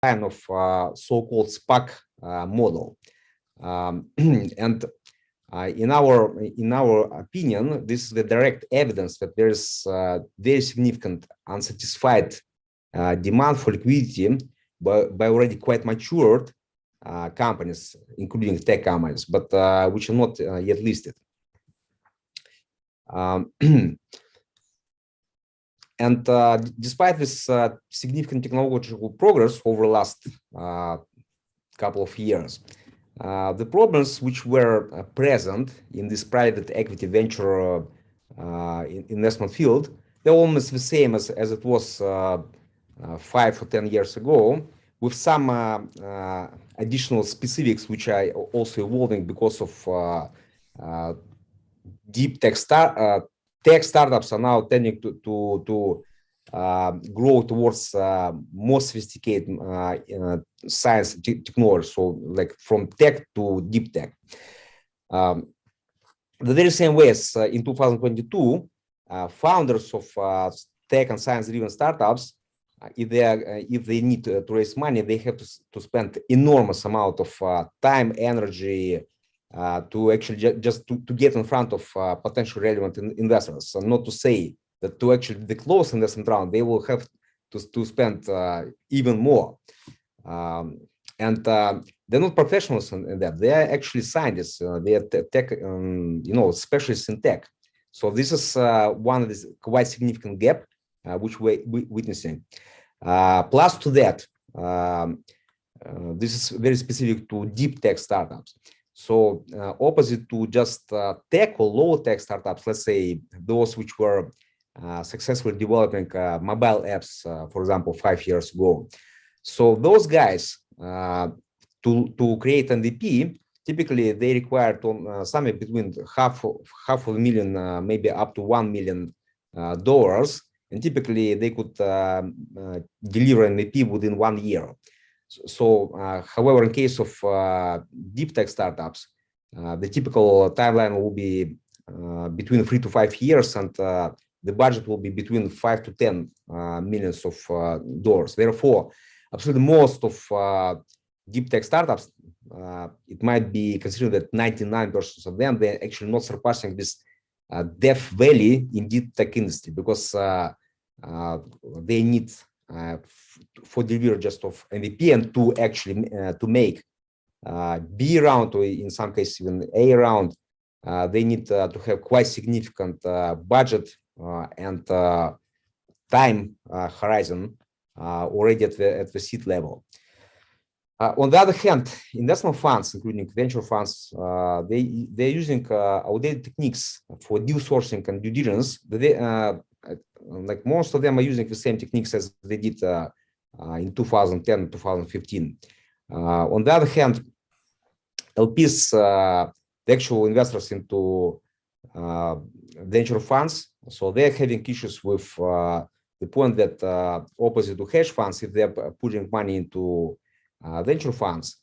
kind of so-called SPAC model. And in our opinion, this is the direct evidence that there is very significant unsatisfied demand for liquidity by already quite matured companies, including tech companies, but which are not yet listed. And despite this significant technological progress over the last couple of years, the problems which were present in this private equity venture investment field, they're almost the same as it was 5 or 10 years ago, with some additional specifics which are also evolving because of deep tech startups are now tending to grow towards more sophisticated science technology, so like from tech to deep tech. The very same way as in 2022, founders of tech and science-driven startups, if they need to raise money, they have to spend enormous amount of time, energy, to actually just to get in front of potential relevant investors, and not to say that to actually the close investment round, they will have to spend even more. And they're not professionals in that. They are actually scientists. They are tech, specialists in tech. So this is one of this quite significant gap which we're witnessing. Plus to that, this is very specific to deep tech startups. So opposite to just tech or low tech startups, let's say those which were successfully developing mobile apps, for example, 5 years ago. So those guys, to create MVP, typically they require somewhere between half a million, maybe up to $1 million, and typically they could deliver MVP within 1 year. So, however, in case of deep tech startups, the typical timeline will be between 3 to 5 years, and the budget will be between 5 to 10 millions of dollars. Therefore, absolutely most of deep tech startups, it might be considered that 99% of them, they're actually not surpassing this death valley in deep tech industry, because they need for delivery just of MVP and to actually to make B round, or in some cases even A round, they need to have quite significant budget and time horizon already at the seed level. On the other hand, investment funds, including venture funds, they're using outdated techniques for deal sourcing and due diligence. Like most of them are using the same techniques as they did in 2010, 2015. On the other hand, LPs, the actual investors into venture funds, so they're having issues with the point that opposite to hedge funds, if they're putting money into venture funds,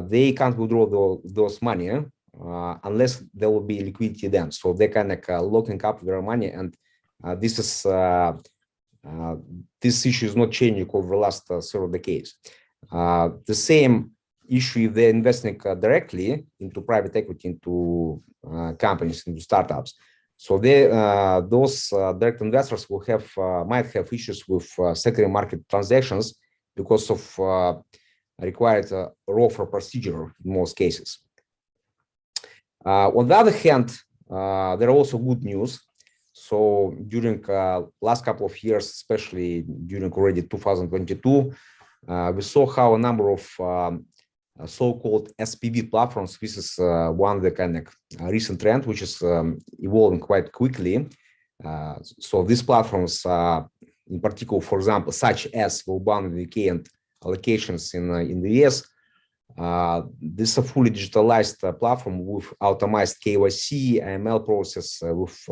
they can't withdraw those money unless there will be liquidity then. So they're kind of locking up their money, and this issue is not changing over the last several decades. The same issue if they're investing directly into private equity, into companies, into startups. So those direct investors will might have issues with secondary market transactions because of required ROFR procedure in most cases. On the other hand, there are also good news. So during last couple of years, especially during already 2022, we saw how a number of so-called SPV platforms, this is one of the kind of recent trend, which is evolving quite quickly. So these platforms, in particular, for example, such as Volban in the UK and allocations in the US, this is a fully digitalized platform with automated KYC, AML process, with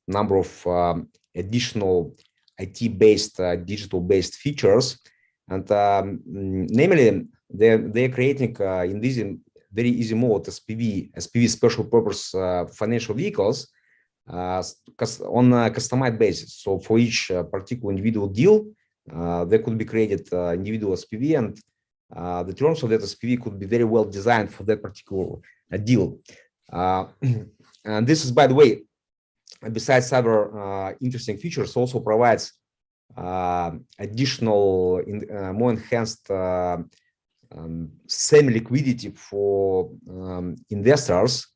number of additional IT-based, digital-based features, and namely they're creating in this very easy mode SPV special purpose financial vehicles on a customized basis. So for each particular individual deal, there could be created individual SPV, and the terms of that SPV could be very well designed for that particular deal. And this is, by the way, besides several interesting features, also provides additional, more enhanced semi-liquidity for investors,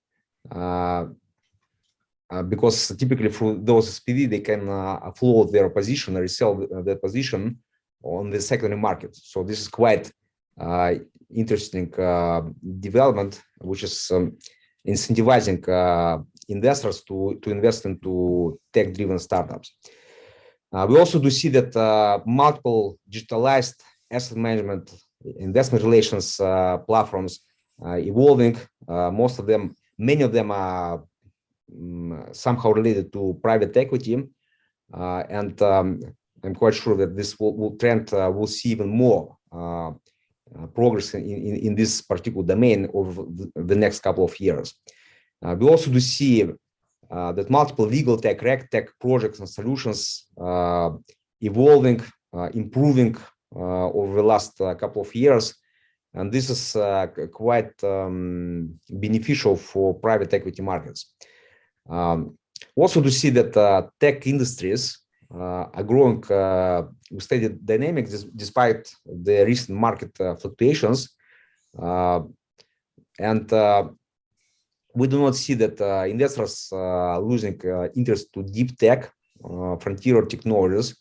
because typically through those SPV, they can offload their position or resell their position on the secondary market. So this is quite interesting development, which is incentivizing investors to invest into tech-driven startups. We also do see that multiple digitalized asset management, investment relations platforms evolving. Most of them, many of them are somehow related to private equity, and I'm quite sure that this trend will see even more progress in this particular domain over the next couple of years. We also do see that multiple legal tech, reg tech projects and solutions evolving, improving over the last couple of years, and this is quite beneficial for private equity markets. Also to see that tech industries are growing with steady dynamics despite the recent market fluctuations, and we do not see that investors losing interest to deep tech, frontier technologies.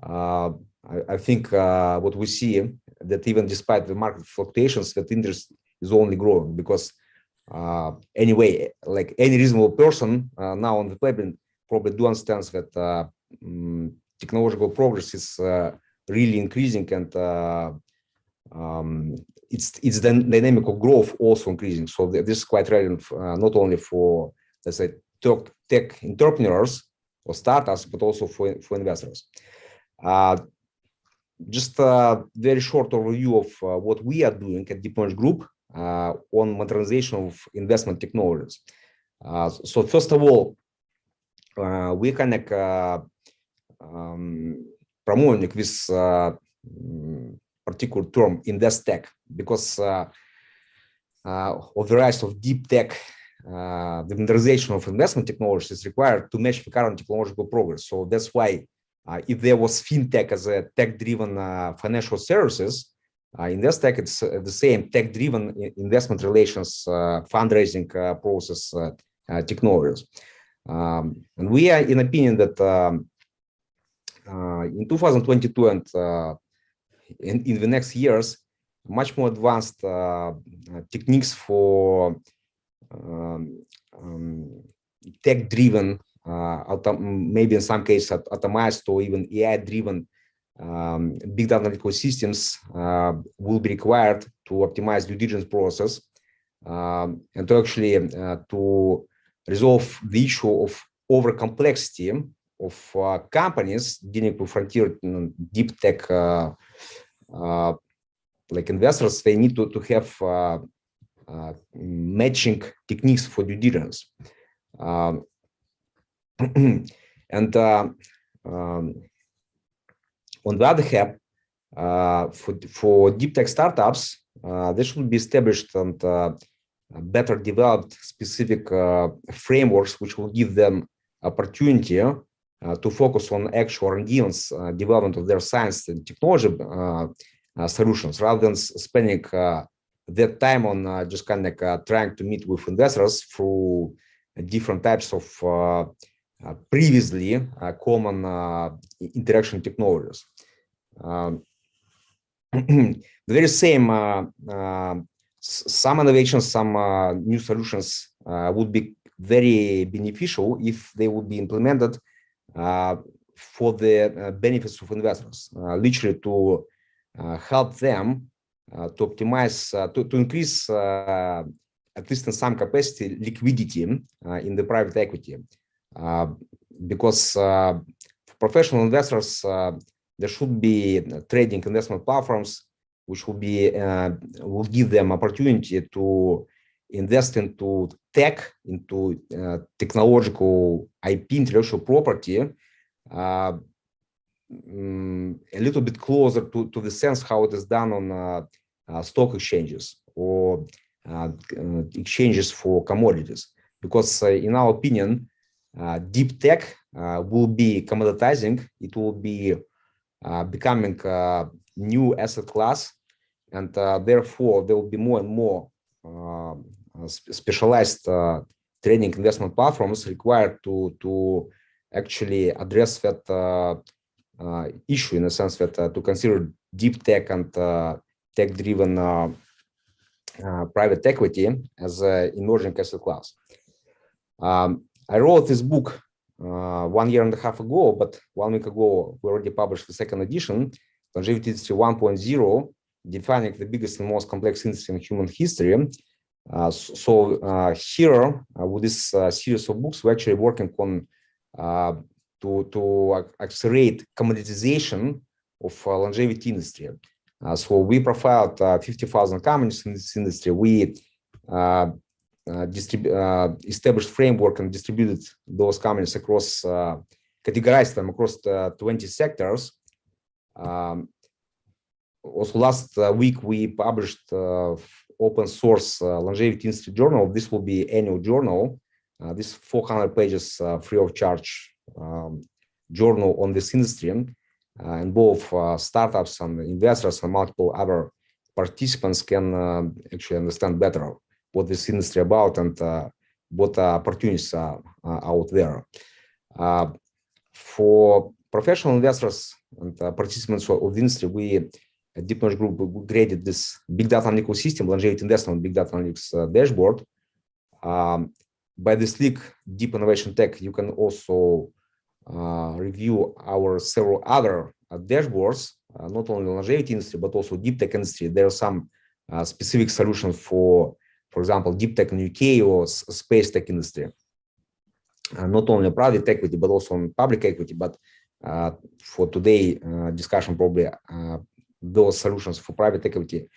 I think what we see that even despite the market fluctuations, that interest is only growing, because anyway, like any reasonable person now on the planet probably do understand that technological progress is really increasing, and its dynamic of growth also increasing. So this is quite relevant not only for, let's say, tech entrepreneurs or startups, but also for investors. Just a very short overview of what we are doing at DeepLaunch Group on modernization of investment technologies. So first of all, we kind of promoting this particular term InvestTech, because of the rise of deep tech, the modernization of investment technologies is required to match the current technological progress. So that's why if there was fintech as a tech-driven financial services, InvestTech, it's the same tech-driven investment relations fundraising process technologies. And we are in opinion that in 2022 and in the next years, much more advanced techniques for tech-driven, maybe in some cases automized or even AI-driven big data analytical systems will be required to optimize due diligence process and to actually to resolve the issue of over complexity of companies dealing with frontier deep tech. Like investors, they need to have matching techniques for due diligence. And on the other hand, for deep tech startups, there should be established and better developed specific frameworks which will give them opportunity to focus on actual R&D development of their science and technology solutions, rather than spending that time on just kind of trying to meet with investors through different types of previously common interaction technologies. The very same, some innovations, some new solutions would be very beneficial if they would be implemented for the benefits of investors, literally to help them to optimize, to increase, at least in some capacity, liquidity in the private equity. Because for professional investors, there should be trading investment platforms which will give them opportunity to invest into tech, into technological IP, intellectual property, a little bit closer to the sense how it is done on stock exchanges or exchanges for commodities. Because in our opinion, deep tech will be commoditizing. It will be becoming a new asset class, and therefore there will be more and more specialized trading investment platforms required to actually address that issue, in a sense that to consider deep tech and tech-driven private equity as an emerging asset class. I wrote this book 1.5 years ago, but 1 week ago we already published the second edition, Longevity Industry 1.0, defining the biggest and most complex industry in human history. Here, with this series of books, we're actually working on to accelerate commoditization of longevity industry. So we profiled 50,000 companies in this industry. We established framework and distributed those companies across, categorized them across 20 sectors. Also, last week we published open source longevity industry journal. This will be annual journal. This 400 pages free of charge journal on this industry, and both startups and investors and multiple other participants can actually understand better what this industry about and what opportunities are out there. For professional investors and participants of the industry, we at Deep Knowledge Group created this big data analytical system, longevity investment big data analytics dashboard. By this link, Deep Innovation Tech, you can also review our several other dashboards, not only longevity industry, but also deep tech industry. There are some specific solutions for example, deep tech in UK or space tech industry. Not only private equity, but also on public equity. But for today discussion, probably those solutions for private equity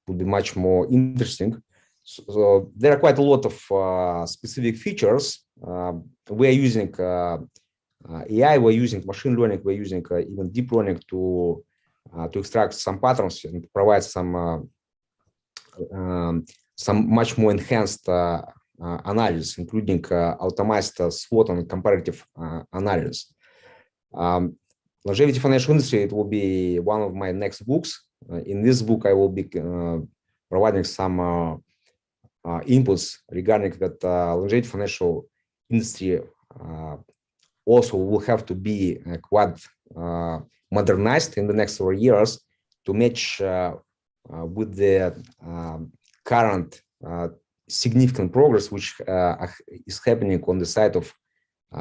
would be much more interesting. So there are quite a lot of specific features. We are using AI, we're using machine learning, we're using even deep learning to extract some patterns and provide some much more enhanced analysis, including automated SWOT and comparative analysis. Longevity financial industry, it will be one of my next books. In this book, I will be providing some inputs regarding that longevity financial industry also will have to be quite modernized in the next 4 years to match with the current significant progress which is happening on the side of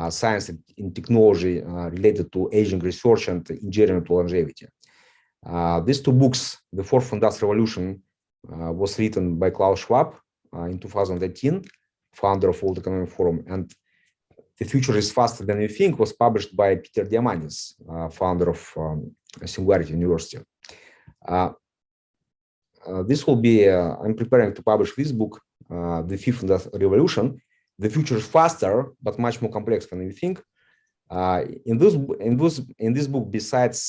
science and technology related to aging research and engineering to longevity. These two books, The Fourth Industrial Revolution, was written by Klaus Schwab in 2018, founder of World Economic Forum, and The Future is Faster Than You Think was published by Peter Diamandis, founder of Singularity University. This will be, I'm preparing to publish this book, The Fifth Industrial Revolution. The future is faster, but much more complex than you think. In this book, besides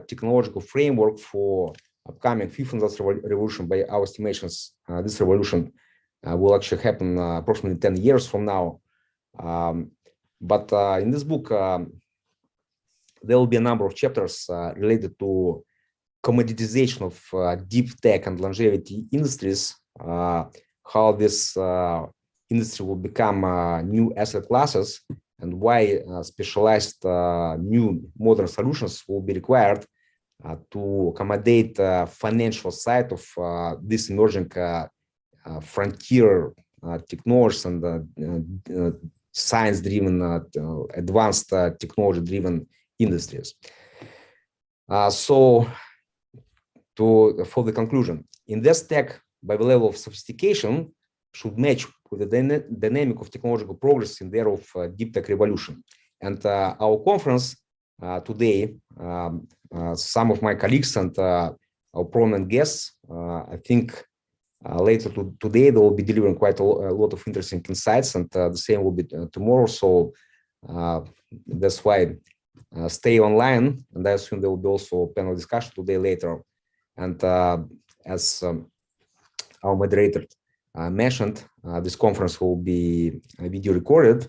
technological framework for upcoming Fifth Industrial Revolution, by our estimations, this revolution will actually happen approximately 10 years from now. But in this book, there will be a number of chapters related to commoditization of deep tech and longevity industries, how this industry will become new asset classes, and why specialized new modern solutions will be required to accommodate financial side of this emerging frontier technologies and science-driven, advanced technology-driven industries. So, for the conclusion, InvestTech, by the level of sophistication, should match with the dynamic of technological progress in the era of deep tech revolution. And our conference today, some of my colleagues and our prominent guests, I think later today, they will be delivering quite a lot of interesting insights, and the same will be tomorrow. So that's why stay online, and I assume there will be also a panel discussion today later. And as our moderator mentioned, this conference will be video recorded.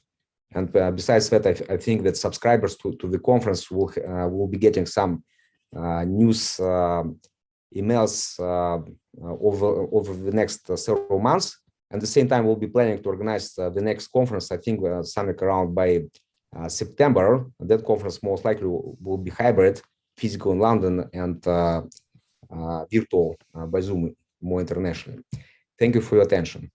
And besides that, I think that subscribers to the conference will be getting some news emails over the next several months. And at the same time, we'll be planning to organize the next conference, I think something around by September. That conference most likely will be hybrid, physical in London and virtual by Zoom, more internationally. Thank you for your attention.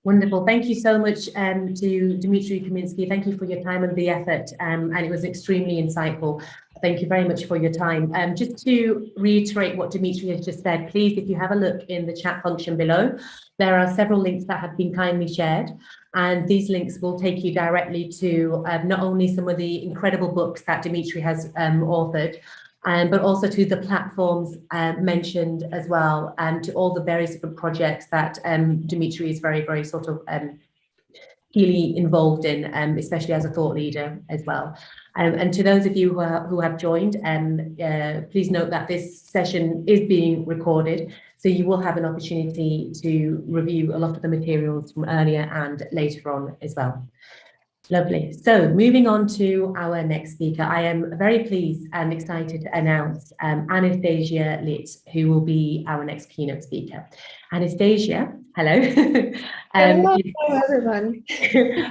Wonderful. Thank you so much to Dmitry Kaminsky. Thank you for your time and the effort. And it was extremely insightful. Thank you very much for your time. Just to reiterate what Dmitry has just said, please, if you have a look in the chat function below, there are several links that have been kindly shared. And these links will take you directly to not only some of the incredible books that Dmitry has authored, but also to the platforms mentioned as well, and to all the various different projects that Dmitry is very, very sort of keenly involved in, especially as a thought leader as well. And to those of you who have joined, please note that this session is being recorded, so you will have an opportunity to review a lot of the materials from earlier and later on as well. Lovely. So moving on to our next speaker, I am very pleased and excited to announce Anastasia Litt, who will be our next keynote speaker. Anastasia, hello. Hello, everyone.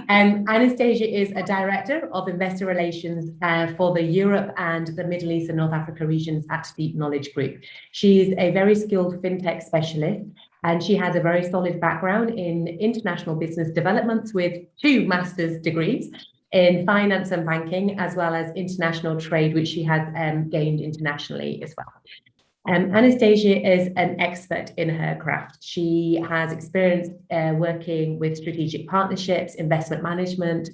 Anastasia is a director of investor relations for the Europe and the Middle East and North Africa regions at Deep Knowledge Group. She is a very skilled fintech specialist, and she has a very solid background in international business development with 2 master's degrees in finance and banking, as well as international trade, which she has gained internationally as well. Anastasia is an expert in her craft. She has experience working with strategic partnerships, investment management,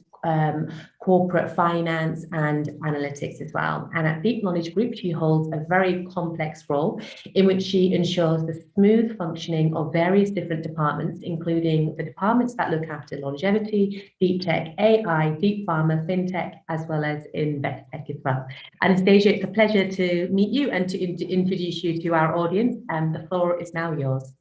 corporate finance and analytics as well. And at Deep Knowledge Group, she holds a very complex role in which she ensures the smooth functioning of various different departments, including the departments that look after longevity, deep tech, AI, deep pharma, fintech, as well as InvestTech as well. Anastasia, it's a pleasure to meet you and to introduce you to our audience, and the floor is now yours.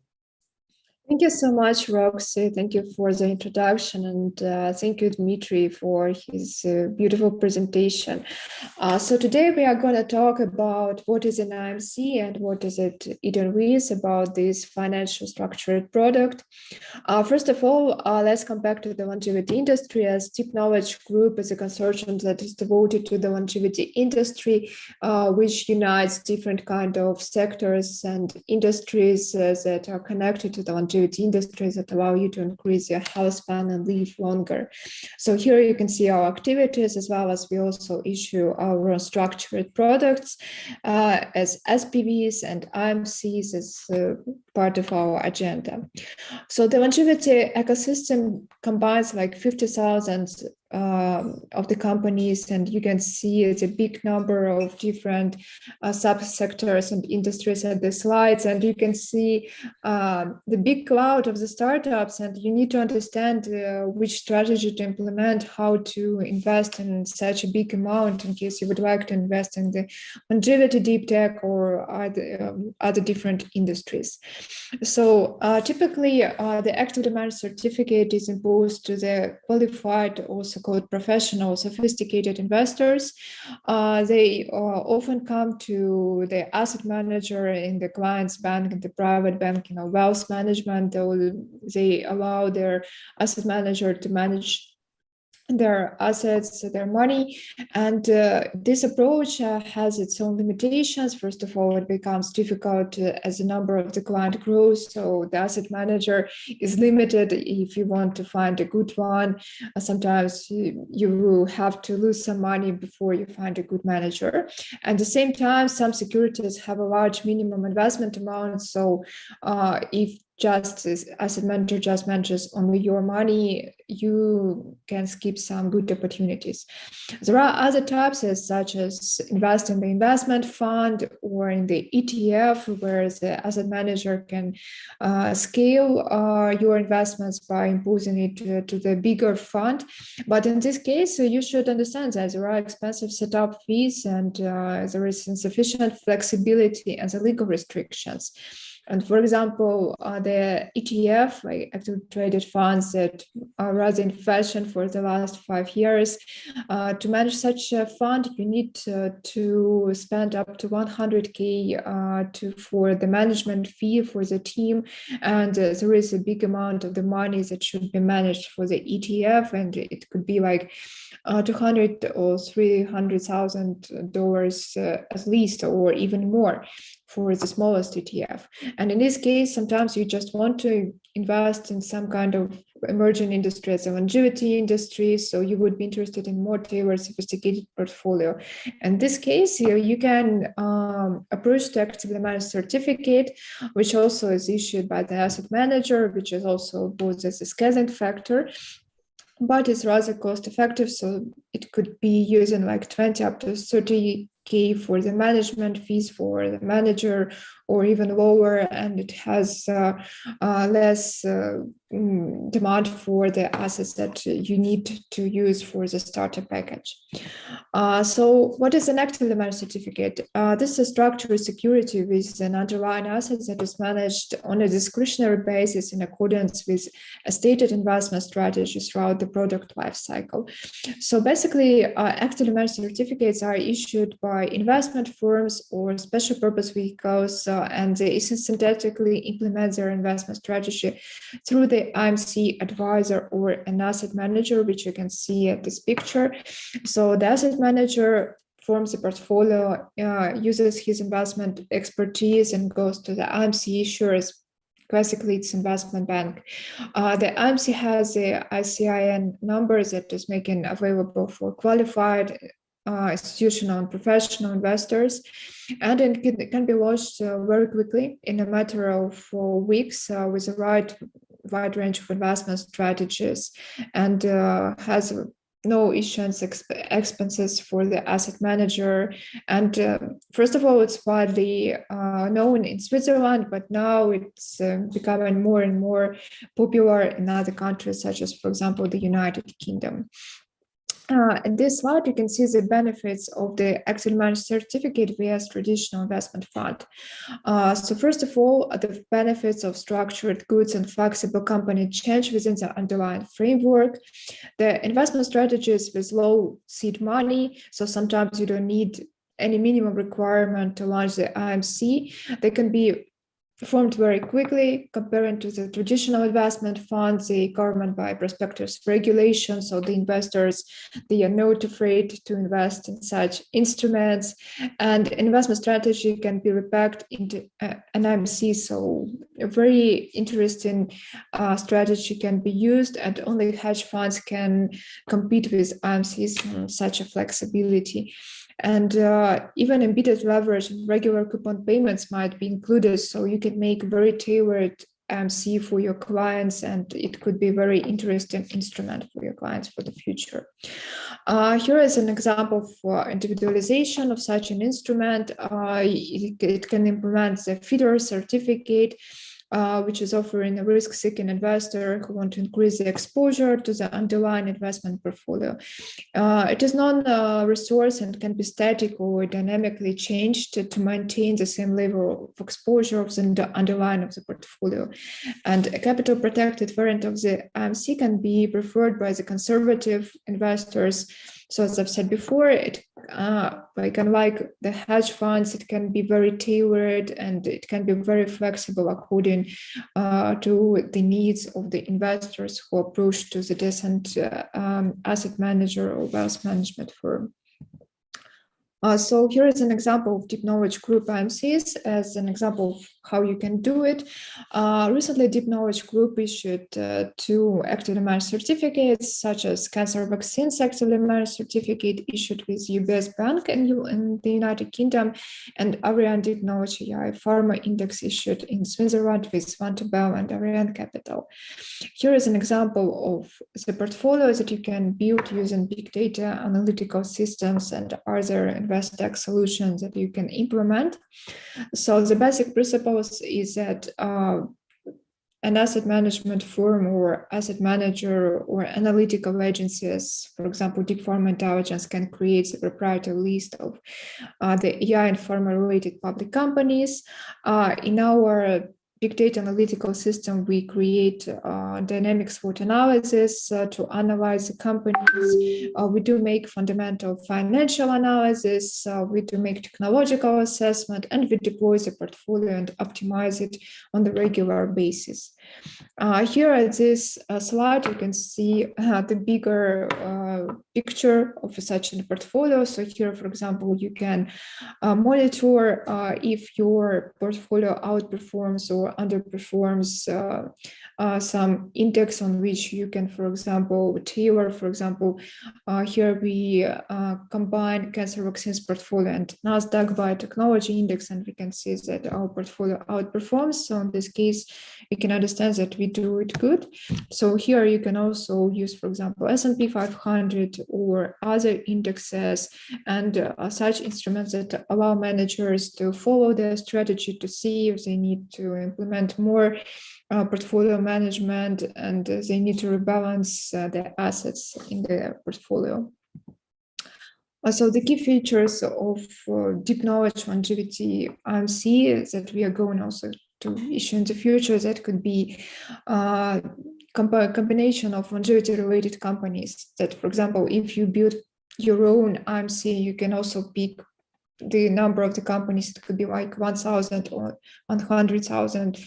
Thank you so much, Roxy. Thank you for the introduction, and thank you, Dmitry, for his beautiful presentation. So today we are going to talk about what is an IMC and what is it is about this financial structured product. First of all, let's come back to the longevity industry, as Deep Knowledge Group is a consortium that is devoted to the longevity industry, which unites different kind of sectors and industries that are connected to the longevity industries that allow you to increase your health span and live longer. So here you can see our activities, as well as we also issue our structured products as SPVs and IMCs as part of our agenda. So the longevity ecosystem combines like 50,000 of the companies, and you can see it's a big number of different subsectors and industries at the slides, and you can see the big cloud of the startups, and you need to understand which strategy to implement, how to invest in such a big amount in case you would like to invest in the longevity, deep tech, or other different industries. So typically the actively managed certificate is imposed to the qualified, also called professional, sophisticated investors. They often come to the asset manager in the client's bank, in the private bank, wealth management. They allow their asset manager to manage their assets, their money, and this approach has its own limitations. First of all, it becomes difficult as the number of the client grows, so the asset manager is limited. If you want to find a good one, sometimes you will have to lose some money before you find a good manager. At the same time, some securities have a large minimum investment amount, so if just as asset manager just manages only your money, you can skip some good opportunities. There are other types such as invest in the investment fund or in the ETF, where the asset manager can scale your investments by imposing it to the bigger fund. But in this case, you should understand that there are expensive setup fees and there is insufficient flexibility and the legal restrictions. And for example, the ETF, like active traded funds that are rather in fashion for the last 5 years, to manage such a fund, you need to spend up to 100K for the management fee for the team. And there is a big amount of the money that should be managed for the ETF. And it could be like $200,000 or $300,000 at least, or even more for the smallest ETF. And in this case, sometimes you just want to invest in some kind of emerging industry as a longevity industry. So you would be interested in more tailored, sophisticated portfolio. In this case, here you can approach the actively managed certificate, which also is issued by the asset manager, which is also both as a scaling factor, but it's rather cost effective. So it could be using like 20 up to 30K for the management fees for the manager, or even lower, and it has less demand for the assets that you need to use for the starter package. So what is an actively managed certificate? This is a structured security with an underlying asset that is managed on a discretionary basis in accordance with a stated investment strategy throughout the product lifecycle. So basically, actively managed certificates are issued by investment firms or special purpose vehicles, and they synthetically implement their investment strategy through the IMC advisor or an asset manager, which you can see at this picture. So the asset manager forms a portfolio, uses his investment expertise, and goes to the IMC issuers. Classically, it's investment bank. The IMC has the ICIN numbers that is making available for qualified institutional and professional investors, and it can be launched very quickly in a matter of weeks with a wide range of investment strategies, and has no issuance expenses for the asset manager. And first of all, it's widely known in Switzerland, but now it's becoming more and more popular in other countries, such as, for example, the United Kingdom. In this slide, you can see the benefits of the actively managed certificate vs traditional investment fund. So first of all, the benefits of structured goods and flexible company change within the underlying framework. The investment strategies with low seed money, so sometimes you don't need any minimum requirement to launch the IMC. They can be performed very quickly comparing to the traditional investment funds. They governed by prospectus regulation, so the investors, they are not afraid to invest in such instruments, and investment strategy can be repacked into an IMC, so a very interesting strategy can be used, and only hedge funds can compete with IMCs in such a flexibility. And even embedded leverage and regular coupon payments might be included, so you can make very tailored IMC for your clients, and it could be a very interesting instrument for your clients for the future. Here is an example for individualization of such an instrument. It can implement the feeder certificate, which is offering a risk-seeking investor who want to increase the exposure to the underlying investment portfolio. It is non-resource and can be static or dynamically changed to maintain the same level of exposure of the underlying of the portfolio. And a capital protected variant of the IMC can be preferred by the conservative investors. So as I've said before, it unlike the hedge funds, it can be very tailored and it can be very flexible according to the needs of the investors who approach to the decent asset manager or wealth management firm. So here is an example of deep knowledge group IMCs as an example of how you can do it. Recently, Deep Knowledge Group issued 2 actively managed certificates, such as Cancer Vaccines Actively Managed Certificate issued with UBS Bank in the United Kingdom, and Ariane Deep Knowledge AI Pharma Index issued in Switzerland with Vantobel and Ariane Capital. Here is an example of the portfolio that you can build using big data analytical systems and other InvestTech solutions that you can implement. So the basic principles is that an asset management firm or asset manager or analytical agencies, for example, Deep Pharma Intelligence, can create a proprietary list of the AI and pharma-related public companies. In our big data analytical system, we create dynamic SWOT analysis to analyze the companies. We do make fundamental financial analysis. We do make technological assessment, and we deploy the portfolio and optimize it on the regular basis. Here at this slide, you can see the bigger picture of such a portfolio. So here, for example, you can monitor if your portfolio outperforms or underperforms some index on which you can, for example, tailor. For example, here we combine cancer vaccines portfolio and NASDAQ biotechnology index, and we can see that our portfolio outperforms. So in this case, we can understand that we do it good. So here you can also use, for example, S&P 500 or other indexes and such instruments that allow managers to follow their strategy to see if they need to implement more portfolio management and they need to rebalance their assets in their portfolio. So the key features of deep knowledge longevity IMC that we are going also to issue in the future, that could be a combination of longevity related companies that, for example, if you build your own IMC, you can also pick the number of the companies. It could be like 1,000 or 100,000,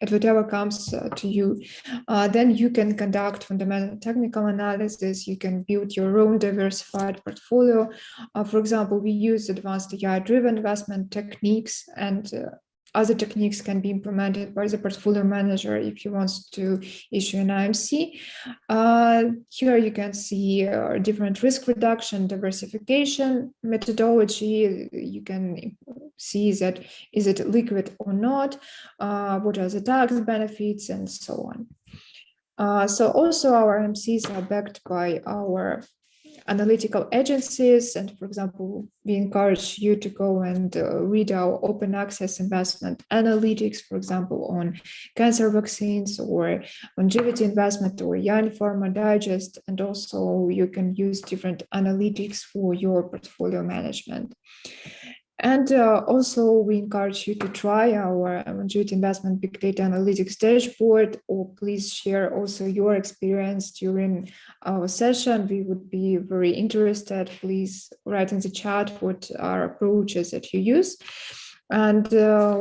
at whatever comes to you. Then you can conduct fundamental technical analysis. You can build your own diversified portfolio. For example, we use advanced AI-driven investment techniques, and other techniques can be implemented by the portfolio manager if he wants to issue an IMC. Here you can see different risk reduction, diversification methodology. You can see that is it liquid or not, what are the tax benefits, and so on. So also our IMCs are backed by our analytical agencies, and for example, we encourage you to go and read our open access investment analytics, for example, on cancer vaccines or longevity investment or young pharma digest, and also you can use different analytics for your portfolio management. And also we encourage you to try our longevity investment big data analytics dashboard, or please share also your experience during our session. We would be very interested. Please write in the chat what are approaches that you use. And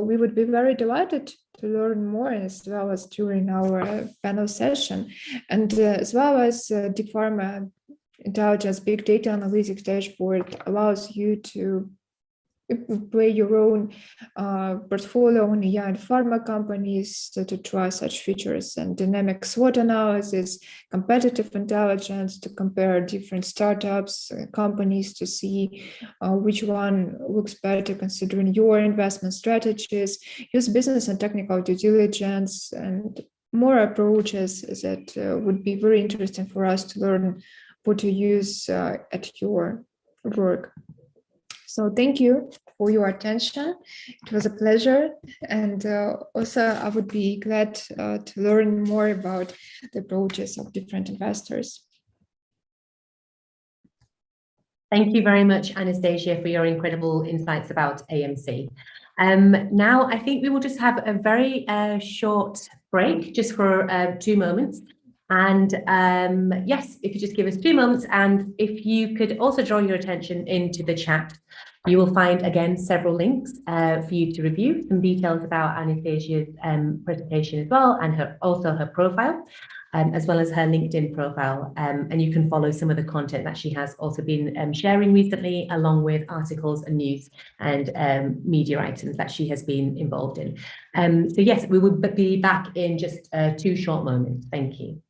we would be very delighted to learn more, as well as during our panel session. And as well as Deep Pharma Intelligence Big Data Analytics Dashboard allows you to play your own portfolio on AI and pharma companies to try such features, and dynamic SWOT analysis, competitive intelligence to compare different startups, companies to see which one looks better considering your investment strategies, use business and technical due diligence, and more approaches that would be very interesting for us to learn what to use at your work. So thank you for your attention. It was a pleasure. And also I would be glad to learn more about the approaches of different investors. Thank you very much, Anastasia, for your incredible insights about AMC. Now, I think we will just have a very short break, just for 2 moments. And yes, if you just give us 2 moments, and if you could also draw your attention into the chat You will find, again, several links for you to review, some details about Anastasia's presentation as well, and also her profile, as well as her LinkedIn profile. And you can follow some of the content that she has also been sharing recently, along with articles and news and media items that she has been involved in. So yes, we will be back in just 2 short moments. Thank you.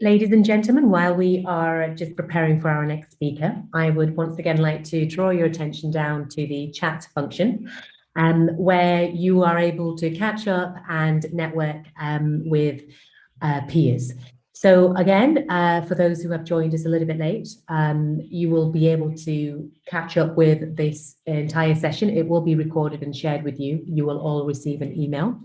Ladies and gentlemen, while we are just preparing for our next speaker, I would once again like to draw your attention down to the chat function, where you are able to catch up and network with peers. So again, for those who have joined us a little bit late, you will be able to catch up with this entire session. It will be recorded and shared with you. You will all receive an email.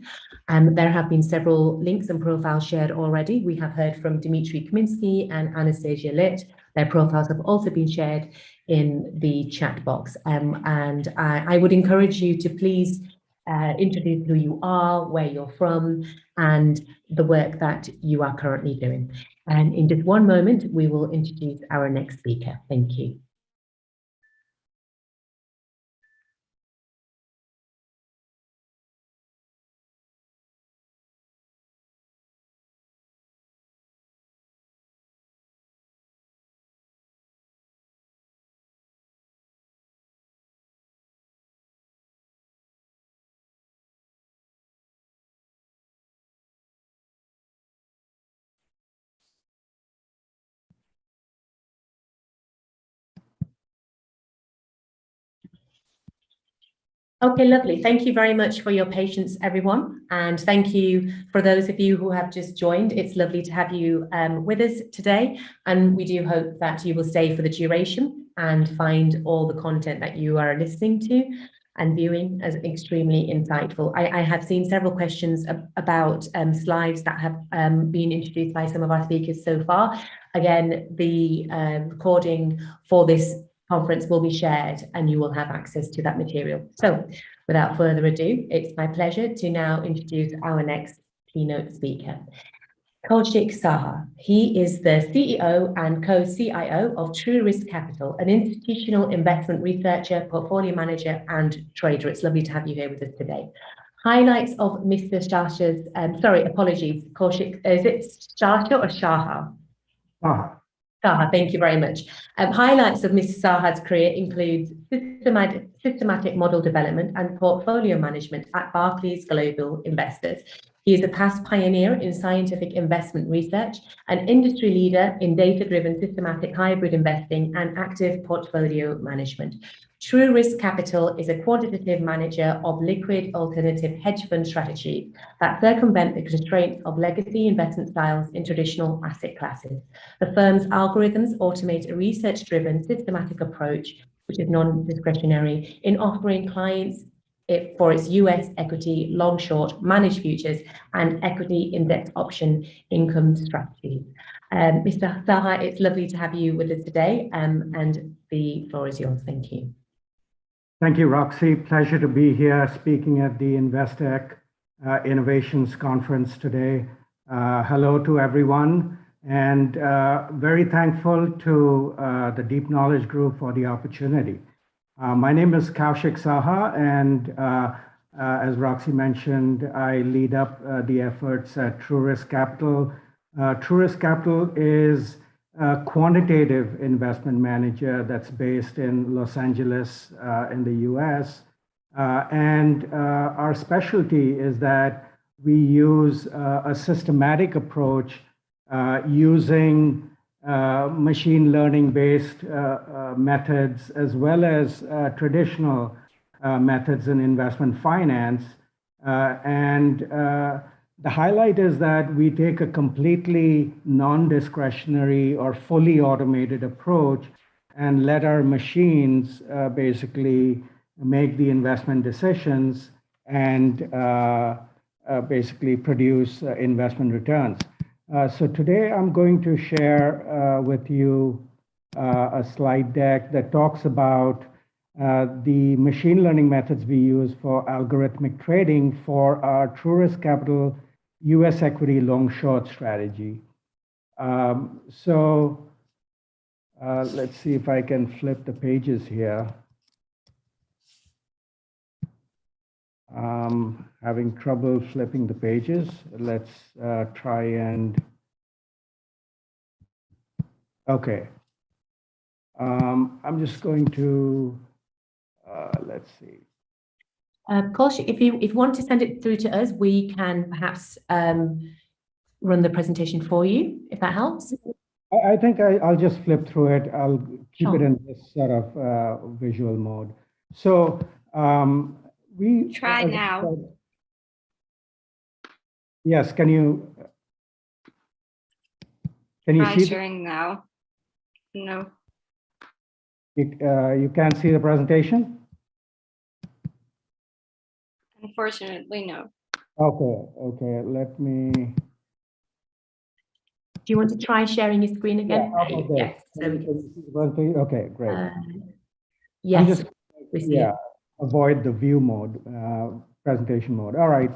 There have been several links and profiles shared already. We have heard from Dmitry Kaminsky and Anastasia Litt. Their profiles have also been shared in the chat box. And I would encourage you to please introduce who you are, where you're from, and the work that you are currently doing. And in just one moment, we will introduce our next speaker. Thank you. Okay, lovely. Thank you very much for your patience, everyone. And thank you for those of you who have just joined. It's lovely to have you with us today. And we do hope that you will stay for the duration and find all the content that you are listening to and viewing as extremely insightful. I have seen several questions about slides that have been introduced by some of our speakers so far. Again, the recording for this conference will be shared and you will have access to that material. So without further ado, it's my pleasure to now introduce our next keynote speaker, Kaushik Saha. He is the CEO and co-CIO of True Risk Capital, an institutional investment researcher, portfolio manager, and trader. It's lovely to have you here with us today. Highlights of Mr. Shah's, apologies, Kaushik, is it Shasha or Shaha? Saha, thank you very much. Highlights of Mr. Saha's career include systematic model development and portfolio management at Barclays Global Investors. He is a past pioneer in scientific investment research, an industry leader in data-driven systematic hybrid investing and active portfolio management. True Risk Capital is a quantitative manager of liquid alternative hedge fund strategies that circumvent the constraints of legacy investment styles in traditional asset classes. The firm's algorithms automate a research-driven systematic approach, which is non-discretionary, in offering clients for its US equity, long, short, managed futures, and equity index option income strategies. Mr. Saha, it's lovely to have you with us today, and the floor is yours. Thank you. Thank you, Roxy. Pleasure to be here speaking at the InvestTech Innovations Conference today. Hello to everyone, and very thankful to the Deep Knowledge Group for the opportunity. My name is Kaushik Saha, and as Roxy mentioned, I lead up the efforts at True Risk Capital. True Risk Capital is a quantitative investment manager that's based in Los Angeles in the US. And our specialty is that we use a systematic approach using machine learning based methods as well as traditional methods in investment finance. The highlight is that we take a completely non-discretionary or fully automated approach and let our machines basically make the investment decisions and basically produce investment returns. So today I'm going to share with you a slide deck that talks about the machine learning methods we use for algorithmic trading for our True Risk Capital US equity long short strategy. Let's see if I can flip the pages here. Having trouble flipping the pages. Let's try and, okay. I'm just going to, let's see. Kaushik, if you want to send it through to us, we can perhaps run the presentation for you, if that helps. I think I'll just flip through it. I'll keep it in this sort of visual mode. So we try now. Yes, can you see sharing now? No. You can't see the presentation? Unfortunately, no. Okay, let me. Do you want to try sharing your screen again? Yeah, okay. Yes. Okay, great. Yes. Avoid the view mode, presentation mode. All right.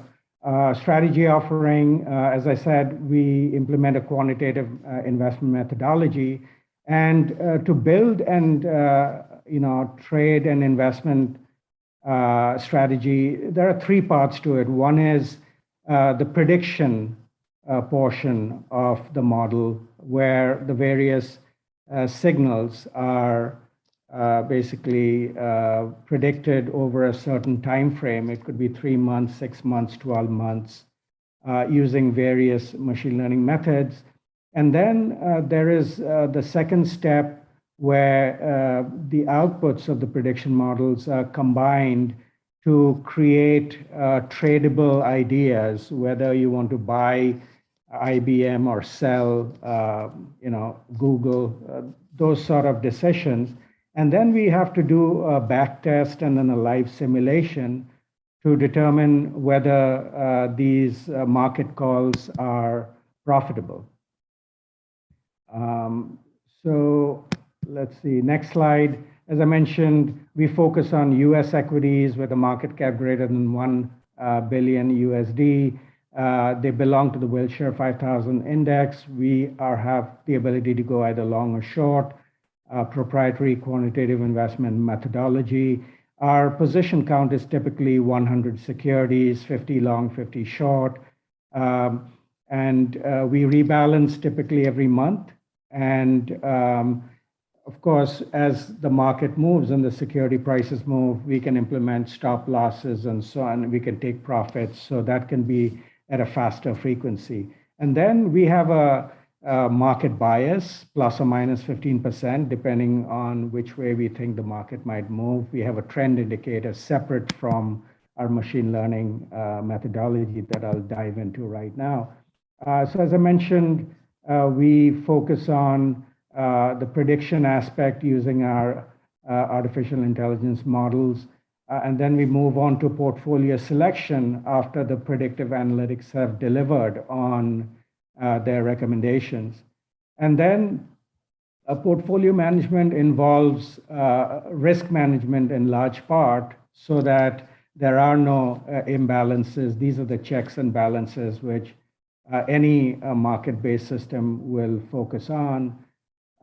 Strategy offering, as I said, we implement a quantitative investment methodology, and to build and trade an investment strategy, there are three parts to it. One is the prediction portion of the model, where the various signals are basically predicted over a certain time frame. It could be 3 months, 6 months, 12 months, using various machine learning methods. And then there is the second step, where the outputs of the prediction models are combined to create tradable ideas, whether you want to buy IBM or sell, Google, those sort of decisions. And then we have to do a back test and then a live simulation to determine whether these market calls are profitable. So let's see, next slide. As I mentioned, we focus on US equities with a market cap greater than 1 billion USD. They belong to the Wilshire 5000 index. We have the ability to go either long or short, proprietary quantitative investment methodology. Our position count is typically 100 securities, 50 long, 50 short. And we rebalance typically every month. And of course, as the market moves and the security prices move, we can implement stop losses and so on. We can take profits. So that can be at a faster frequency. And then we have a market bias, plus or minus 15%, depending on which way we think the market might move. We have a trend indicator separate from our machine learning methodology that I'll dive into right now. So as I mentioned, we focus on the prediction aspect using our artificial intelligence models. And then we move on to portfolio selection after the predictive analytics have delivered on their recommendations. And then portfolio management involves risk management in large part so that there are no imbalances. These are the checks and balances which any market-based system will focus on.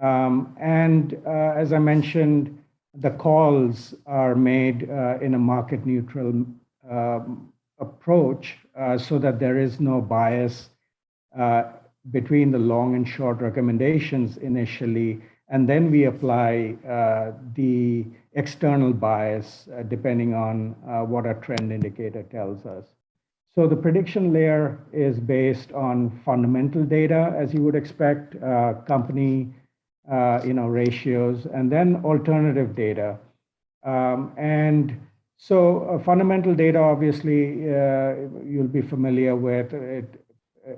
As I mentioned, the calls are made in a market-neutral approach so that there is no bias between the long and short recommendations initially, and then we apply the external bias depending on what a trend indicator tells us. So the prediction layer is based on fundamental data, as you would expect, company ratios, and then alternative data. So fundamental data, obviously, you'll be familiar with. It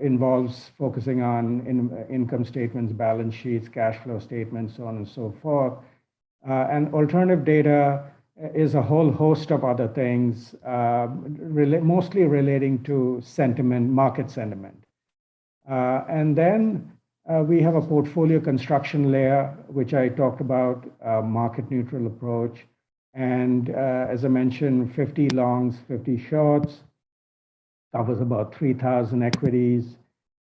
involves focusing on income statements, balance sheets, cash flow statements, so on and so forth. And alternative data is a whole host of other things, mostly relating to sentiment, market sentiment. And then we have a portfolio construction layer, which I talked about, market neutral approach. And as I mentioned, 50 longs, 50 shorts, covers about 3,000 equities.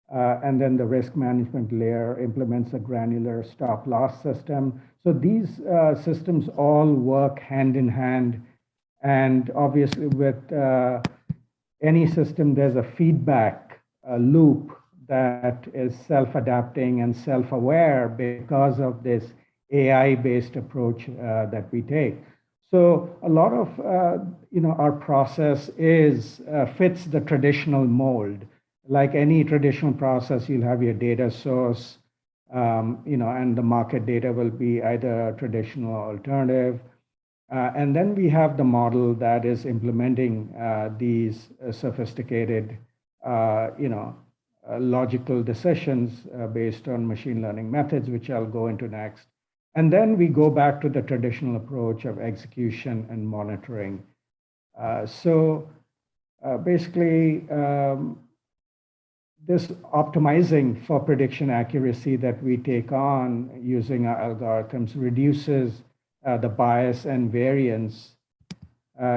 And then the risk management layer implements a granular stop loss system. So these systems all work hand in hand. And obviously with any system, there's a feedback loop that is self-adapting and self-aware because of this AI-based approach that we take. So a lot of our process fits the traditional mold. Like any traditional process, you'll have your data source, and the market data will be either traditional or alternative. And then we have the model that is implementing these sophisticated, logical decisions based on machine learning methods, which I'll go into next. And then we go back to the traditional approach of execution and monitoring. Basically, this optimizing for prediction accuracy that we take on using our algorithms reduces the bias and variance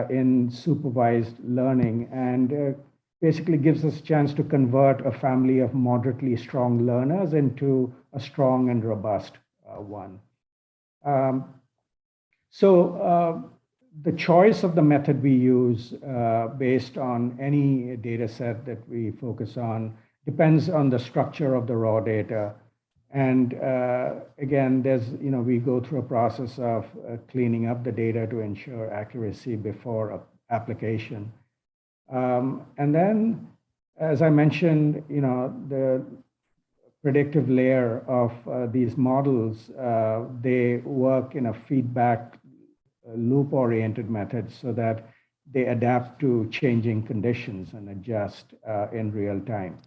in supervised learning, and basically gives us a chance to convert a family of moderately strong learners into a strong and robust one. The choice of the method we use based on any data set that we focus on depends on the structure of the raw data. And again, we go through a process of cleaning up the data to ensure accuracy before application. And then, as I mentioned, the predictive layer of these models, they work in a feedback loop-oriented method so that they adapt to changing conditions and adjust in real time.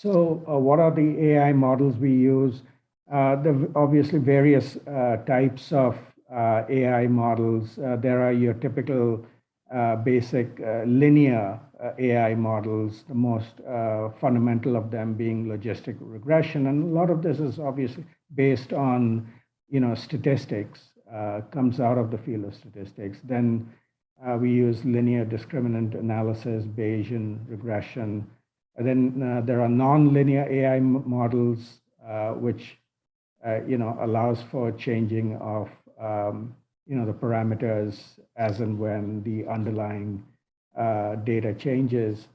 What are the AI models we use? There are obviously various types of AI models. There are your typical basic linear AI models, the most fundamental of them being logistic regression. And a lot of this is obviously based on, statistics, comes out of the field of statistics. Then we use linear discriminant analysis, Bayesian regression. And then there are nonlinear AI models, which allows for changing of the parameters as and when the underlying data changes.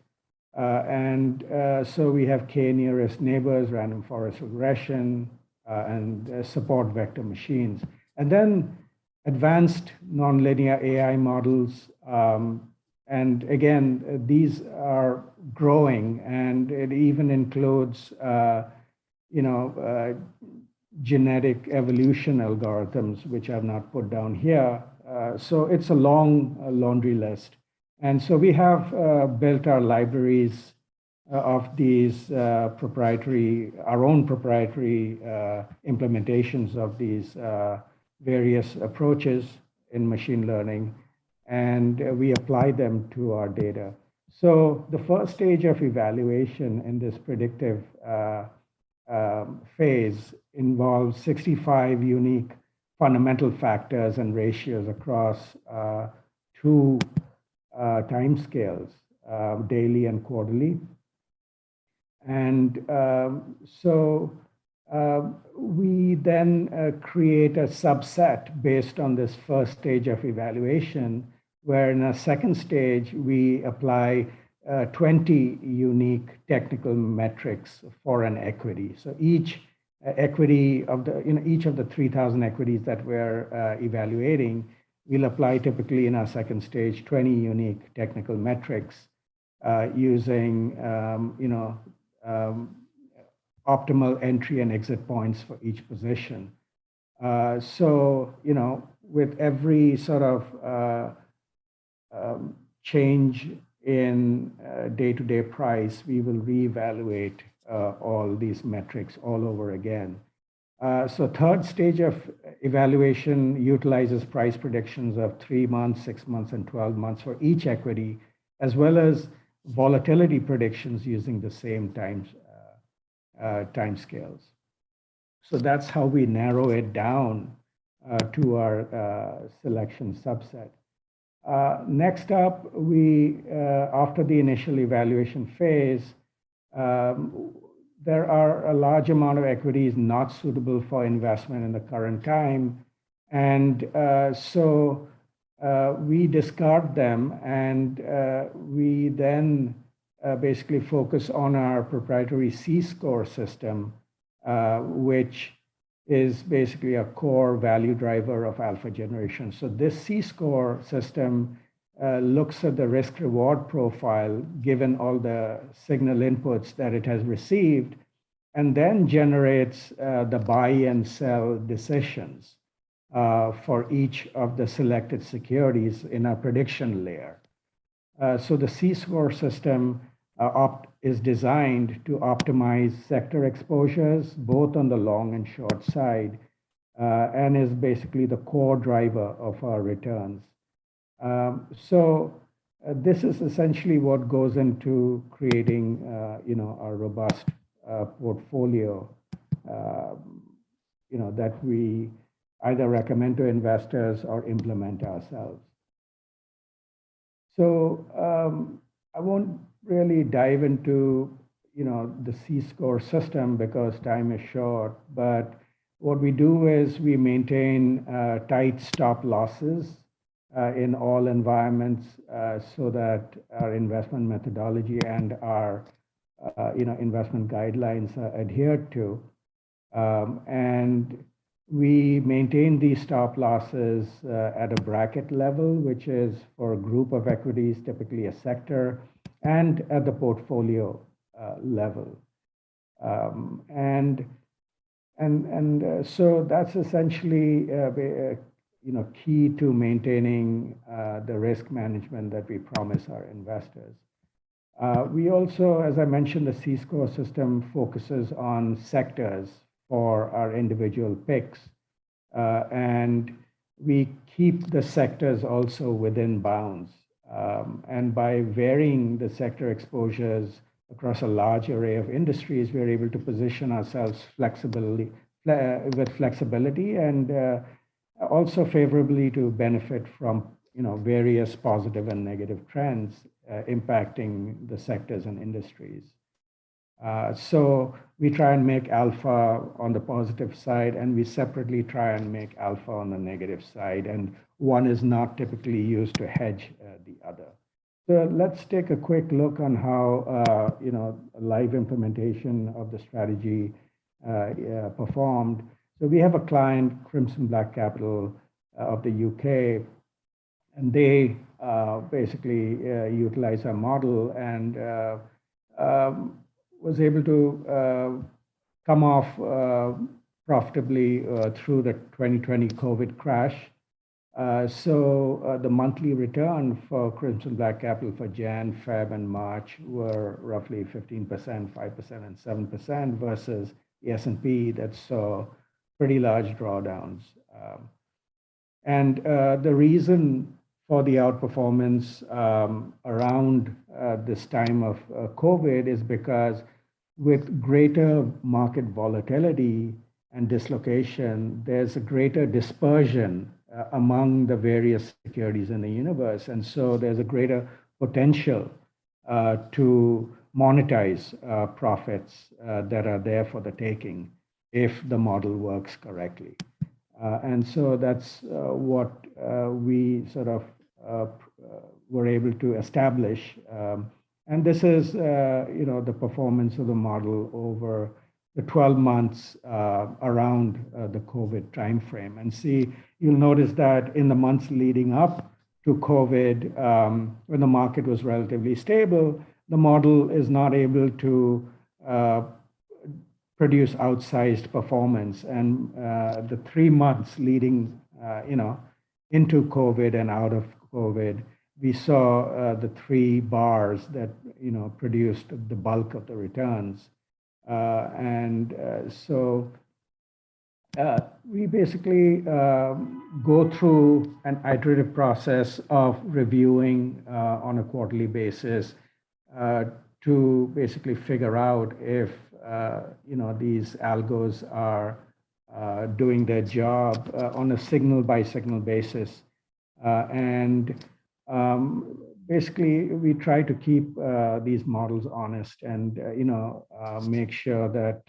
So we have k-nearest neighbors, random forest regression, and support vector machines. And then advanced nonlinear AI models. And again, these are growing, and it even includes, genetic evolution algorithms, which I've not put down here. So it's a long laundry list. And so we have built our libraries of these our own proprietary implementations of these various approaches in machine learning, and we apply them to our data. So the first stage of evaluation in this predictive phase involves 65 unique fundamental factors and ratios across two timescales, daily and quarterly. And so we then create a subset based on this first stage of evaluation, where in a second stage, we apply 20 unique technical metrics for an equity. So each equity of each of the 3,000 equities that we're evaluating, we'll apply typically in our second stage 20 unique technical metrics using optimal entry and exit points for each position. So with every sort of change in day-to-day price, we will reevaluate all these metrics all over again. So third stage of evaluation utilizes price predictions of 3 months, 6 months, and 12 months for each equity, as well as volatility predictions using the same time scales. So that's how we narrow it down to our selection subset. Next up, we after the initial evaluation phase, there are a large amount of equities not suitable for investment in the current time. And so we discard them, and we then basically focus on our proprietary C-score system, which is basically a core value driver of alpha generation. So this C-score system looks at the risk-reward profile given all the signal inputs that it has received, and then generates the buy and sell decisions for each of the selected securities in a prediction layer. So the C-score system is designed to optimize sector exposures, both on the long and short side, and is basically the core driver of our returns. So this is essentially what goes into creating, a robust portfolio, that we either recommend to investors or implement ourselves. So I won't really dive into, the C-score system because time is short, but what we do is we maintain tight stop losses in all environments so that our investment methodology and our investment guidelines are adhered to. And we maintain these stop losses at a bracket level, which is for a group of equities, typically a sector, and at the portfolio level. So that's essentially key to maintaining the risk management that we promise our investors. We also, as I mentioned, the C-score system focuses on sectors for our individual picks. And we keep the sectors also within bounds. And by varying the sector exposures across a large array of industries, we're able to position ourselves with flexibility and also favorably to benefit from various positive and negative trends impacting the sectors and industries. So we try and make alpha on the positive side, and we separately try and make alpha on the negative side. And one is not typically used to hedge the other. So let's take a quick look on how live implementation of the strategy performed. So we have a client, Crimson Black Capital of the UK, and they basically utilize our model and was able to come off profitably through the 2020 COVID crash. So the monthly return for Crimson Black Capital for Jan, Feb, and March were roughly 15%, 5%, and 7% versus the S&P that saw pretty large drawdowns. And the reason for the outperformance around this time of COVID is because with greater market volatility and dislocation, there's a greater dispersion among the various securities in the universe. And so there's a greater potential to monetize profits that are there for the taking if the model works correctly. And so that's what we sort of were able to establish. And this is, the performance of the model over the 12 months around the COVID timeframe. And see, you'll notice that in the months leading up to COVID, when the market was relatively stable, the model is not able to produce outsized performance. And the 3 months leading, into COVID and out of COVID, we saw the 3 bars that produced the bulk of the returns. So we basically go through an iterative process of reviewing on a quarterly basis to basically figure out if these algos are doing their job on a signal by signal basis. Basically, we try to keep these models honest and make sure that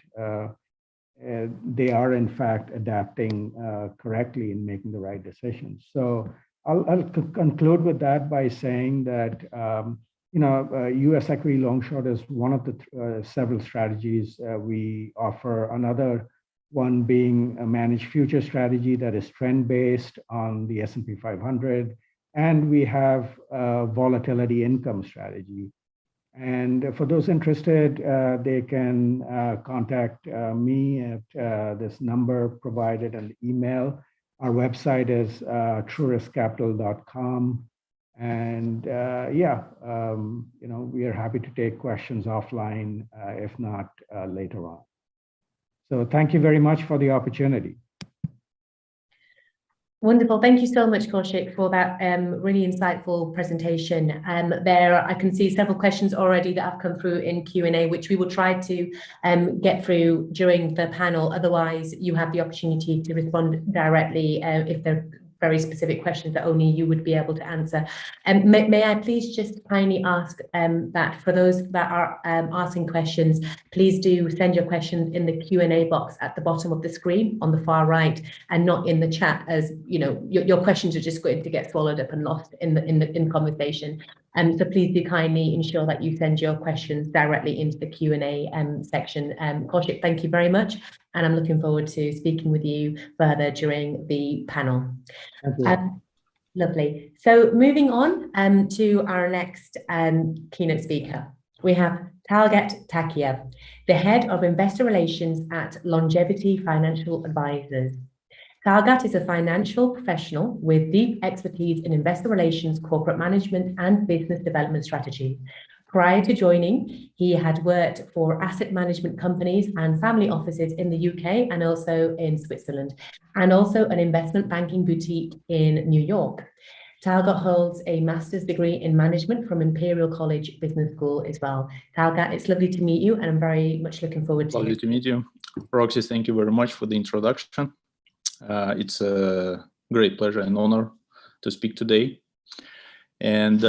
they are in fact adapting correctly and making the right decisions. So I'll conclude with that by saying that U.S. equity long short is one of the several strategies we offer. Another one being a managed future strategy that is trend-based on the S&P 500. And we have a volatility income strategy. And for those interested, they can contact me at this number provided and email. Our website is trueriskcapital.com. And we are happy to take questions offline, if not later on. So thank you very much for the opportunity. Wonderful. Thank you so much, Kaushik, for that really insightful presentation. There, I can see several questions already that have come through in Q&A, which we will try to get through during the panel. Otherwise, you have the opportunity to respond directly if there are very specific questions that only you would be able to answer. May I please just kindly ask that for those that are asking questions, please do send your questions in the Q&A box at the bottom of the screen on the far right, and not in the chat, as your questions are just going to get swallowed up and lost in conversation. So please do kindly ensure that you send your questions directly into the Q&A section. Kaushik, thank you very much. And I'm looking forward to speaking with you further during the panel. Thank you. Lovely. So moving on to our next keynote speaker, we have Talgat Takiev, the Head of Investor Relations at Longevity Financial Advisors. Talgat is a financial professional with deep expertise in investor relations, corporate management, and business development strategy. Prior to joining, he had worked for asset management companies and family offices in the UK and also in Switzerland, and also an investment banking boutique in New York. Talgat holds a master's degree in management from Imperial College Business School as well. Talgat, it's lovely to meet you, and I'm very much looking forward to Lovely to meet you. Roxy, thank you very much for the introduction. It's a great pleasure and honor to speak today. And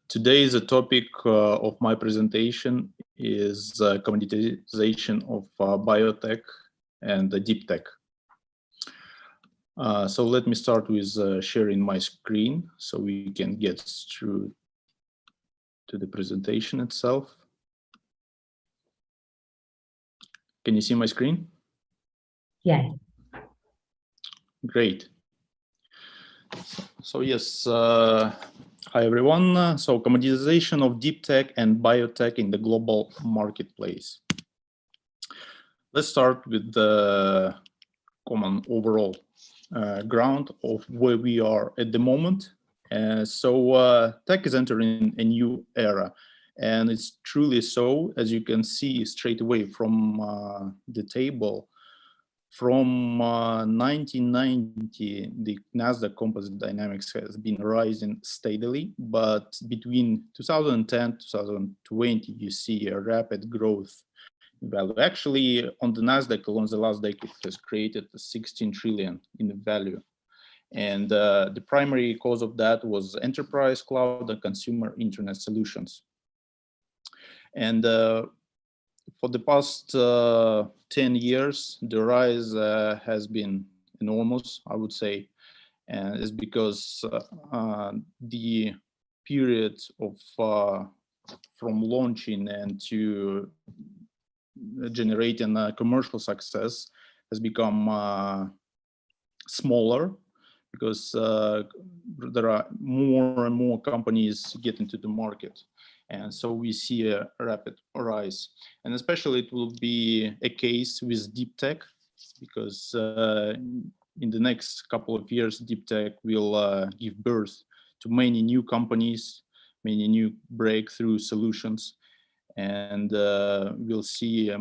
today the topic of my presentation is commoditization of biotech and deep tech. So let me start with sharing my screen so we can get through to the presentation itself. Can you see my screen? Yeah. Great. So yes, hi everyone. So commoditization of deep tech and biotech in the global marketplace. Let's start with the common overall ground of where we are at the moment. So tech is entering a new era, and it's truly so, as you can see straight away from the table. From 1990, the Nasdaq Composite Dynamics has been rising steadily, but between 2010 2020, you see a rapid growth in value. Actually, on the Nasdaq alone, the last decade has created 16 trillion in value. And the primary cause of that was enterprise, cloud, and consumer internet solutions. And for the past 10 years, the rise has been enormous, I would say, and it's because the period of from launching and to generating commercial success has become smaller, because there are more and more companies getting to the market. And so we see a rapid rise. And especially it will be a case with deep tech, because in the next couple of years, deep tech will give birth to many new companies, many new breakthrough solutions. And we'll see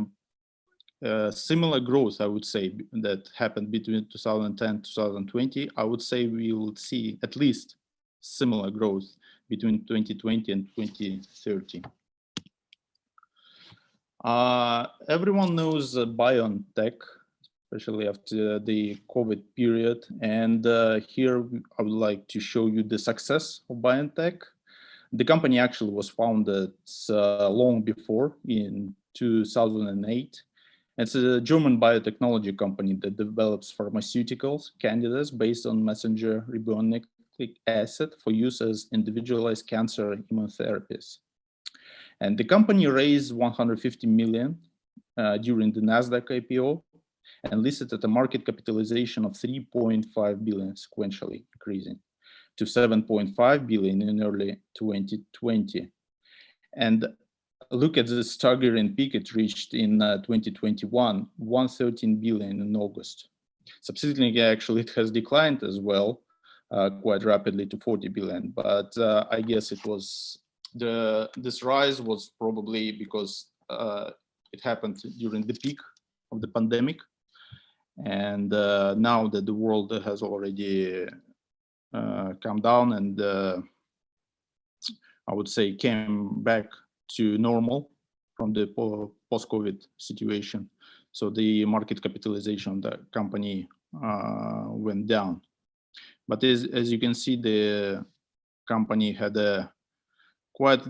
similar growth, I would say, that happened between 2010 2020. I would say we will see at least similar growth between 2020 and 2030. Everyone knows BioNTech, especially after the COVID period. And here I would like to show you the success of BioNTech. The company actually was founded long before, in 2008. It's a German biotechnology company that develops pharmaceuticals candidates based on messenger ribonucleic acid for use as individualized cancer immunotherapies. And the company raised 150 million during the Nasdaq IPO and listed at a market capitalization of 3.5 billion, sequentially increasing to 7.5 billion in early 2020. And look at the staggering peak it reached in 2021, 113 billion in August. Subsequently, actually, it has declined as well, quite rapidly to 40 billion. But I guess it was this rise was probably because it happened during the peak of the pandemic. And now that the world has already come down and I would say came back to normal from the post-COVID situation. So the market capitalization of the company went down. But as you can see, the company had a quite,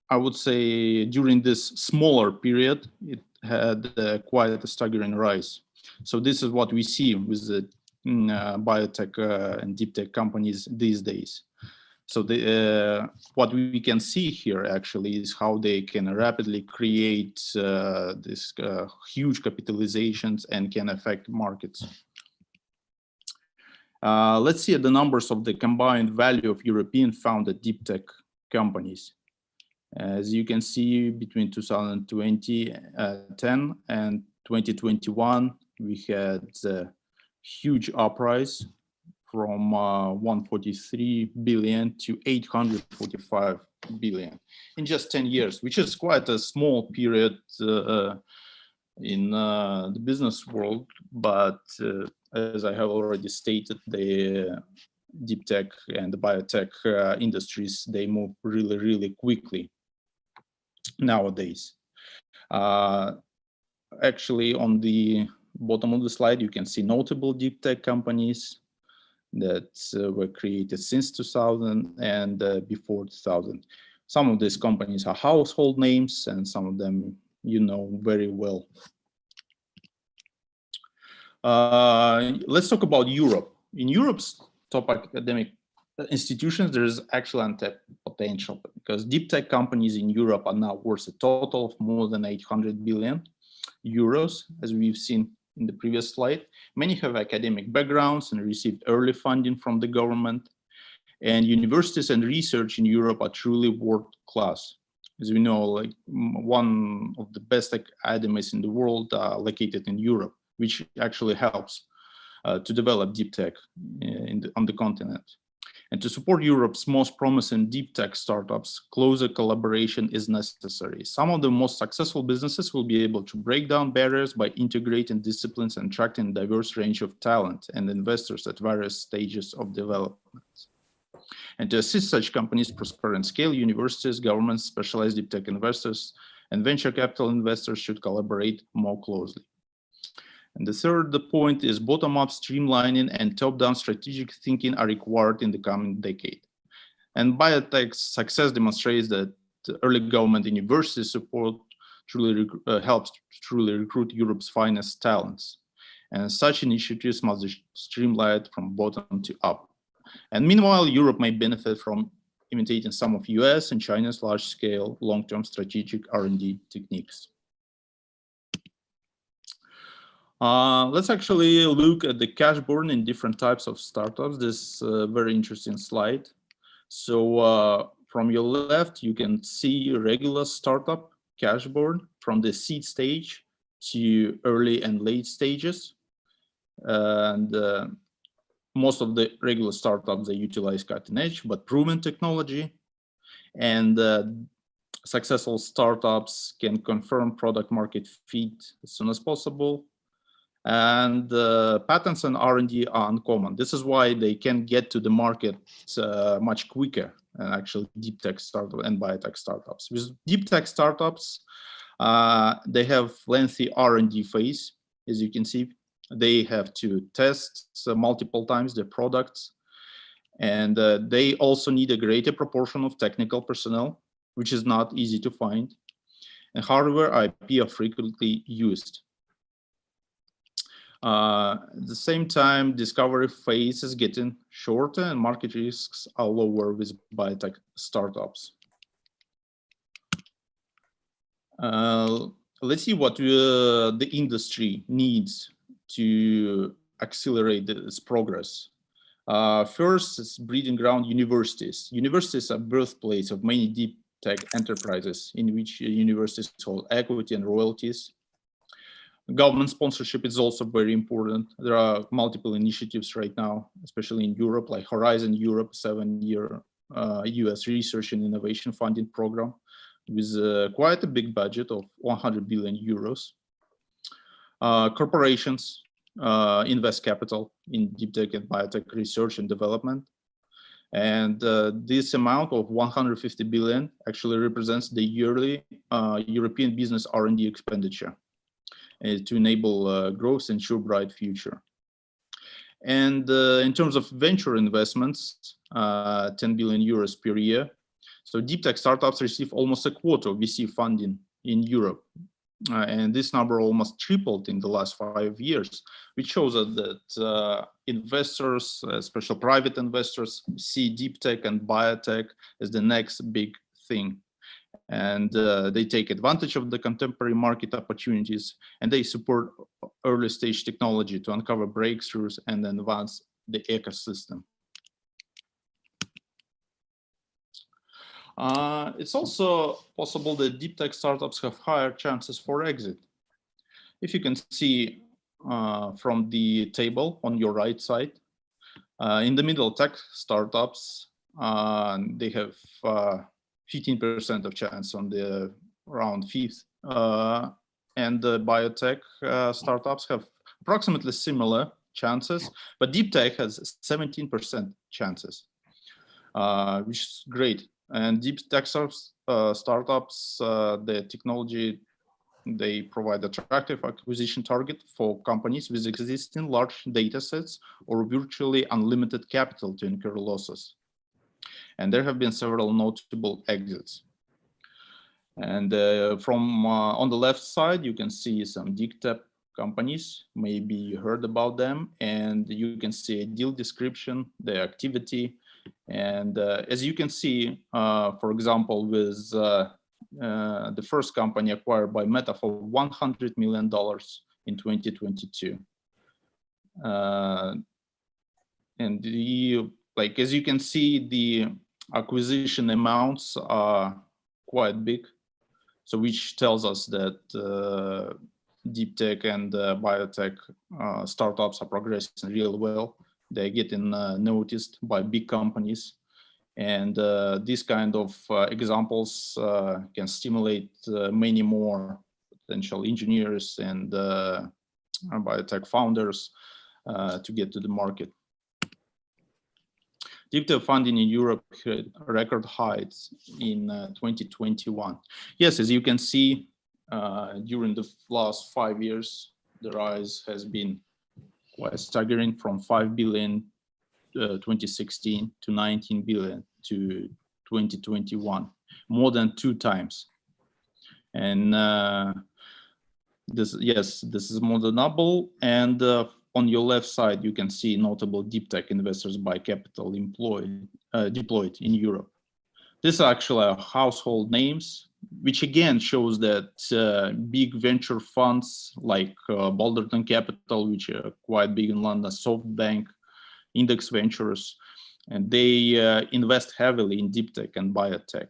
I would say, during this smaller period, it had quite a staggering rise. So this is what we see with the biotech and deep tech companies these days. So what we can see here actually is how they can rapidly create this huge capitalizations and can affect markets. Let's see the numbers of the combined value of European founded deep tech companies. As you can see, between 2020 10 and 2021, we had a huge uprise from 143 billion to 845 billion in just 10 years, which is quite a small period in the business world. But as I have already stated, the deep tech and the biotech industries, they move really, really quickly nowadays. Actually, on the bottom of the slide, you can see notable deep tech companies that were created since 2000 and before 2000. Some of these companies are household names, and some of them you know very well. Let's talk about Europe. In Europe's top academic institutions, there is actually untapped potential, because deep tech companies in Europe are now worth a total of more than 800 billion euros, as we've seen in the previous slide. Many have academic backgrounds and received early funding from the government. And universities and research in Europe are truly world-class. As we know, like one of the best academies in the world are located in Europe, which actually helps to develop deep tech on the continent. And to support Europe's most promising deep tech startups, closer collaboration is necessary. Some of the most successful businesses will be able to break down barriers by integrating disciplines and attracting a diverse range of talent and investors at various stages of development. And to assist such companies prosper and scale, universities, governments, specialized deep tech investors, and venture capital investors should collaborate more closely. And the third point is bottom-up streamlining and top-down strategic thinking are required in the coming decade. And biotech's success demonstrates that early government and university support truly helps truly recruit Europe's finest talents. And such initiatives must be streamlined from bottom to up. And meanwhile, Europe may benefit from imitating some of US and China's large-scale, long-term strategic R&D techniques. Let's actually look at the cash burn in different types of startups. This very interesting slide. So from your left, you can see regular startup cash burn from the seed stage to early and late stages. And most of the regular startups, they utilize cutting edge but proven technology. And successful startups can confirm product market fit as soon as possible. And patents and R&D are uncommon. This is why they can get to the market much quicker than actually deep tech startups and biotech startups. With deep tech startups, they have lengthy R&D phase. As you can see, they have to test multiple times their products. And they also need a greater proportion of technical personnel, which is not easy to find. And hardware IP are frequently used. At the same time, discovery phase is getting shorter and market risks are lower with biotech startups. Let's see what the industry needs to accelerate this progress. First, it's breeding ground universities. Universities are birthplace of many deep tech enterprises in which universities hold equity and royalties. Government sponsorship is also very important. There are multiple initiatives right now, especially in Europe, like Horizon Europe, 7-year US research and innovation funding program with quite a big budget of 100 billion euros. Corporations invest capital in deep tech and biotech research and development. And this amount of 150 billion actually represents the yearly European business R&D expenditure to enable growth and ensure bright future. And in terms of venture investments, 10 billion euros per year. So deep tech startups receive almost a quarter of VC funding in Europe. And this number almost tripled in the last 5 years, which shows that investors, especially private investors, see deep tech and biotech as the next big thing. And they take advantage of the contemporary market opportunities, and they support early stage technology to uncover breakthroughs and advance the ecosystem. It's also possible that deep tech startups have higher chances for exit. If you can see from the table on your right side, in the middle, tech startups, they have 15% of chance on the round fifth, and the biotech startups have approximately similar chances, but deep tech has 17% chances, which is great. And deep tech startups, the technology, they provide attractive acquisition target for companies with existing large data sets or virtually unlimited capital to incur losses. And there have been several notable exits. And from on the left side, you can see some deep tech companies. Maybe you heard about them, and you can see a deal description, the activity. And as you can see, for example, with the first company acquired by Meta for $100 million in 2022. And like, as you can see, the acquisition amounts are quite big. So which tells us that deep tech and biotech startups are progressing really well. They're getting noticed by big companies. And these kind of examples can stimulate many more potential engineers and biotech founders to get to the market. Deep tech funding in Europe hit record heights in 2021. Yes, as you can see, during the last 5 years, the rise has been quite staggering, from 5 billion 2016 to 19 billion to 2021, more than 2 times. And this is more than double. And on your left side, you can see notable deep tech investors by capital deployed in Europe. These are actually household names, which again shows that big venture funds like Balderton Capital, which are quite big in London, SoftBank, Index Ventures, and they invest heavily in deep tech and biotech.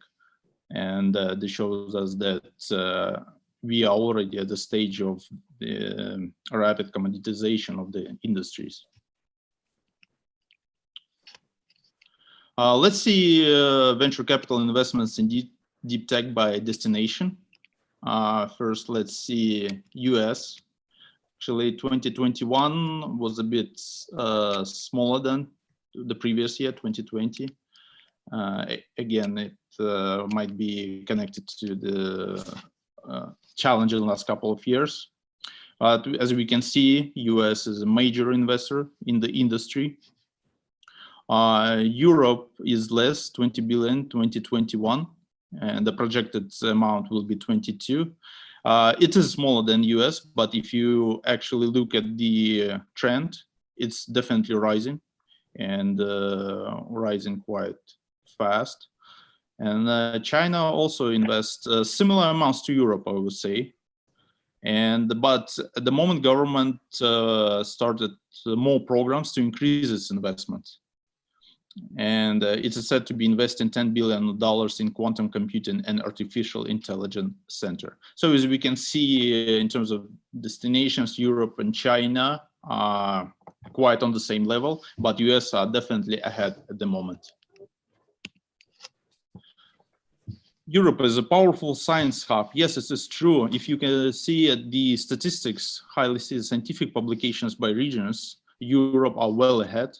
And this shows us that we are already at the stage of the rapid commoditization of the industries. Let's see venture capital investments in deep tech by destination. First, let's see US. Actually, 2021 was a bit smaller than the previous year, 2020. Again, it might be connected to the challenges in the last couple of years. But as we can see, US is a major investor in the industry. Europe is less, 20 billion 2021, and the projected amount will be 22. It is smaller than US, but if you actually look at the trend, it's definitely rising, and rising quite fast. And China also invests similar amounts to Europe, I would say. But at the moment, government started more programs to increase its investment. And it's said to be investing $10 billion in quantum computing and artificial intelligence center. So as we can see, in terms of destinations, Europe and China are quite on the same level, but US are definitely ahead at the moment. Europe is a powerful science hub. Yes, this is true. If you can see at the statistics, highly scientific publications by regions, Europe are well ahead.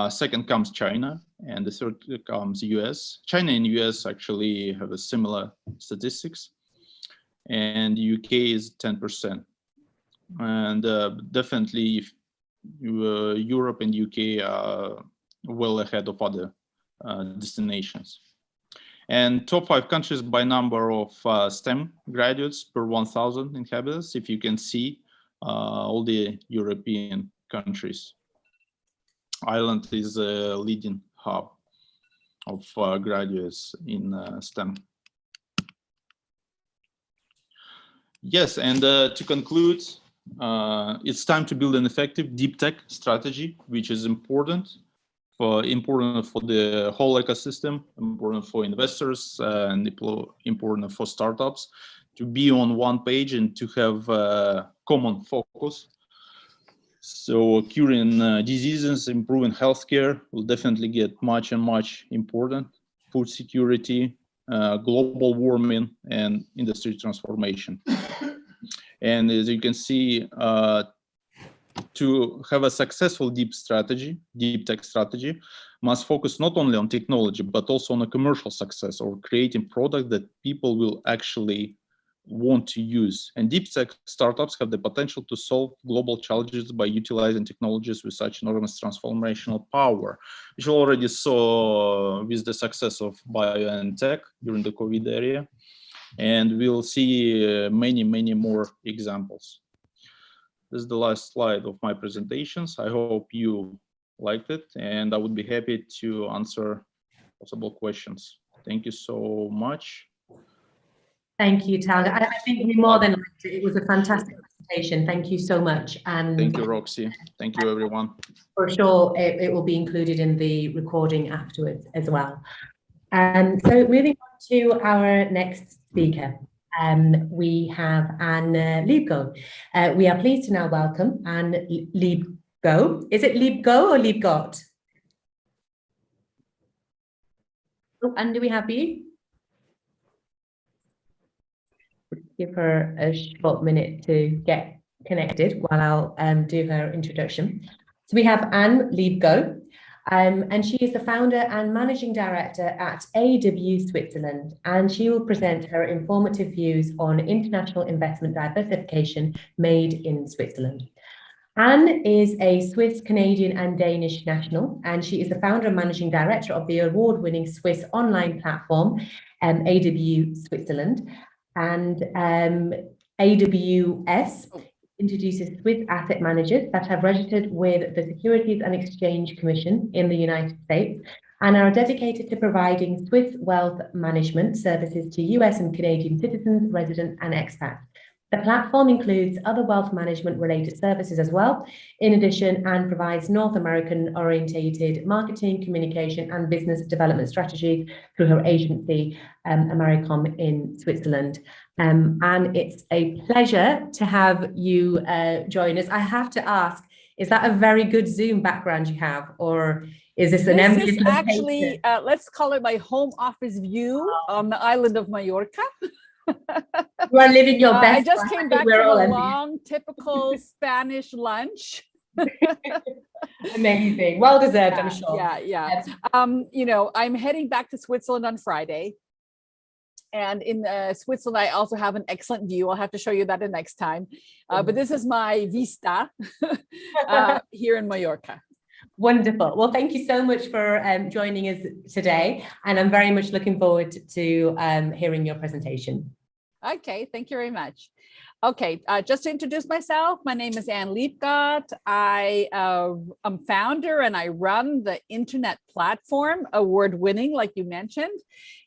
Second comes China, and the third comes US. China and US actually have a similar statistics, and UK is 10%. And definitely, if Europe and UK are well ahead of other destinations. And top 5 countries by number of STEM graduates per 1,000 inhabitants, if you can see all the European countries. Ireland is a leading hub of graduates in STEM. Yes, and to conclude, it's time to build an effective deep tech strategy, which is important for the whole ecosystem, important for investors, and important for startups to be on one page and to have a common focus. So curing diseases, improving healthcare will definitely get much and much important. Food security, global warming, and industry transformation. And as you can see, to have a successful deep tech strategy, must focus not only on technology, but also on a commercial success or creating product that people will actually want to use. And deep tech startups have the potential to solve global challenges by utilizing technologies with such enormous transformational power, which we already saw with the success of bio and tech during the COVID era. And we'll see many, many more examples. This is the last slide of my presentations. I hope you liked it, and I would be happy to answer possible questions. Thank you so much. Thank you, Tal. I think we more than liked it. It was a fantastic presentation. Thank you so much. And thank you, Roxy. Thank you, everyone. For sure, it will be included in the recording afterwards as well. So moving on to our next speaker, we have Anne Liebgo. We are pleased to now welcome Anne Liebgo. Is it Liebgo or Liebgot? Oh, Anne, do we have you? Give her a short minute to get connected while I'll do her introduction. So we have Anne Liebgo, and she is the founder and managing director at AW Switzerland, and she will present her informative views on international investment diversification made in Switzerland. Anne is a Swiss, Canadian, and Danish national, and she is the founder and managing director of the award-winning Swiss online platform, AW Switzerland. And AWS introduces Swiss asset managers that have registered with the Securities and Exchange Commission in the United States and are dedicated to providing Swiss wealth management services to US and Canadian citizens, residents, and expats. The platform includes other wealth management related services as well, in addition, and provides North American orientated marketing, communication, and business development strategies through her agency, Americom in Switzerland. And it's a pleasure to have you join us. I have to ask, is that a very good Zoom background you have, or is this an empty location? Actually, let's call it my home office view on the island of Mallorca. You are living your best. I just came back from a long, typical Spanish lunch. Amazing, well deserved, I'm sure. Yeah. You know, I'm heading back to Switzerland on Friday, and in Switzerland, I also have an excellent view. I'll have to show you that the next time. But this is my vista here in Mallorca. Wonderful. Well, thank you so much for joining us today. And I'm very much looking forward to hearing your presentation. Okay, thank you very much. Okay, just to introduce myself, my name is Anne Liebgott. I am founder and I run the internet platform, award-winning, like you mentioned.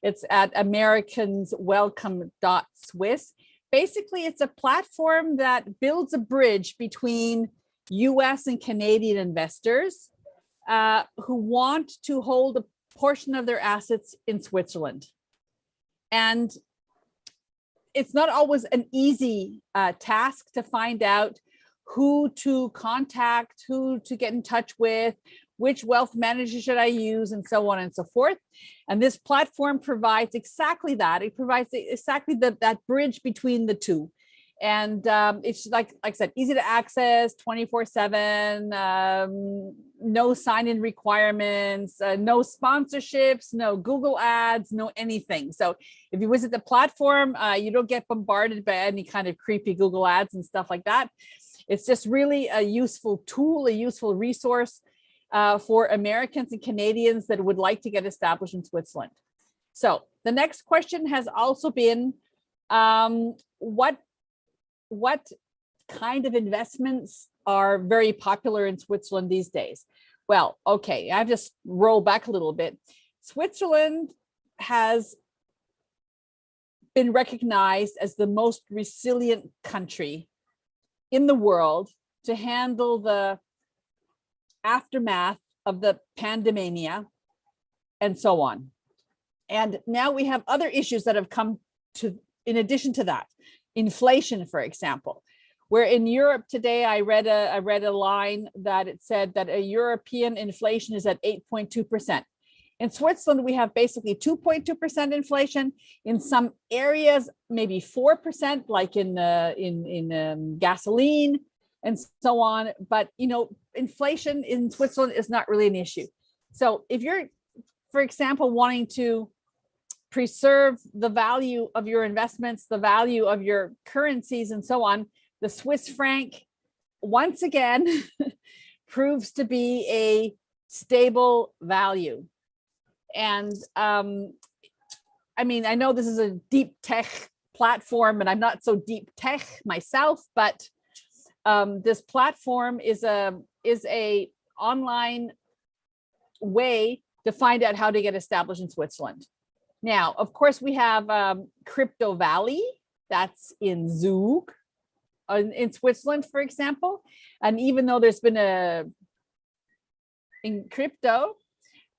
It's at americanswelcome.swiss. Basically, it's a platform that builds a bridge between US and Canadian investors who want to hold a portion of their assets in Switzerland. And it's not always an easy task to find out who to contact, who to get in touch with, which wealth manager should I use, and so on and so forth. And this platform provides exactly that. It provides exactly that bridge between the two. And it's like I said, easy to access, 24/7, no sign-in requirements, no sponsorships, no Google ads, no anything. So if you visit the platform, you don't get bombarded by any kind of creepy Google ads and stuff like that. It's just really a useful tool, a useful resource for Americans and Canadians that would like to get established in Switzerland. So the next question has also been, what kind of investments are very popular in Switzerland these days? Well, okay, I just roll back a little bit. Switzerland has been recognized as the most resilient country in the world to handle the aftermath of the pandemia and so on. And now we have other issues that have come to, in addition to that. Inflation, for example, where in Europe today, I read a line that it said that a European inflation is at 8.2%. In Switzerland, we have basically 2.2% inflation. In some areas, maybe 4%, like in gasoline. and so on. But, you know, inflation in Switzerland is not really an issue. So if you're, for example, wanting to preserve the value of your investments, the value of your currencies and so on, the Swiss franc, once again, proves to be a stable value. And I mean, I know this is a deep tech platform and I'm not so deep tech myself, but this platform is a online way to find out how to get established in Switzerland. Now, of course, we have Crypto Valley, that's in Zug, in Switzerland, for example. And even though there's been in crypto,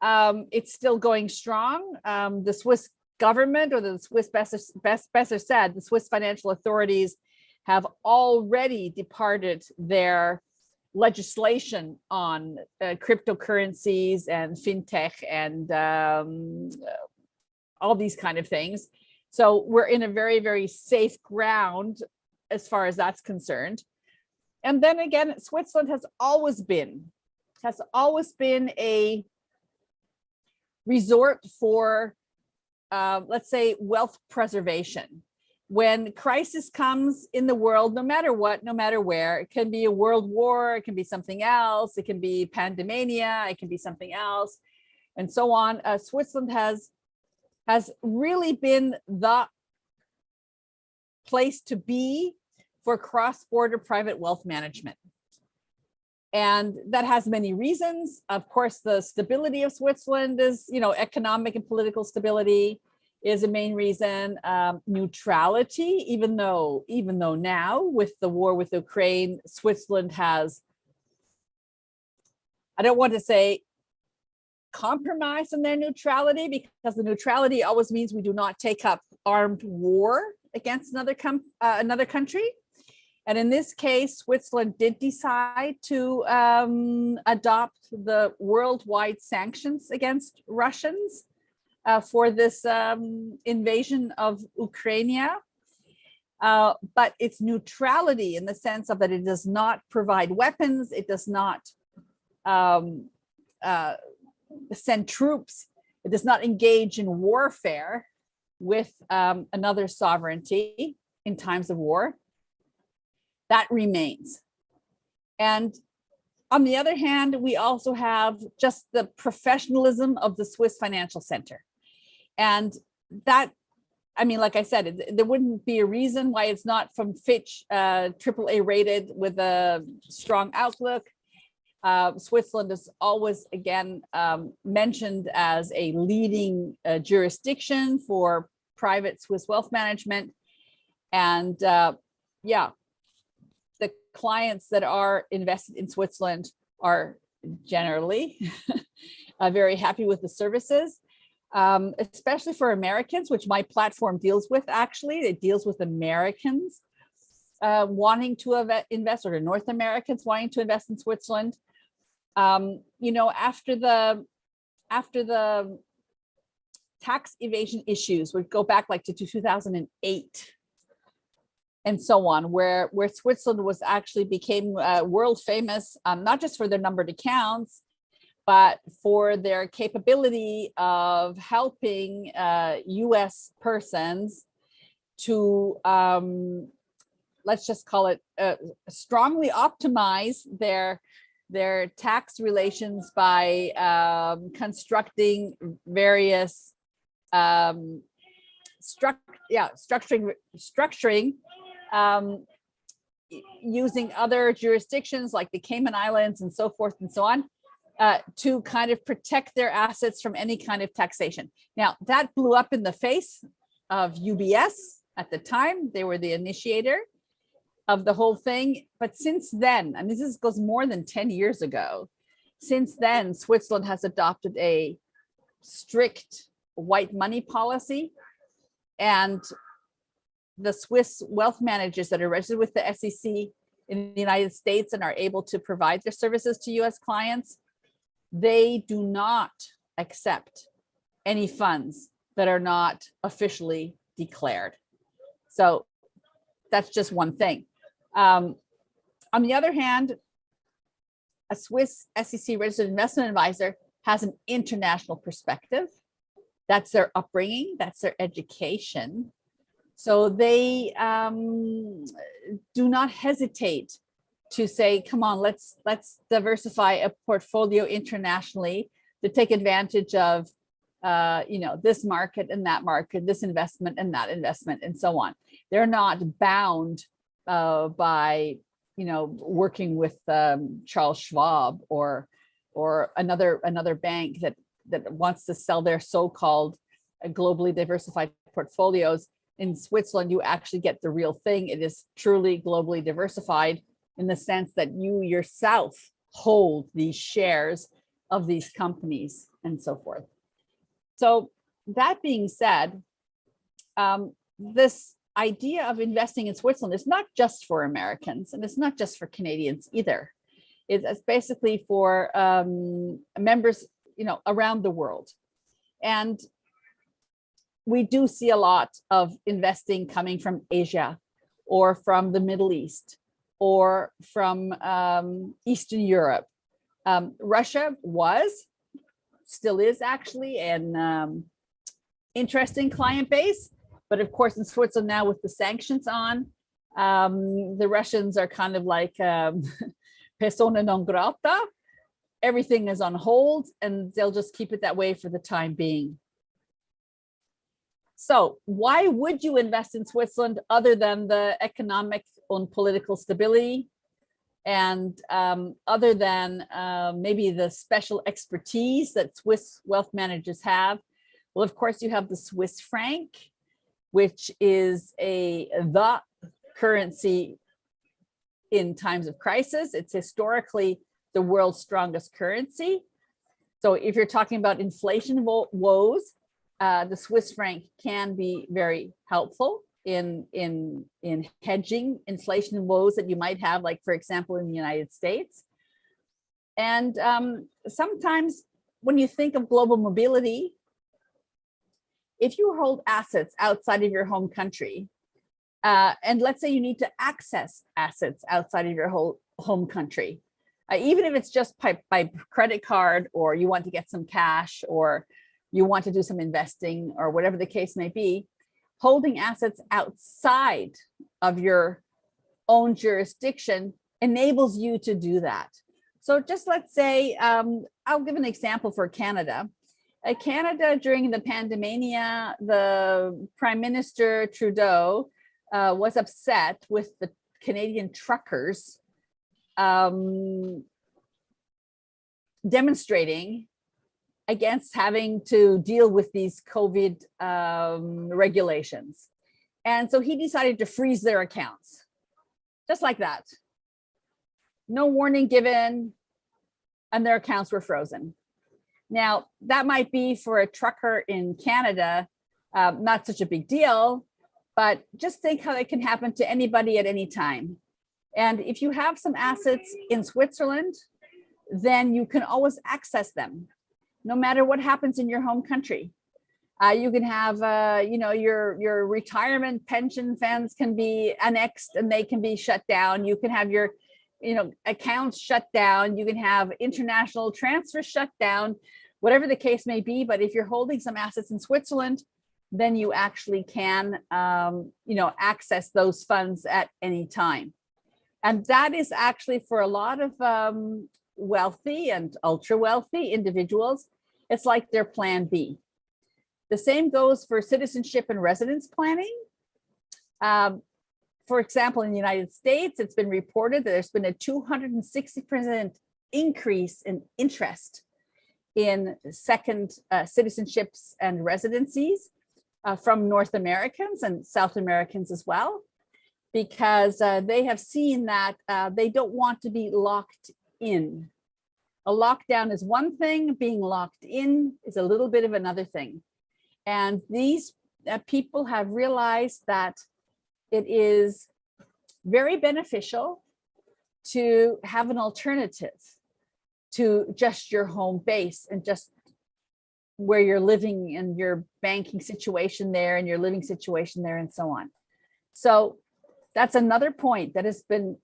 it's still going strong. The Swiss government, or the Swiss, better said, the Swiss financial authorities have already departed their legislation on cryptocurrencies and fintech and all these kind of things. So we're in a very, very safe ground as far as that's concerned. And then again, Switzerland has always been a resort for, let's say, wealth preservation. When crisis comes in the world, no matter what, no matter where, it can be a world war, it can be something else, it can be pandemia, it can be something else, and so on. Switzerland has really been the place to be for cross-border private wealth management. And that has many reasons. Of course, the stability of Switzerland is, you know, economic and political stability is a main reason. Neutrality, even though now with the war with Ukraine, Switzerland has, I don't want to say compromise on their neutrality, because the neutrality always means we do not take up armed war against another country. And in this case, Switzerland did decide to adopt the worldwide sanctions against Russians for this invasion of Ukraine. But its neutrality, in the sense of that it does not provide weapons, it does not send troops, it does not engage in warfare with another sovereignty in times of war, that remains. And on the other hand, we also have just the professionalism of the Swiss financial center. And that, I mean, like I said, there wouldn't be a reason why it's not from Fitch AAA rated with a strong outlook. Switzerland is always, again, mentioned as a leading jurisdiction for private Swiss wealth management. And yeah, the clients that are invested in Switzerland are generally very happy with the services, especially for Americans, which my platform deals with. Actually, it deals with Americans wanting to invest, or North Americans wanting to invest in Switzerland. You know, after the tax evasion issues, would go back like to 2008 and so on, where Switzerland was actually became world famous, not just for their numbered accounts, but for their capability of helping US persons to, let's just call it, strongly optimize their tax relations by constructing various structuring using other jurisdictions like the Cayman Islands and so forth and so on, to kind of protect their assets from any kind of taxation. Now, that blew up in the face of UBS at the time. They were the initiator of the whole thing. But since then, and this goes more than 10 years ago, since then, Switzerland has adopted a strict white money policy. And the Swiss wealth managers that are registered with the SEC in the United States and are able to provide their services to US clients, they do not accept any funds that are not officially declared. So that's just one thing. On the other hand, a Swiss SEC registered investment advisor has an international perspective. That's their upbringing, that's their education. So they do not hesitate to say, come on, let's diversify a portfolio internationally to take advantage of this market and that market, this investment and that investment, and so on. They're not bound by working with Charles Schwab or another bank that wants to sell their so-called globally diversified portfolios. In Switzerland, you actually get the real thing. It is truly globally diversified in the sense that you yourself hold these shares of these companies and so forth. So that being said, this idea of investing in Switzerland is not just for Americans, and it's not just for Canadians either. It's basically for members, around the world. And we do see a lot of investing coming from Asia or from the Middle East or from Eastern Europe. Russia still is actually an interesting client base. But of course, in Switzerland now with the sanctions on, the Russians are kind of like persona non grata. Everything is on hold and they'll just keep it that way for the time being. So why would you invest in Switzerland other than the economic and political stability and other than maybe the special expertise that Swiss wealth managers have? Well, of course, you have the Swiss franc, which is the currency in times of crisis. It's historically the world's strongest currency. So if you're talking about inflation woes, the Swiss franc can be very helpful in hedging inflation woes that you might have, like, for example, in the United States. And sometimes when you think of global mobility, if you hold assets outside of your home country, and let's say you need to access assets outside of your home country, even if it's just by credit card, or you want to get some cash, or you want to do some investing, or whatever the case may be, holding assets outside of your own jurisdiction enables you to do that. So just let's say, I'll give an example for Canada. Canada, during the pandemia, the Prime Minister Trudeau was upset with the Canadian truckers demonstrating against having to deal with these COVID regulations. And so he decided to freeze their accounts, just like that. No warning given, and their accounts were frozen. Now, that might be for a trucker in Canada, not such a big deal, but just think how it can happen to anybody at any time. And if you have some assets in Switzerland, then you can always access them, no matter what happens in your home country. You can have, your retirement pension funds can be annexed and they can be shut down. You can have your, accounts shut down. You can have international transfers shut down, whatever the case may be. But if you're holding some assets in Switzerland, then you actually can, access those funds at any time. And that is actually for a lot of wealthy and ultra wealthy individuals, it's like their plan B. The same goes for citizenship and residence planning. For example, in the United States, it's been reported that there's been a 260% increase in interest in second citizenships and residencies from North Americans and South Americans as well, because they have seen that they don't want to be locked in. A lockdown is one thing, being locked in is a little bit of another thing. And these people have realized that it is very beneficial to have an alternative to just your home base and just where you're living and your banking situation there and your living situation there and so on. So that's another point that has been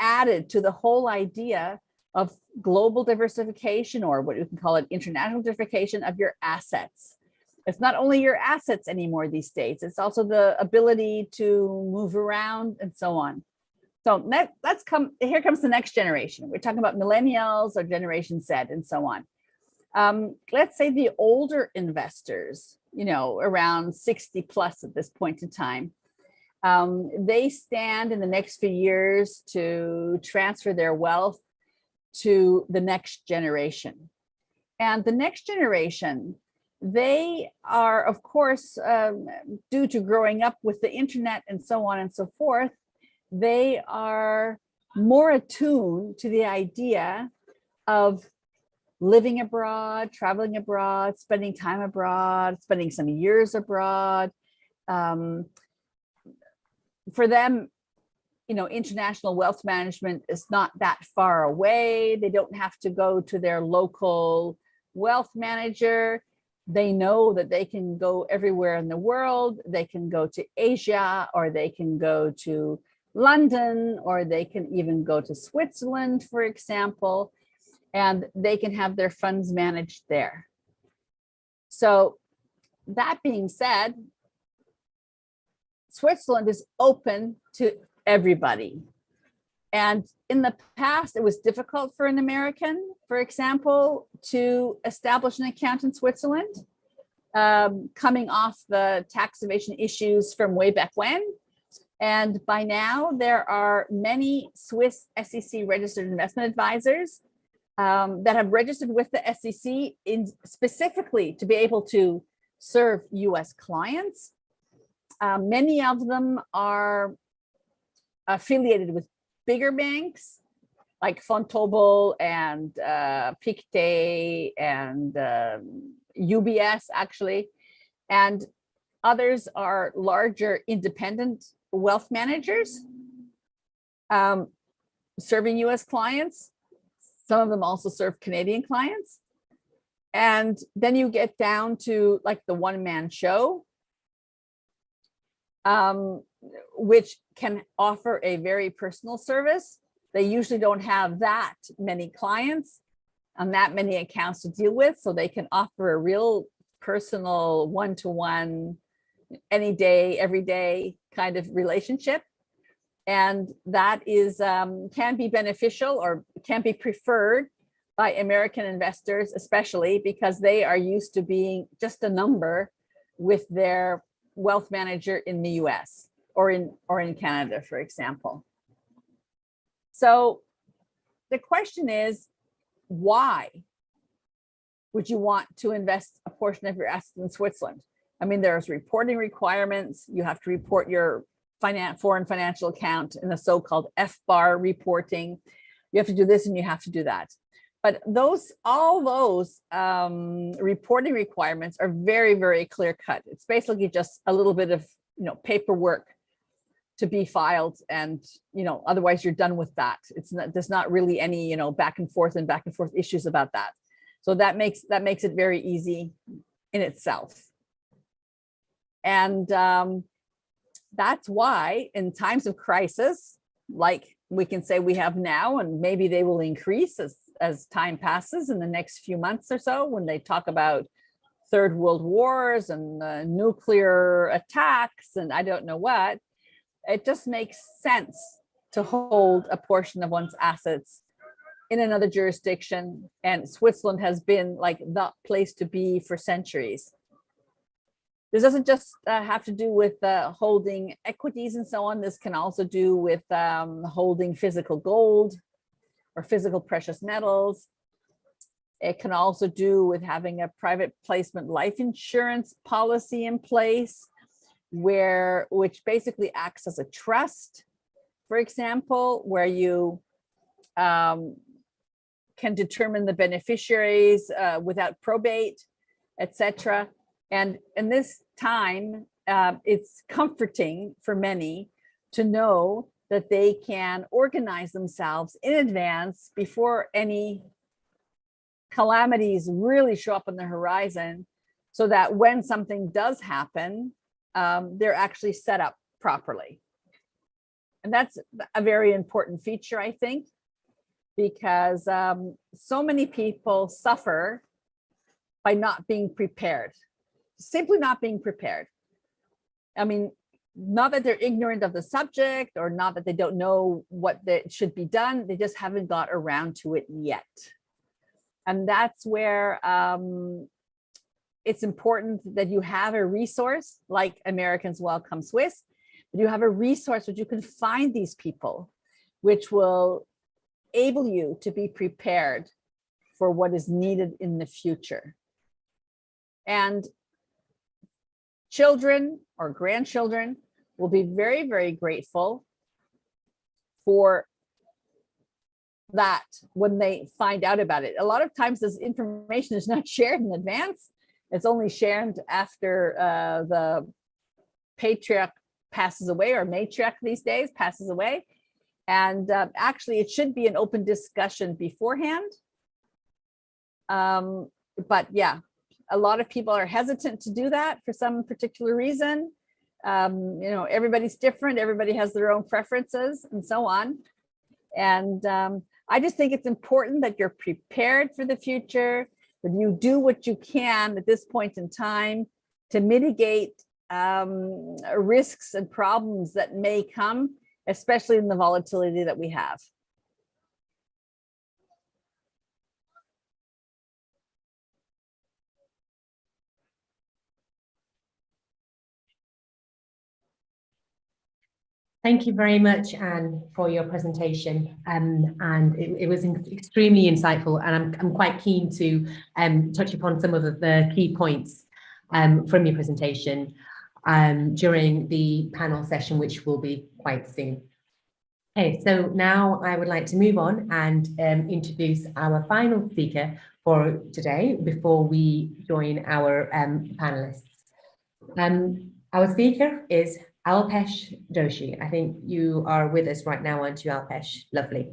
added to the whole idea of global diversification, or what you can call it, international diversification of your assets. It's not only your assets anymore these days, it's also the ability to move around and so on. So here comes the next generation. We're talking about millennials or Generation Z and so on. Let's say the older investors, around 60 plus at this point in time, they stand in the next few years to transfer their wealth to the next generation. And the next generation, they are, of course, due to growing up with the internet and so on and so forth, they are more attuned to the idea of living abroad, traveling abroad, spending time abroad, spending some years abroad. For them, international wealth management is not that far away. They don't have to go to their local wealth manager. They know that they can go everywhere in the world. They can go to Asia, or they can go to London, or they can even go to Switzerland, for example, and they can have their funds managed there. So that being said, Switzerland is open to everybody. And in the past, it was difficult for an American, for example, to establish an account in Switzerland, coming off the tax evasion issues from way back when. And by now, there are many Swiss SEC registered investment advisors that have registered with the SEC specifically to be able to serve US clients. Many of them are affiliated with bigger banks like Vontobel and Pictet and UBS, actually. And others are larger independent wealth managers serving US clients. Some of them also serve Canadian clients. And then you get down to like the one-man show, which can offer a very personal service. They usually don't have that many clients and that many accounts to deal with, so they can offer a real personal one-to-one, any day, every day kind of relationship. And that is can be beneficial or can be preferred by American investors, especially because they are used to being just a number with their wealth manager in the US or in Canada, for example. So the question is, why would you want to invest a portion of your assets in Switzerland? I mean, there's reporting requirements. You have to report your foreign financial account in the so-called FBAR reporting. You have to do this and you have to do that. But all those reporting requirements are very, very clear cut. It's basically just a little bit of paperwork to be filed, and otherwise you're done with that. There's not really any back and forth issues about that. So that makes it very easy in itself. And that's why in times of crisis, like we can say we have now, and maybe they will increase as time passes in the next few months or so, when they talk about third world wars and nuclear attacks and I don't know what, it just makes sense to hold a portion of one's assets in another jurisdiction. And Switzerland has been like the place to be for centuries. This doesn't just have to do with holding equities and so on. This can also do with holding physical gold or physical precious metals. It can also do with having a private placement life insurance policy in place, which basically acts as a trust, for example, where you can determine the beneficiaries without probate, etc. And in this time, it's comforting for many to know that they can organize themselves in advance before any calamities really show up on the horizon, so that when something does happen, they're actually set up properly. And that's a very important feature, I think, because so many people suffer by not being prepared, simply not being prepared. I mean, not that they're ignorant of the subject or not that they don't know what should be done, they just haven't got around to it yet. And that's where it's important that you have a resource like Americans Welcome Swiss, but you have a resource which you can find these people, which will enable you to be prepared for what is needed in the future. And children or grandchildren will be very, very grateful for that when they find out about it. A lot of times this information is not shared in advance. It's only shared after the patriarch passes away, or matriarch these days passes away. And actually it should be an open discussion beforehand. But yeah, a lot of people are hesitant to do that for some particular reason. You know, everybody's different. Everybody has their own preferences and so on. And I just think it's important that you're prepared for the future, that you do what you can at this point in time to mitigate risks and problems that may come, especially in the volatility that we have. Thank you very much, Anne, for your presentation. And it was extremely insightful, and I'm quite keen to touch upon some of the key points from your presentation during the panel session, which will be quite soon. Okay, so now I would like to move on and introduce our final speaker for today before we join our panelists. Our speaker is Alpesh Doshi. I think you are with us right now, aren't you, Alpesh? Lovely.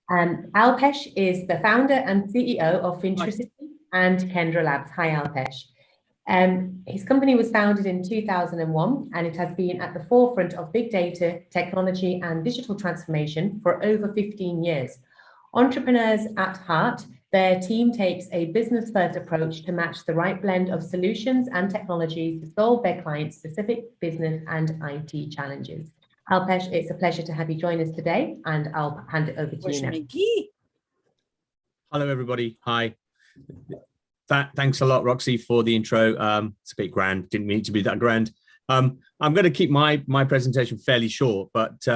Alpesh is the founder and CEO of Fintricity and Kendra Labs. Hi, Alpesh. His company was founded in 2001, and it has been at the forefront of big data, technology, and digital transformation for over 15 years. Entrepreneurs at heart, their team takes a business-first approach to match the right blend of solutions and technologies to solve their clients' specific business and IT challenges. Alpesh, it's a pleasure to have you join us today, and I'll hand it over to you now. Hello, everybody. Hi. Thanks a lot, Roxy, for the intro. It's a bit grand. Didn't mean it to be that grand. I'm going to keep my presentation fairly short, but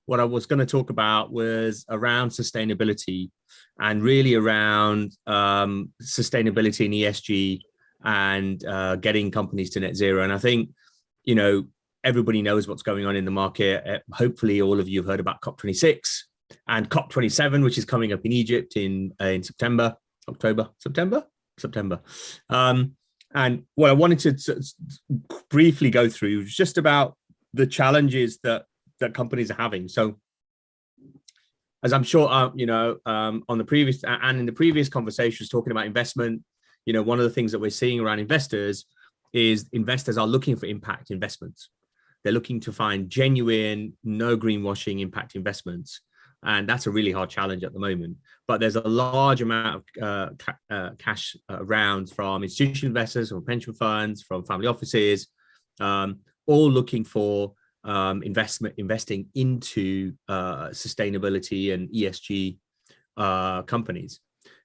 what I was going to talk about was around sustainability and really around sustainability and ESG and getting companies to net zero. And I think, you know, everybody knows what's going on in the market. Hopefully all of you have heard about COP26 and COP27, which is coming up in Egypt in September. And what I wanted to briefly go through was just about the challenges that companies are having. So, as I'm sure you know, on the previous and in the previous conversations talking about investment, you know, one of the things that we're seeing around investors is investors are looking for impact investments. They're looking to find genuine, no greenwashing impact investments. And that's a really hard challenge at the moment. But there's a large amount of cash around from institutional investors, from pension funds, from family offices, all looking for investing into sustainability and ESG companies.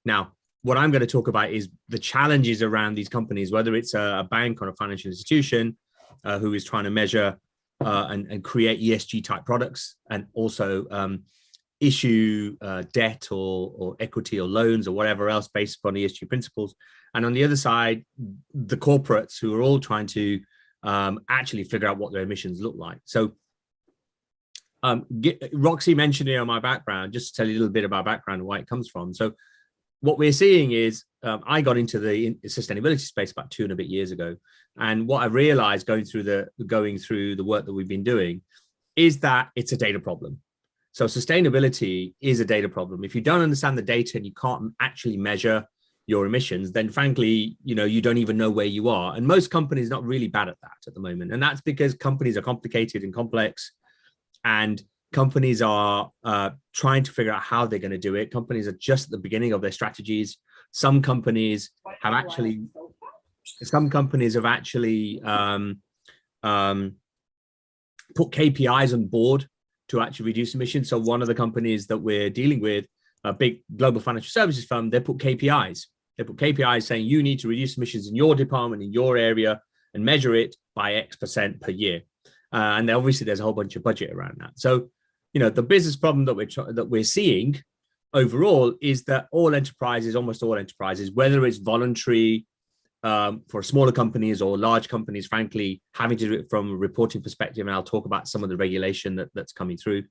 Now, what I'm going to talk about is the challenges around these companies, whether it's a bank or a financial institution who is trying to measure and create ESG type products, and also issue debt or equity or loans or whatever else based upon ESG principles. And on the other side, the corporates who are all trying to actually figure out what their emissions look like. So Roxy mentioned here on my background, just to tell you a little bit about background and where it comes from. So what we're seeing is I got into the sustainability space about 2 and a bit years ago. And what I realized going through the work that we've been doing is that it's a data problem. So sustainability is a data problem. If you don't understand the data and you can't actually measure your emissions, then frankly, you know, you don't even know where you are. And most companies are not really bad at that at the moment. And that's because companies are complicated and complex. and companies are trying to figure out how they're going to do it. Companies are just at the beginning of their strategies. Some companies have actually put KPIs on board to actually reduce emissions. So one of the companies that we're dealing with, a big global financial services firm, they put KPIs. They put KPIs saying you need to reduce emissions in your department, in your area, and measure it by X% per year. And then obviously there's a whole bunch of budget around that. So, the business problem that we're seeing overall is that almost all enterprises, whether it's voluntary for smaller companies or large companies, frankly, having to do it from a reporting perspective, and I'll talk about some of the regulation that's coming through.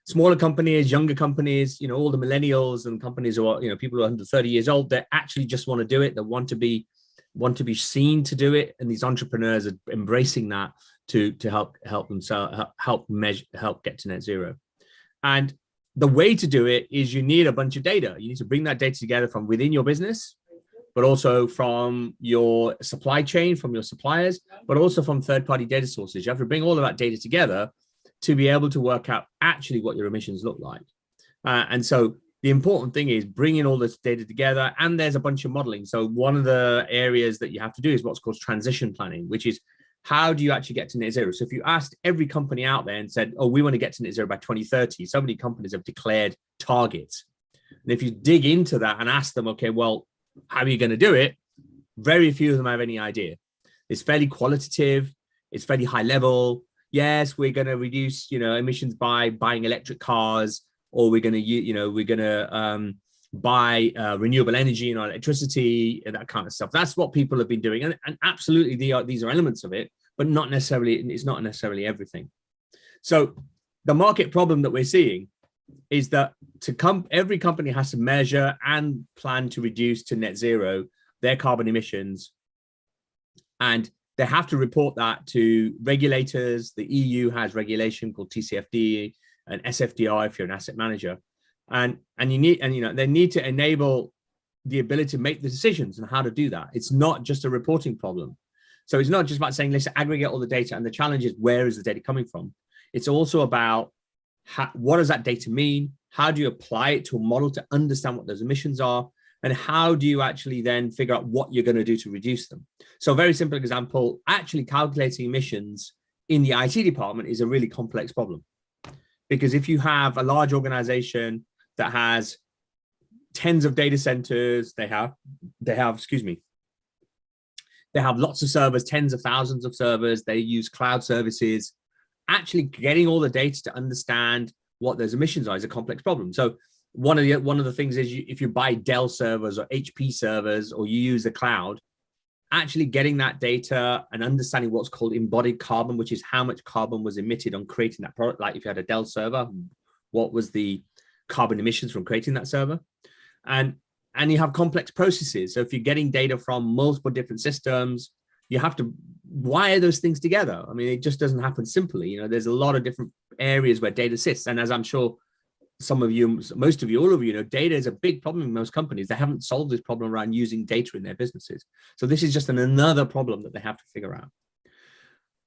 Smaller companies, younger companies, all the millennials and companies who are, people who are under 30 years old, they actually just want to do it. They want to be seen to do it, and these entrepreneurs are embracing that to help themselves help get to net zero. And the way to do it is you need a bunch of data. You need to bring that data together from within your business, but also from your supply chain, from your suppliers, but also from third-party data sources. You have to bring all of that data together to be able to work out actually what your emissions look like. And so the important thing is bringing all this data together, and there's a bunch of modeling. So one of the areas that you have to do is what's called transition planning, which is how do you actually get to net zero? So if you asked every company out there and said, oh, we want to get to net zero by 2030, so many companies have declared targets. And if you dig into that and ask them, okay, well, how are you going to do it? Very few of them have any idea. It's fairly qualitative. It's fairly high level. Yes, we're going to reduce, emissions by buying electric cars, or we're going to, buy renewable energy and electricity and that kind of stuff. That's what people have been doing, and absolutely, these are elements of it, but not necessarily. It's not necessarily everything. So the market problem that we're seeing is that every company has to measure and plan to reduce to net zero their carbon emissions, and they have to report that to regulators. The EU has regulation called TCFD and SFDR if you're an asset manager, and they need to enable the ability to make the decisions and how to do that. It's not just a reporting problem. So it's not just about saying, let's aggregate all the data, and the challenge is, where is the data coming from? It's also about what does that data mean? How do you apply it to a model to understand what those emissions are? And how do you actually then figure out what you're going to do to reduce them? So a very simple example, actually calculating emissions in the IT department is a really complex problem. Because if you have a large organization that has tens of data centers, they have lots of servers, tens of thousands of servers, they use cloud services, actually getting all the data to understand what those emissions are is a complex problem. So one of the things is if you buy Dell servers or HP servers, or you use the cloud, actually getting that data and understanding what's called embodied carbon, which is how much carbon was emitted on creating that product. Like if you had a Dell server, what was the carbon emissions from creating that server? And you have complex processes. So if you're getting data from multiple different systems, you have to wire those things together. I mean, it just doesn't happen simply. There's a lot of different areas where data sits. And as I'm sure some of you, most of you, all of you know, data is a big problem in most companies. They haven't solved this problem around using data in their businesses. So this is just another problem that they have to figure out.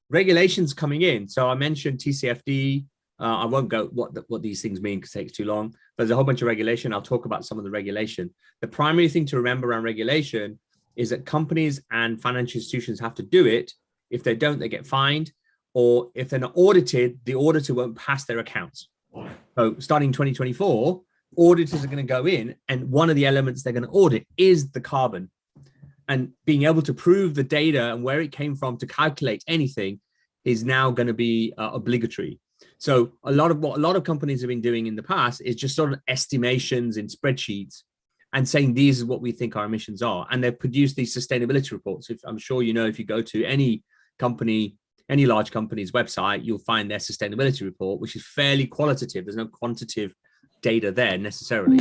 Regulations coming in. So I mentioned TCFD. I won't go what these things mean because it takes too long. There's a whole bunch of regulation. I'll talk about some of the regulation. The primary thing to remember around regulation is that companies and financial institutions have to do it. If they don't, they get fined. Or if they're not audited, the auditor won't pass their accounts. So starting 2024, auditors are going to go in, and one of the elements they're going to audit is the carbon. And being able to prove the data and where it came from to calculate anything is now going to be obligatory. So a lot of companies have been doing in the past is just sort of estimations in spreadsheets and saying these is what we think our emissions are. And they've produced these sustainability reports. I'm sure you know, if you go to any company, any large company's website, you'll find their sustainability report, which is fairly qualitative. There's no quantitative data there necessarily.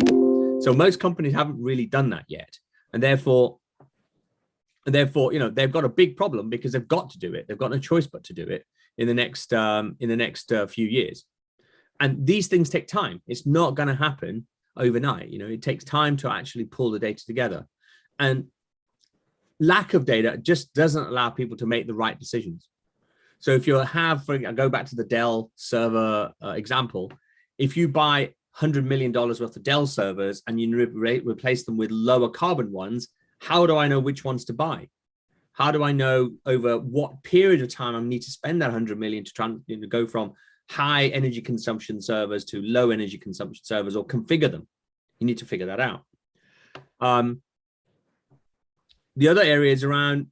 So most companies haven't really done that yet. And therefore, you know, they've got a big problem because they've got to do it. They've got no choice but to do it in the next few years. And these things take time. It's not going to happen overnight. You know, it takes time to actually pull the data together. And lack of data just doesn't allow people to make the right decisions. So if you have, I go back to the Dell server example, if you buy $100 million worth of Dell servers and you replace them with lower carbon ones, how do I know which ones to buy? How do I know over what period of time I need to spend that 100 million to go from high energy consumption servers to low energy consumption servers, or configure them? You need to figure that out. The other area is around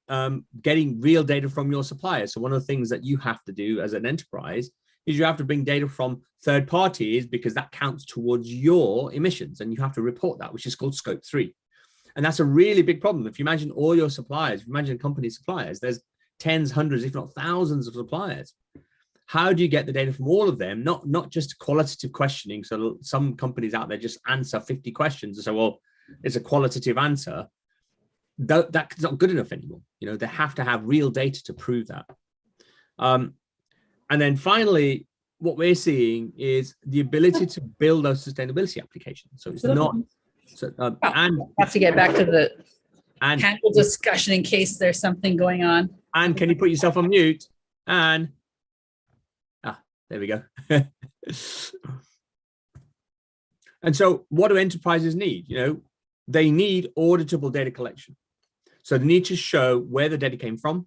getting real data from your suppliers. So one of the things that you have to do as an enterprise is you have to bring data from third parties, because that counts towards your emissions, and you have to report that, which is called scope 3. And that's a really big problem. If you imagine all your suppliers, if you imagine company suppliers, there's tens, hundreds, if not thousands of suppliers. How do you get the data from all of them? Not just qualitative questioning. So some companies out there just answer 50 questions and say, well, it's a qualitative answer. That's not good enough anymore. You know, they have to have real data to prove that. And then finally, what we're seeing is the ability to build those sustainability applications. So it's not, and Have to get back to the and panel discussion in case there's something going on. and can you put yourself on mute? And there we go. And so what do enterprises need? You know, they need auditable data collection. So they need to show where the data came from.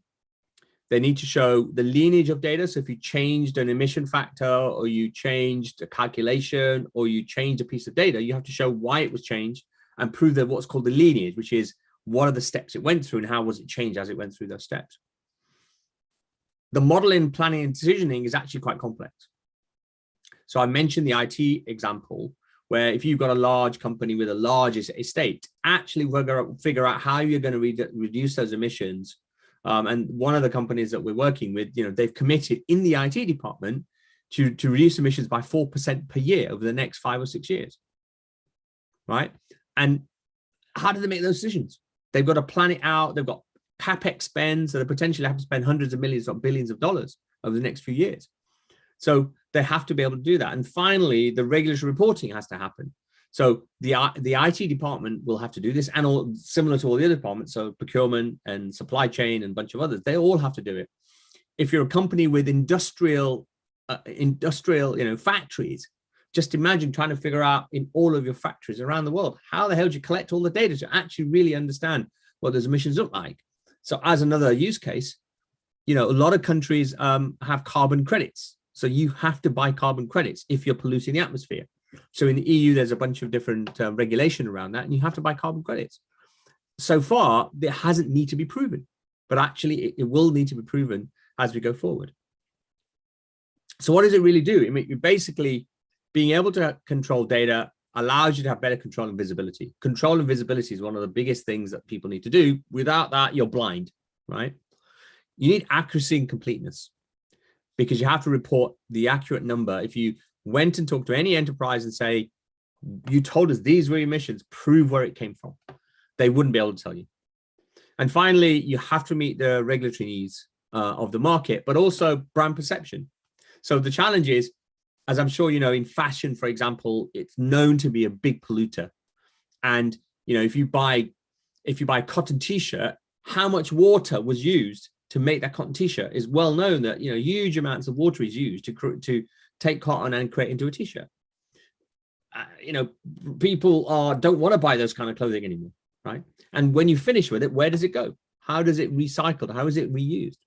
They need to show the lineage of data. So if you changed an emission factor, or you changed a calculation, or you changed a piece of data, you have to show why it was changed and prove that what's called the lineage, which is what are the steps it went through and how was it changed as it went through those steps. The modeling, planning, and decisioning is actually quite complex. So I mentioned the IT example, where if you've got a large company with a large estate, actually figure out how you're going to reduce those emissions. And one of the companies that we're working with, you know, they've committed in the IT department to reduce emissions by 4% per year over the next 5 or 6 years, right? And how do they make those decisions? They've got to plan it out. They've got CapEx spends, so they potentially have to spend hundreds of millions or billions of dollars over the next few years. So they have to be able to do that. And finally, the regulatory reporting has to happen. So the IT department will have to do this, and all similar to all the other departments, so procurement and supply chain and a bunch of others, they all have to do it. If you're a company with industrial factories, just imagine trying to figure out in all of your factories around the world, how the hell do you collect all the data to actually really understand what those emissions look like? So as another use case, you know, a lot of countries have carbon credits. So you have to buy carbon credits if you're polluting the atmosphere. So in the EU, there's a bunch of different regulation around that, and you have to buy carbon credits. So far, it hasn't need to be proven, but actually it will need to be proven as we go forward. So what does it really do? I mean, basically, being able to control data allows you to have better control and visibility. Control and visibility is one of the biggest things that people need to do. Without that, you're blind, right? You need accuracy and completeness, because you have to report the accurate number. If you went and talked to any enterprise and say, you told us these were emissions, prove where it came from, they wouldn't be able to tell you. And finally, you have to meet the regulatory needs of the market, but also brand perception. So the challenge is, as I'm sure you know, in fashion, for example, it's known to be a big polluter. And you know, if you buy a cotton t-shirt, how much water was used to make that cotton t-shirt is well known. That, you know, huge amounts of water is used to take cotton and create into a t-shirt. You know, people don't want to buy those kind of clothing anymore, right? And when you finish with it, where does it go? How does it recycled? How is it reused?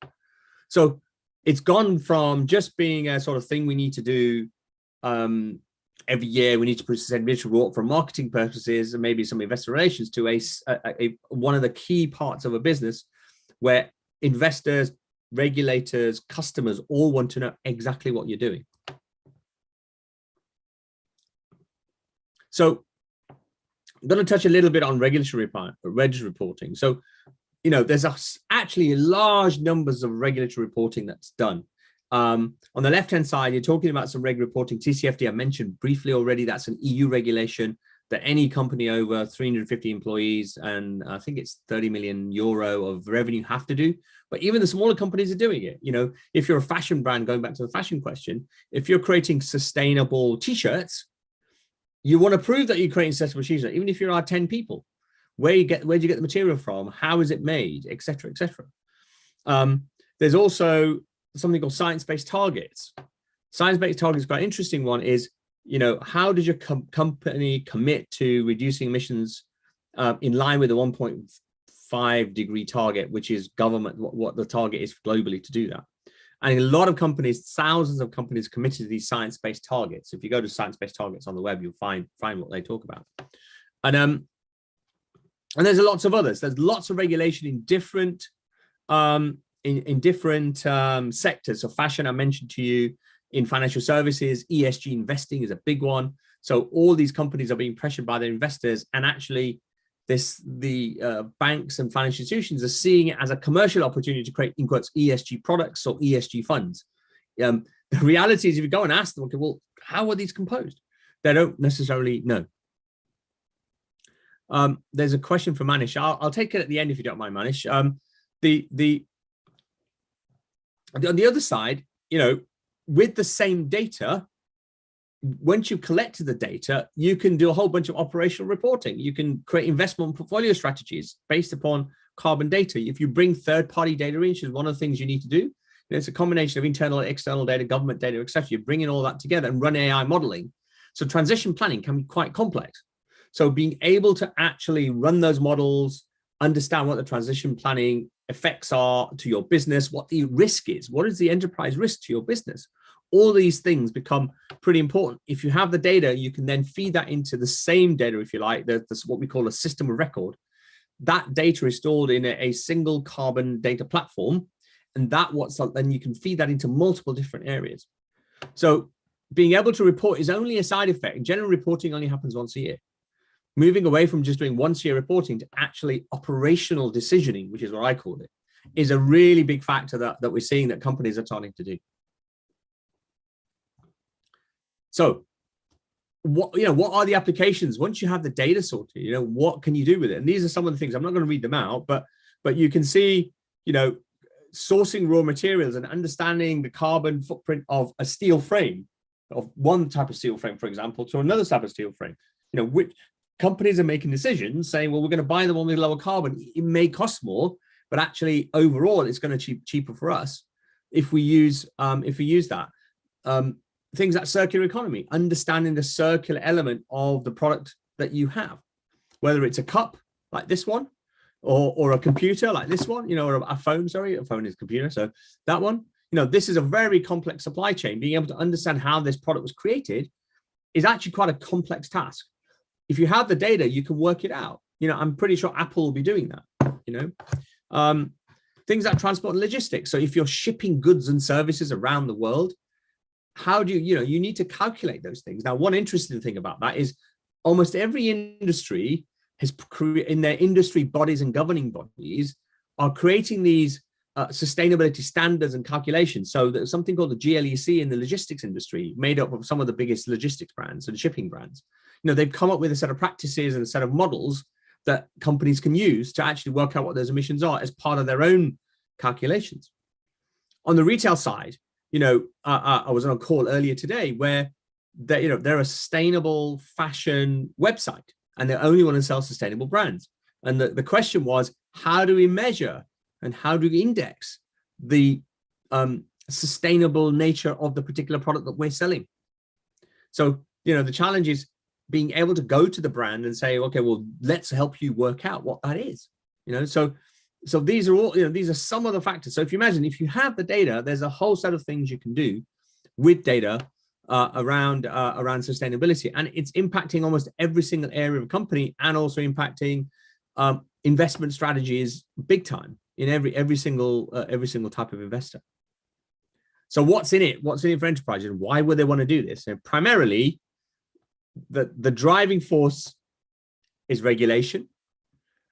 So it's gone from just being a sort of thing we need to do every year. We need to produce an administrative report for marketing purposes and maybe some investor relations, to a one of the key parts of a business where investors, regulators, customers all want to know exactly what you're doing. So I'm going to touch a little bit on regulatory reporting. So, you know, there's actually large numbers of regulatory reporting that's done. On the left-hand side, you're talking about some reg reporting. TCFD, I mentioned briefly already, that's an EU regulation that any company over 350 employees and I think it's 30 million euro of revenue have to do. But even the smaller companies are doing it. You know, if you're a fashion brand, going back to the fashion question, if you're creating sustainable t-shirts, you want to prove that you're creating sustainable t-shirts, even if you're 10 people. Where do you get the material from? How is it made, etc., etc. There's also something called science-based targets. Science-based targets, quite an interesting one, is, you know, how does your company commit to reducing emissions in line with the 1.5 degree target, which is government, what the target is globally to do that. And a lot of companies, thousands of companies, committed to these science-based targets. If you go to science-based targets on the web, you'll find what they talk about. And there's lots of others. There's lots of regulation in different sectors. So fashion, I mentioned to you. In financial services, ESG investing is a big one. So all these companies are being pressured by their investors, and actually the banks and financial institutions are seeing it as a commercial opportunity to create, in quotes, ESG products or ESG funds. The reality is, if you go and ask them, okay, well, how are these composed? They don't necessarily know. There's a question from Manish. I'll take it at the end if you don't mind, Manish. On the other side, you know, with the same data, once you've collected the data, you can do a whole bunch of operational reporting. You can create investment portfolio strategies based upon carbon data. If you bring third-party data in, which is one of the things you need to do, you know, it's a combination of internal, external data, government data, etc. You bring in all that together and run AI modeling. So transition planning can be quite complex. So being able to actually run those models, understand what the transition planning effects are to your business, what the risk is, what is the enterprise risk to your business, all these things become pretty important. If you have the data, you can then feed that into the same data, if you like. That's what we call a system of record. That data is stored in a single carbon data platform, and then you can feed that into multiple different areas. So being able to report is only a side effect. General reporting only happens once a year. Moving away from just doing once a year reporting to actually operational decisioning, which is what I call it, is a really big factor that we're seeing that companies are starting to do. So what are the applications? Once you have the data sorted, you know, what can you do with it? And these are some of the things. I'm not going to read them out, but you can see, you know, sourcing raw materials and understanding the carbon footprint of a steel frame, of one type of steel frame, for example, to another type of steel frame. You know, which companies are making decisions saying, well, we're going to buy the one with lower carbon. It may cost more, but actually overall, it's going to cheaper for us if we use that. Things like circular economy, understanding the circular element of the product that you have, whether it's a cup like this one, or a computer like this one, you know, or a phone, sorry, a phone is a computer. So that one, you know, this is a very complex supply chain. Being able to understand how this product was created is actually quite a complex task. If you have the data, you can work it out. You know, I'm pretty sure Apple will be doing that, you know. Things like transport and logistics. So if you're shipping goods and services around the world, how do you need to calculate those things. Now, one interesting thing about that is almost every industry has in their industry bodies and governing bodies are creating these sustainability standards and calculations. So there's something called the GLEC in the logistics industry, made up of some of the biggest logistics brands and shipping brands. You know, they've come up with a set of practices and a set of models that companies can use to actually work out what those emissions are as part of their own calculations. On the retail side, you know, I was on a call earlier today where they're a sustainable fashion website and they only want to sell sustainable brands. And the question was, how do we measure and how do we index the sustainable nature of the particular product that we're selling? So, you know, the challenge is being able to go to the brand and say, okay, well, let's help you work out what that is. You know, so these are all, you know, these are some of the factors. So if you imagine, if you have the data, there's a whole set of things you can do with data around sustainability, and it's impacting almost every single area of a company, and also impacting investment strategies big time in every single type of investor. So what's in it? What's in it for enterprises? And why would they want to do this? And primarily, the driving force is regulation.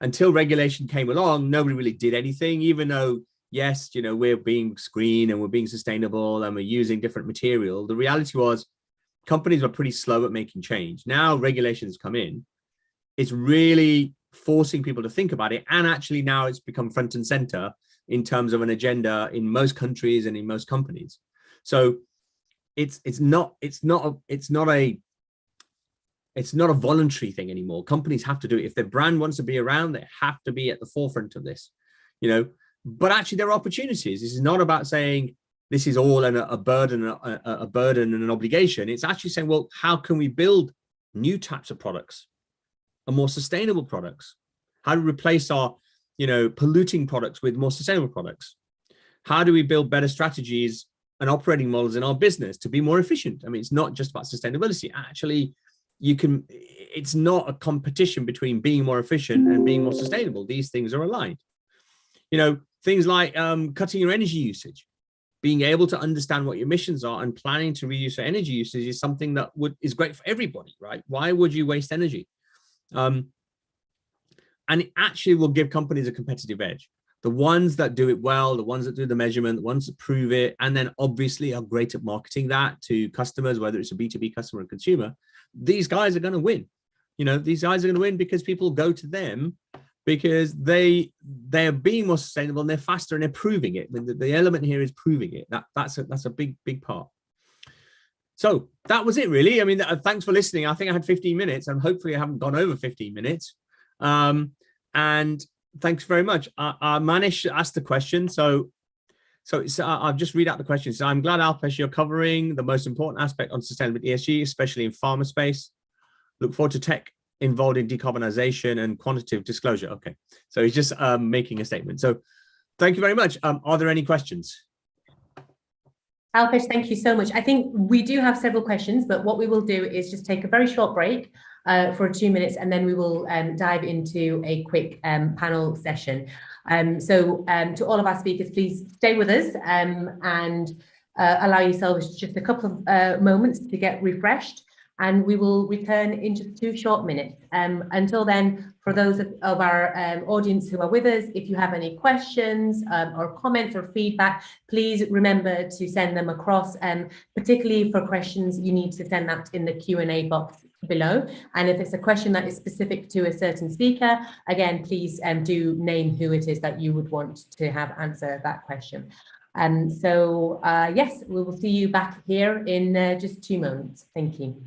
Until regulation came along, nobody really did anything, even though, yes, you know, we're being green and we're being sustainable and we're using different material. The reality was companies were pretty slow at making change. Now regulations come in, it's really forcing people to think about it. And actually now it's become front and center in terms of an agenda in most countries and in most companies. So it's not a voluntary thing anymore. Companies have to do it. If their brand wants to be around, they have to be at the forefront of this, you know. But actually there are opportunities. This is not about saying this is all a burden, a burden and an obligation. It's actually saying, well, how can we build new types of products and more sustainable products? How do we replace our, polluting products with more sustainable products? How do we build better strategies and operating models in our business to be more efficient? I mean, it's not just about sustainability. Actually, it's not a competition between being more efficient and being more sustainable. These things are aligned. Things like cutting your energy usage, being able to understand what your emissions are and planning to reduce your energy usage is something that is great for everybody, right? Why would you waste energy? And it actually will give companies a competitive edge. The ones that do it well, the ones that do the measurement, the ones that prove it, and then obviously are great at marketing that to customers, whether it's a B2B customer or consumer, these guys are going to win. These guys are going to win because people go to them because they're being more sustainable and they're faster and they're proving it. The element here is proving it. That's a big part. So that was it, really. I mean, thanks for listening. I think I had 15 minutes and hopefully I haven't gone over 15 minutes. And thanks very much. Manish asked the question. So I'll just read out the question. So I'm glad, Alpesh, you're covering the most important aspect on sustainability ESG, especially in pharma space. Look forward to tech involved in decarbonization and quantitative disclosure. Okay, so he's just making a statement. So thank you very much. Are there any questions? Alpesh, thank you so much. I think we do have several questions, but what we will do is just take a very short break for 2 minutes, and then we will dive into a quick panel session. So to all of our speakers, please stay with us and allow yourselves just a couple of moments to get refreshed, and we will return in just 2 short minutes. Until then, for those of our audience who are with us, if you have any questions or comments or feedback, please remember to send them across, particularly for questions, you need to send that in the Q&A box below. And if it's a question that is specific to a certain speaker, again, please do name who it is that you would want to have answer that question. So yes, we will see you back here in just 2 moments. Thank you.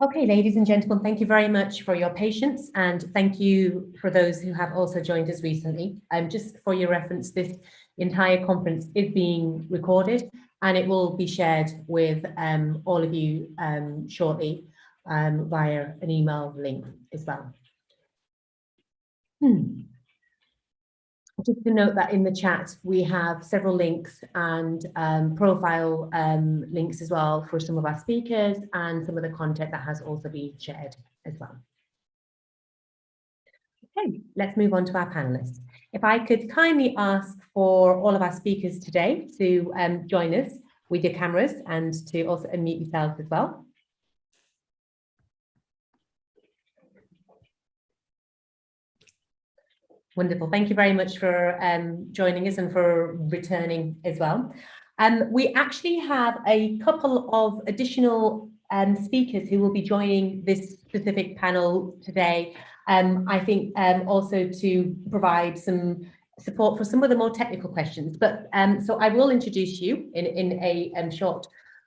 Okay, ladies and gentlemen, thank you very much for your patience, and thank you for those who have also joined us recently. Just for your reference, this entire conference is being recorded and it will be shared with all of you shortly via an email link as well. Just to note that in the chat, we have several links and profile links as well for some of our speakers and some of the content that has also been shared as well. Okay, let's move on to our panelists. If I could kindly ask for all of our speakers today to join us with your cameras and to also unmute yourselves as well. Wonderful. Thank you very much for joining us and for returning as well. We actually have a couple of additional speakers who will be joining this specific panel today. I think also to provide some support for some of the more technical questions. But so I will introduce you in a short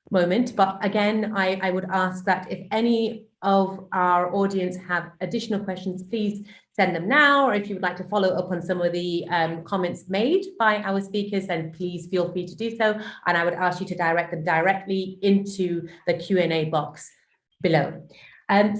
moment. But again, I would ask that if any of our audience have additional questions, please send them now, or if you would like to follow up on some of the comments made by our speakers, then please feel free to do so. And I would ask you to direct them directly into the Q&A box below.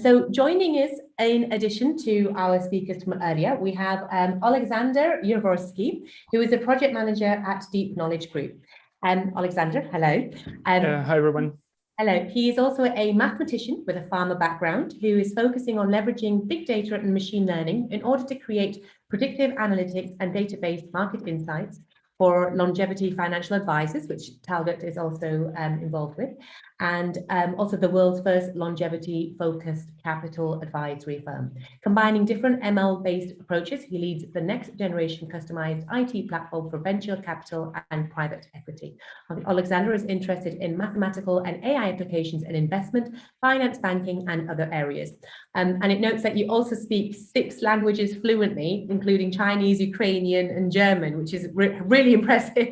So joining us, in addition to our speakers from earlier, we have Alexander Yavorski, who is a project manager at Deep Knowledge Group. Alexander, hello. Hi, everyone. Hello. He is also a mathematician with a pharma background who is focusing on leveraging big data and machine learning in order to create predictive analytics and database market insights for longevity financial advisors, which Talbot is also involved with, and also the world's first longevity-focused capital advisory firm. Combining different ML-based approaches, he leads the next generation customized IT platform for venture capital and private equity. Alexander is interested in mathematical and AI applications in investment, finance, banking, and other areas. And it notes that you also speak 6 languages fluently, including Chinese, Ukrainian, and German, which is really impressive.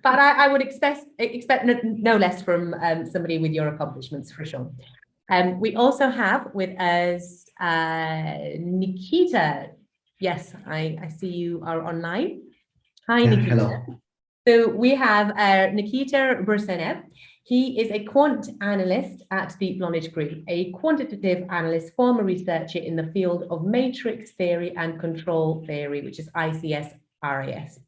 But I would expect no less from somebody with your accomplishments, for sure. We also have with us Nikita. Yes, I see you are online. Hi, yeah, Nikita. hello. So we have Nikita Bursenev. He is a quant analyst at Deep Knowledge Group, a quantitative analyst, former researcher in the field of matrix theory and control theory, which is ICS-RAS.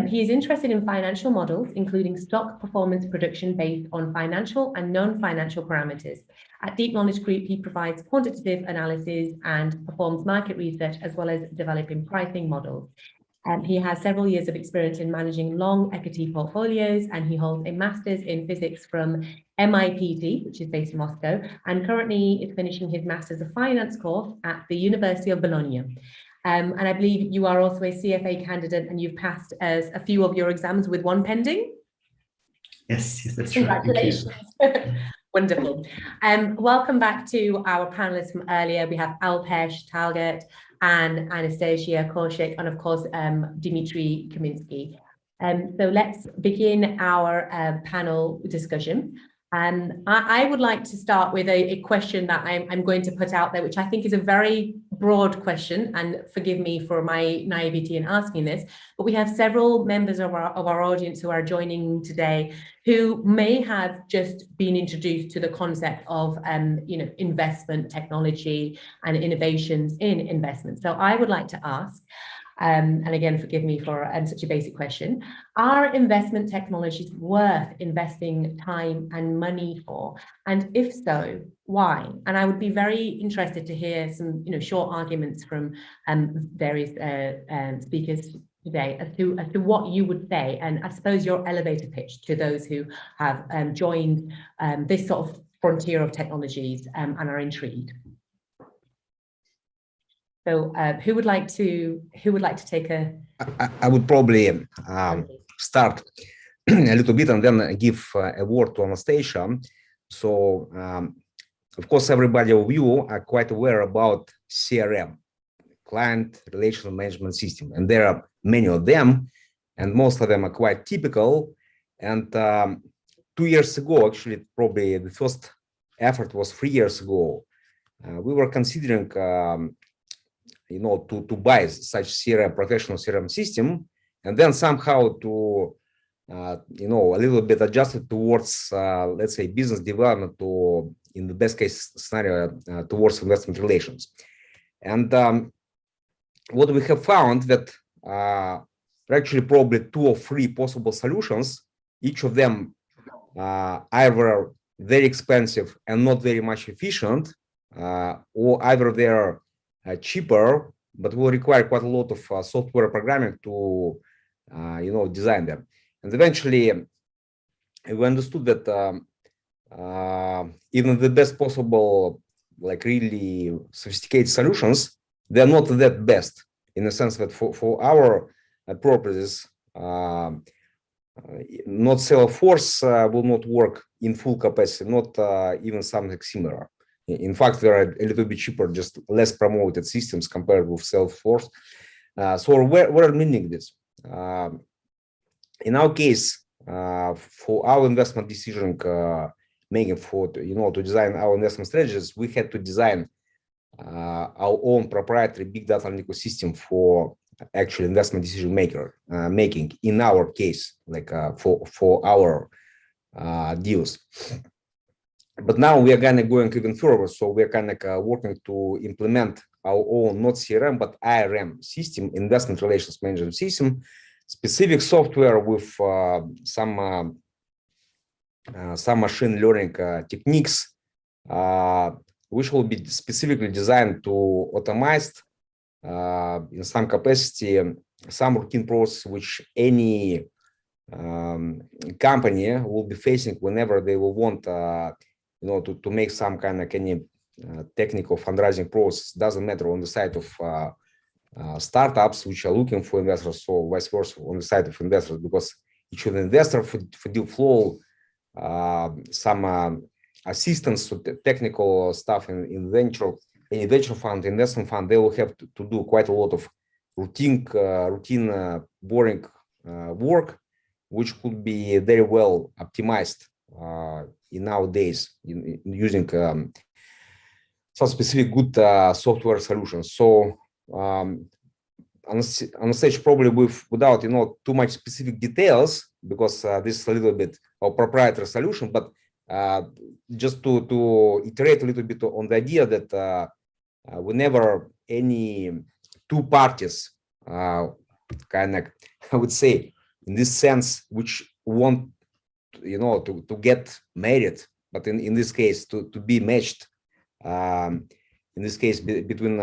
He is interested in financial models, including stock performance prediction based on financial and non-financial parameters. At Deep Knowledge Group, he provides quantitative analysis and performs market research, as well as developing pricing models. He has several years of experience in managing long equity portfolios, and he holds a master's in physics from MIT, which is based in Moscow, and currently is finishing his master's of finance course at the University of Bologna. And I believe you are also a CFA candidate, and you've passed a few of your exams with one pending. Yes, that's congratulations. right. Thank you. Wonderful. Welcome back to our panelists from earlier. We have Alpesh, Talgat, and Anastasia Korshik, and of course, Dmitry Kaminsky. So let's begin our panel discussion. I would like to start with a question that I'm going to put out there, which I think is a very broad question, and forgive me for my naivety in asking this, but we have several members of our audience who are joining today who may have just been introduced to the concept of investment technology and innovations in investment. So I would like to ask, and again, forgive me for such a basic question, are investment technologies worth investing time and money for? And if so, why? And I would be very interested to hear some short arguments from various speakers today as to what you would say, and I suppose your elevator pitch to those who have joined this sort of frontier of technologies and are intrigued. So who would like to take a? I would probably start a little bit and then give a word to Anastasia. So of course, everybody of you are quite aware about CRM, Client Relational Management System, and there are many of them, and most of them are quite typical. And 2 years ago, actually, probably the first effort was 3 years ago, we were considering, to buy such CRM, professional CRM system, and then somehow to, a little bit adjusted towards, let's say, business development, or in the best case scenario, towards investment relations. And what we have found that actually probably 2 or 3 possible solutions, each of them either very expensive and not very much efficient, or either they're cheaper, but will require quite a lot of software programming to, design them. And eventually, we understood that even the best possible, like really sophisticated solutions, they're not that best, in the sense that for our purposes, not Salesforce will not work in full capacity, not even something similar. In fact, they are a little bit cheaper, just less promoted systems compared with Salesforce. So we're meaning this. In our case, for our investment decision making, to design our investment strategies, we had to design our own proprietary big data ecosystem for actual investment decision making. In our case, like for our deals. But now we are going even further. So we are working to implement our own, not CRM, but IRM system, investment relations management system, specific software with some machine learning techniques, which will be specifically designed to automate in some capacity some routine process which any company will be facing whenever they will want to make some kind of any technical fundraising process. Doesn't matter on the side of startups which are looking for investors, or vice versa on the side of investors, because each of the investor for deal flow, some assistance to technical stuff in venture fund, investment fund, they will have to do quite a lot of routine boring work, which could be very well optimized in nowadays using some specific good software solutions. So on stage, probably without too much specific details, because this is a little bit a proprietary solution, but just to iterate a little bit on the idea that whenever any 2 parties I would say, in this sense, which want to get married, but in this case to be matched, in this case between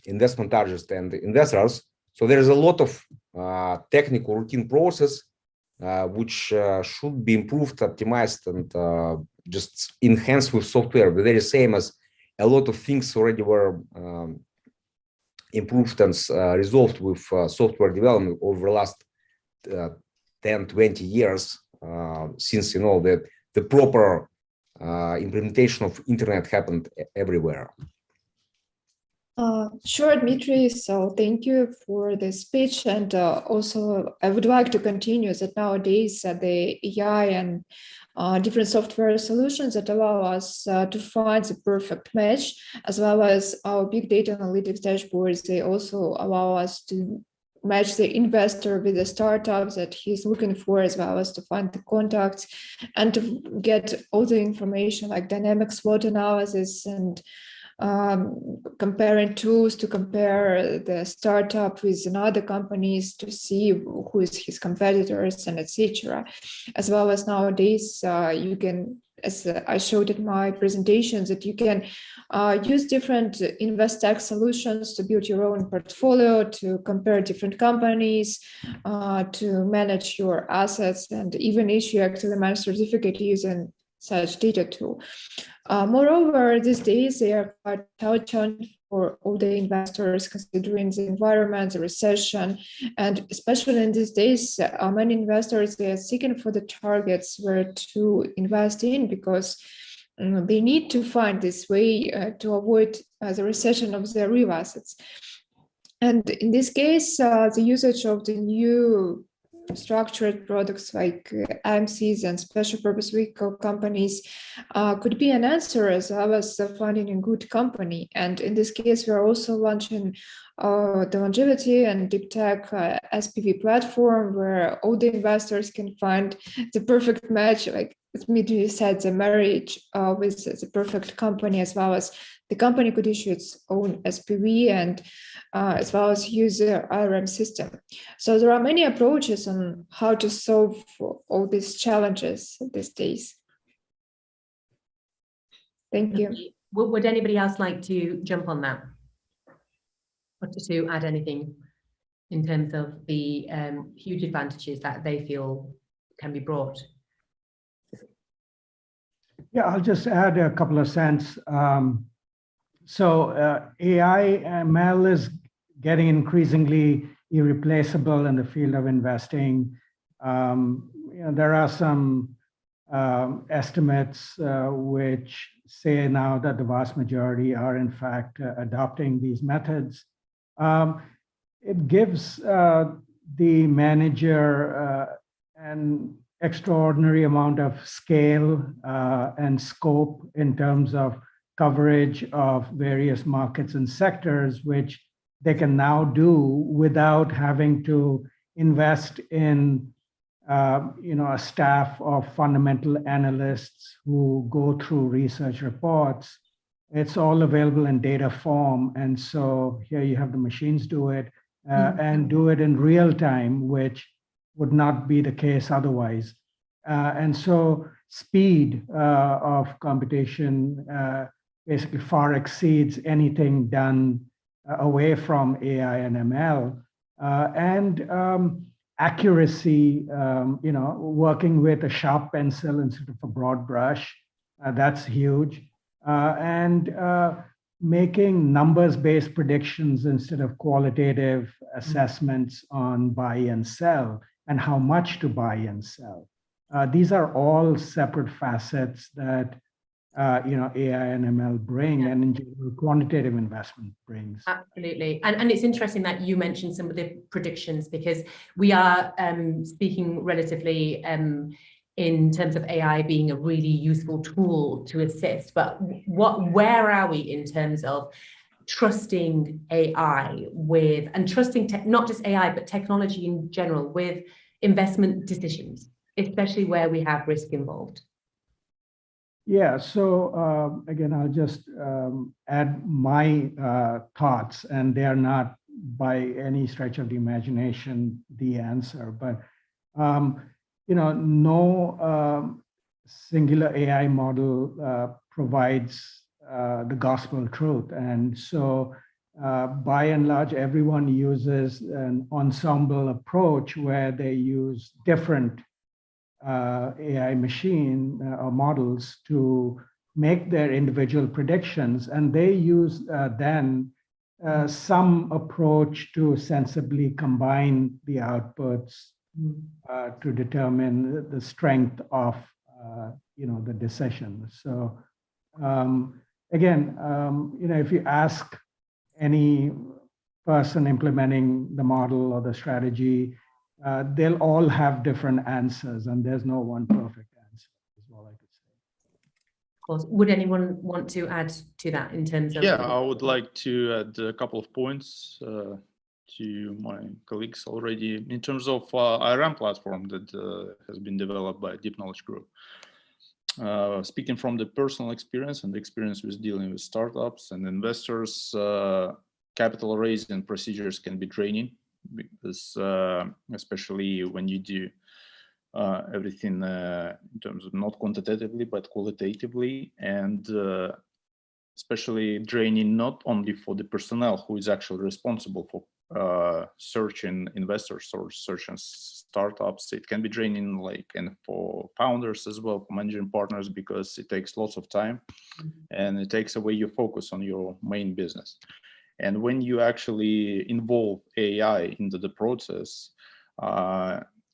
investment targets and investors. So there is a lot of technical routine process which should be improved, optimized, and just enhanced with software. The very same as a lot of things already were improved and resolved with software development over the last 10-20 years, since the proper implementation of internet happened everywhere. Sure, Dmitry. So thank you for the speech. And also, I would like to continue that nowadays the AI and different software solutions that allow us to find the perfect match, as well as our big data analytics dashboards, they also allow us to match the investor with the startup that he's looking for, as well as to find the contacts and to get all the information like dynamic SWOT analysis and comparing tools to compare the startup with another companies to see who is his competitors and etc. As well as nowadays you can, as I showed in my presentations, that you can use different InvestTech solutions to build your own portfolio, to compare different companies, to manage your assets, and even issue actually managed certificate using such data tool. Moreover, these days they are quite challenging for all the investors, considering the environment, the recession, and especially in these days, many investors, they are seeking for the targets where to invest in, because they need to find this way to avoid the recession of their real assets. And in this case, the usage of the new structured products like AMCs and special purpose vehicle companies could be an answer, as well as finding a good company. And in this case, we are also launching the longevity and deep tech SPV platform, where all the investors can find the perfect match, like Dmitry said, the marriage with the perfect company, as well as the company could issue its own SPV and as well as use the IRM system. So there are many approaches on how to solve all these challenges these days. Thank you. Would anybody else like to jump on that? Or to add anything in terms of the huge advantages that they feel can be brought? Yeah, I'll just add a couple of cents. AI ML is getting increasingly irreplaceable in the field of investing. There are some estimates which say now that the vast majority are in fact adopting these methods. It gives the manager an extraordinary amount of scale and scope in terms of coverage of various markets and sectors, which they can now do without having to invest in a staff of fundamental analysts who go through research reports. It's all available in data form. And so here you have the machines do it and do it in real time, which would not be the case otherwise. And so speed of computation basically far exceeds anything done away from AI and ML. And accuracy, working with a sharp pencil instead of a broad brush, that's huge. And making numbers-based predictions instead of qualitative assessments on buy and sell and how much to buy and sell. These are all separate facets that AI and ML bring, and in general, quantitative investment brings. Absolutely. And it's interesting that you mentioned some of the predictions, because we are speaking relatively in terms of AI being a really useful tool to assist. But where are we in terms of trusting AI with, and trusting not just AI, but technology in general with investment decisions, especially where we have risk involved? Yeah, so again, I'll just add my thoughts, and they are not by any stretch of the imagination the answer, but no singular AI model provides the gospel truth. And so by and large, everyone uses an ensemble approach where they use different AI machine or models to make their individual predictions, and they use then some approach to sensibly combine the outputs to determine the strength of the decision. So again, if you ask any person implementing the model or the strategy, they'll all have different answers, and there's no one perfect answer, is all I could say. Of course. Would anyone want to add to that in terms of? Yeah, I would like to add a couple of points to my colleagues already in terms of IRM platform that has been developed by Deep Knowledge Group. Speaking from the personal experience and the experience with dealing with startups and investors, capital raising procedures can be draining, because especially when you do everything in terms of not quantitatively but qualitatively, and especially draining not only for the personnel who is actually responsible for searching investors or searching startups. It can be draining and for founders as well, for managing partners, because it takes lots of time and it takes away your focus on your main business. And when you actually involve AI into the process,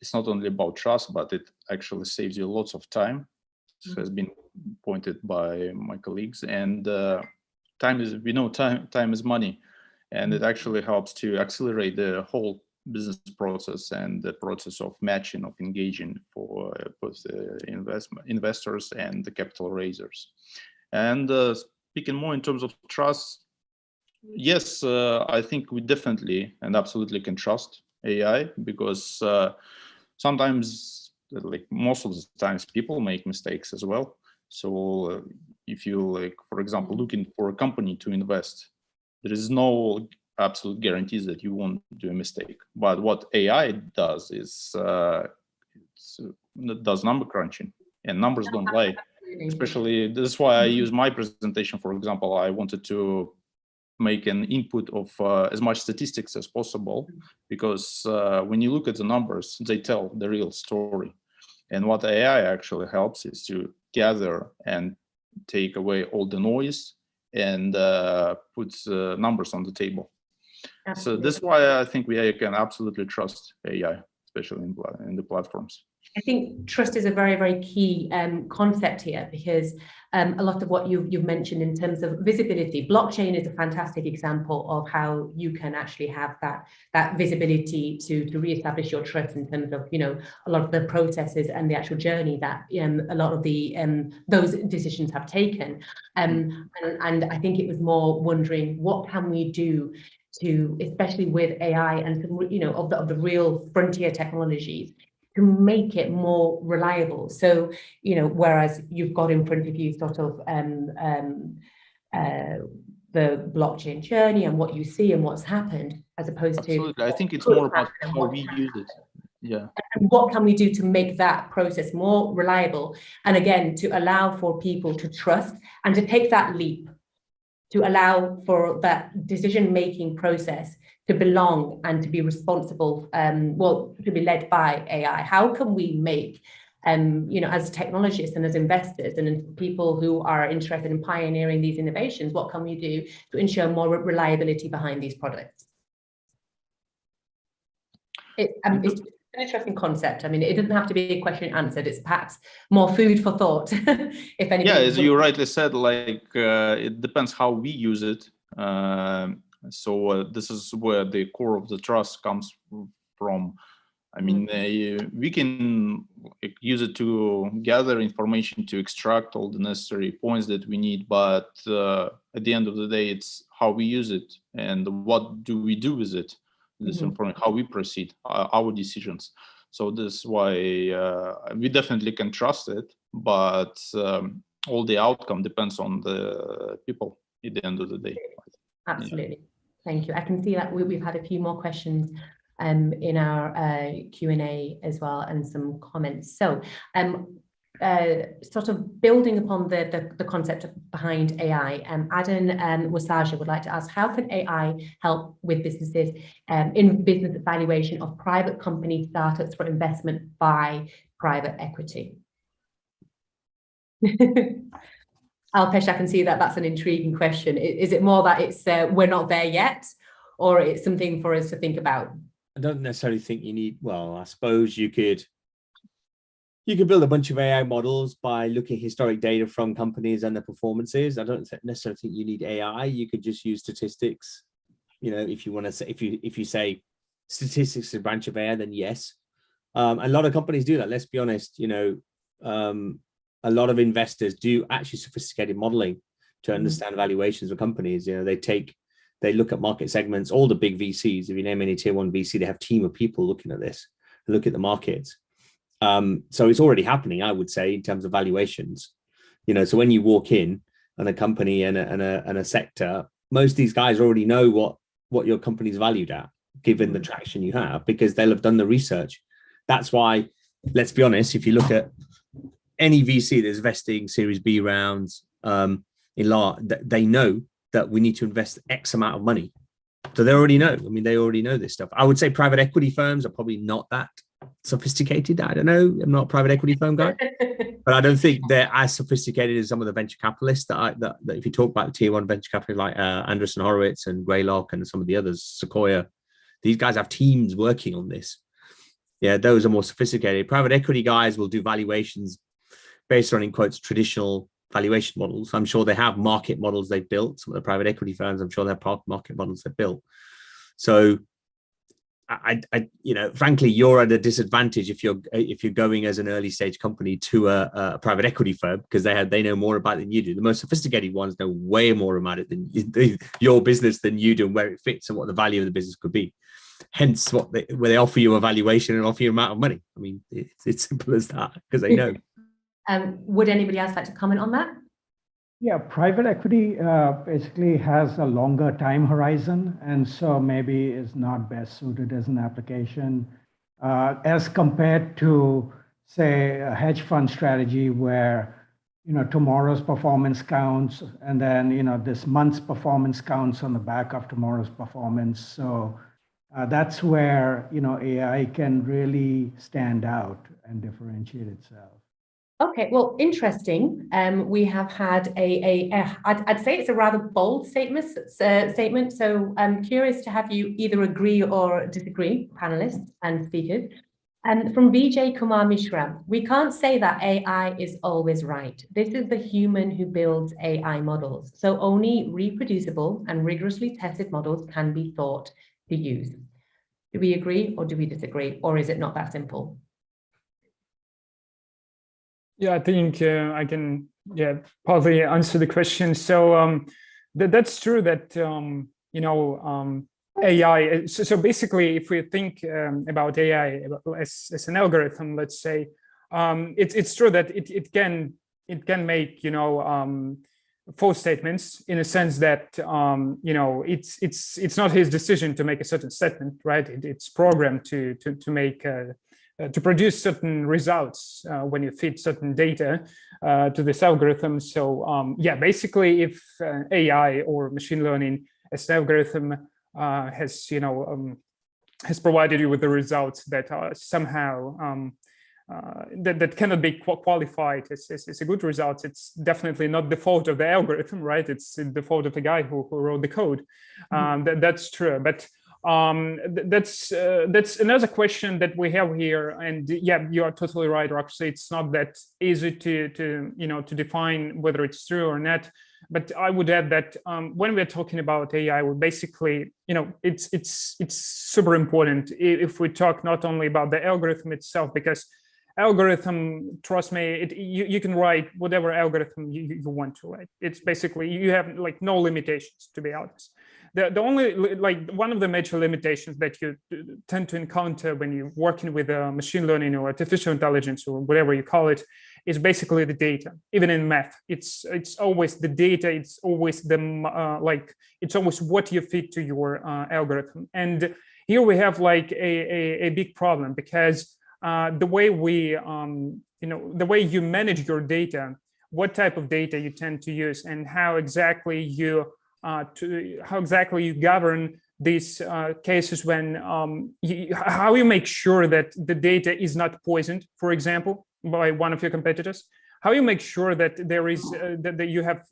it's not only about trust, but it actually saves you lots of time. This has been pointed by my colleagues. And time is money. And it actually helps to accelerate the whole business process and the process of matching, of engaging for both investors and the capital raisers. And speaking more in terms of trust, yes, I think we definitely and absolutely can trust AI, because sometimes, like most of the times, people make mistakes as well. So if you, like, for example, looking for a company to invest, there is no absolute guarantees that you won't do a mistake. But what AI does is it does number crunching, and numbers don't lie. Especially, this is why I use my presentation. For example, I wanted to make an input of as much statistics as possible, because when you look at the numbers, they tell the real story. And what AI actually helps is to gather and take away all the noise and put numbers on the table. Absolutely. So this is why I think we can absolutely trust AI, especially in the platforms. I think trust is a very, very key concept here, because a lot of what you've mentioned in terms of visibility, blockchain is a fantastic example of how you can actually have that visibility to reestablish your trust in terms of, you know, a lot of the processes and the actual journey that a lot of the those decisions have taken. And I think it was more wondering, what can we do to, especially with AI and some, you know, of the real frontier technologies, to make it more reliable. So, you know, whereas you've got in front of you sort of the blockchain journey and what you see and what's happened, as opposed Absolutely. to, I think it's more about how we use it. Yeah. And what can we do to make that process more reliable? And again, to allow for people to trust and to take that leap, to allow for that decision-making process to belong and to be responsible, well, to be led by AI. How can we make, you know, as technologists and as investors and people who are interested in pioneering these innovations, what can we do to ensure more reliability behind these products? It's an interesting concept. I mean, it doesn't have to be a question answered. It's perhaps more food for thought. If anything. Yeah, as you rightly said, like it depends how we use it. So this is where the core of the trust comes from. I mean, we can use it to gather information, to extract all the necessary points that we need, but at the end of the day, it's how we use it and what do we do with it. This information, how we proceed, our decisions. So this is why we definitely can trust it, but all the outcome depends on the people at the end of the day. Absolutely. Yeah. Thank you. I can see that we've had a few more questions in our Q&A as well, and some comments. So sort of building upon the concept behind AI, Adan Wasaja would like to ask, how can AI help with businesses in business evaluation of private company startups for investment by private equity? Alpesh, I can see that that's an intriguing question. Is it more that it's we're not there yet, or it's something for us to think about? I don't necessarily think you need, well, I suppose you could build a bunch of AI models by looking at historic data from companies and their performances. I don't necessarily think you need AI. You could just use statistics. You know, if you want to say, if you say statistics is a branch of AI, then yes. A lot of companies do that. Let's be honest. You know, a lot of investors do actually sophisticated modeling to understand valuations of companies. You know, they look at market segments. All the big VCs, if you name any tier one VC, they have a team of people looking at this, look at the markets. So it's already happening, I would say, in terms of valuations. You know, so when you walk in on a company and a sector, most of these guys already know what your company's valued at, given the traction you have, because they'll have done the research. That's why, let's be honest, if you look at any VC that's investing Series B rounds they know that we need to invest X amount of money. So they already know. I mean, they already know this stuff. I would say private equity firms are probably not that sophisticated. I don't know. I'm not a private equity firm guy, but I don't think they're as sophisticated as some of the venture capitalists that if you talk about tier one venture capitalists like Andreessen Horowitz and Greylock and some of the others, Sequoia, these guys have teams working on this. Yeah, those are more sophisticated. Private equity guys will do valuations based on, in quotes, traditional valuation models. I'm sure they have market models they've built. Some of the private equity firms, I'm sure they have market models they've built. So frankly, you're at a disadvantage if you're going as an early stage company to a private equity firm, because they know more about it than you do. The most sophisticated ones know way more about it than your business than you do, and where it fits and what the value of the business could be. Hence, where they offer you a valuation and offer you an amount of money. I mean, it's simple as that, because they know. Would anybody else like to comment on that? Yeah, private equity basically has a longer time horizon, and so maybe is not best suited as an application as compared to, say, a hedge fund strategy where, tomorrow's performance counts, and then, this month's performance counts on the back of tomorrow's performance. So that's where, AI can really stand out and differentiate itself. Okay, well, interesting. We have had I'd say it's a rather bold statement. So I'm curious to have you either agree or disagree, panelists and speakers. And from Vijay Kumar Mishra, we can't say that AI is always right. This is the human who builds AI models. So only reproducible and rigorously tested models can be thought to use. Do we agree or do we disagree? Or is it not that simple? Yeah, I think I can partly answer the question. So that's true that AI. So basically, if we think about AI as an algorithm, let's say, it's true that it can make false statements, in a sense that it's not his decision to make a certain statement, right? It's programmed to make to produce certain results when you feed certain data to this algorithm. So basically, if AI or machine learning as an algorithm has provided you with the results that are somehow that cannot be qualified as a good result, it's definitely not the fault of the algorithm, right? It's the fault of the guy who wrote the code. That's true, but that's another question that we have here. And yeah, you are totally right, Roxy. It's not that easy to define whether it's true or not. But I would add that when we're talking about AI, we basically, it's super important if we talk not only about the algorithm itself, because algorithm, trust me, you can write whatever algorithm you want to write. It's basically, you have like no limitations, to be honest. The only, like, one of the major limitations that you tend to encounter when you're working with machine learning or artificial intelligence or whatever you call it is basically the data. Even in math, it's always the data. It's always it's always what you feed to your algorithm. And here we have like a big problem, because the way we the way you manage your data, what type of data you tend to use, and how exactly you govern these cases when how you make sure that the data is not poisoned, for example, by one of your competitors, how you make sure that there is that you have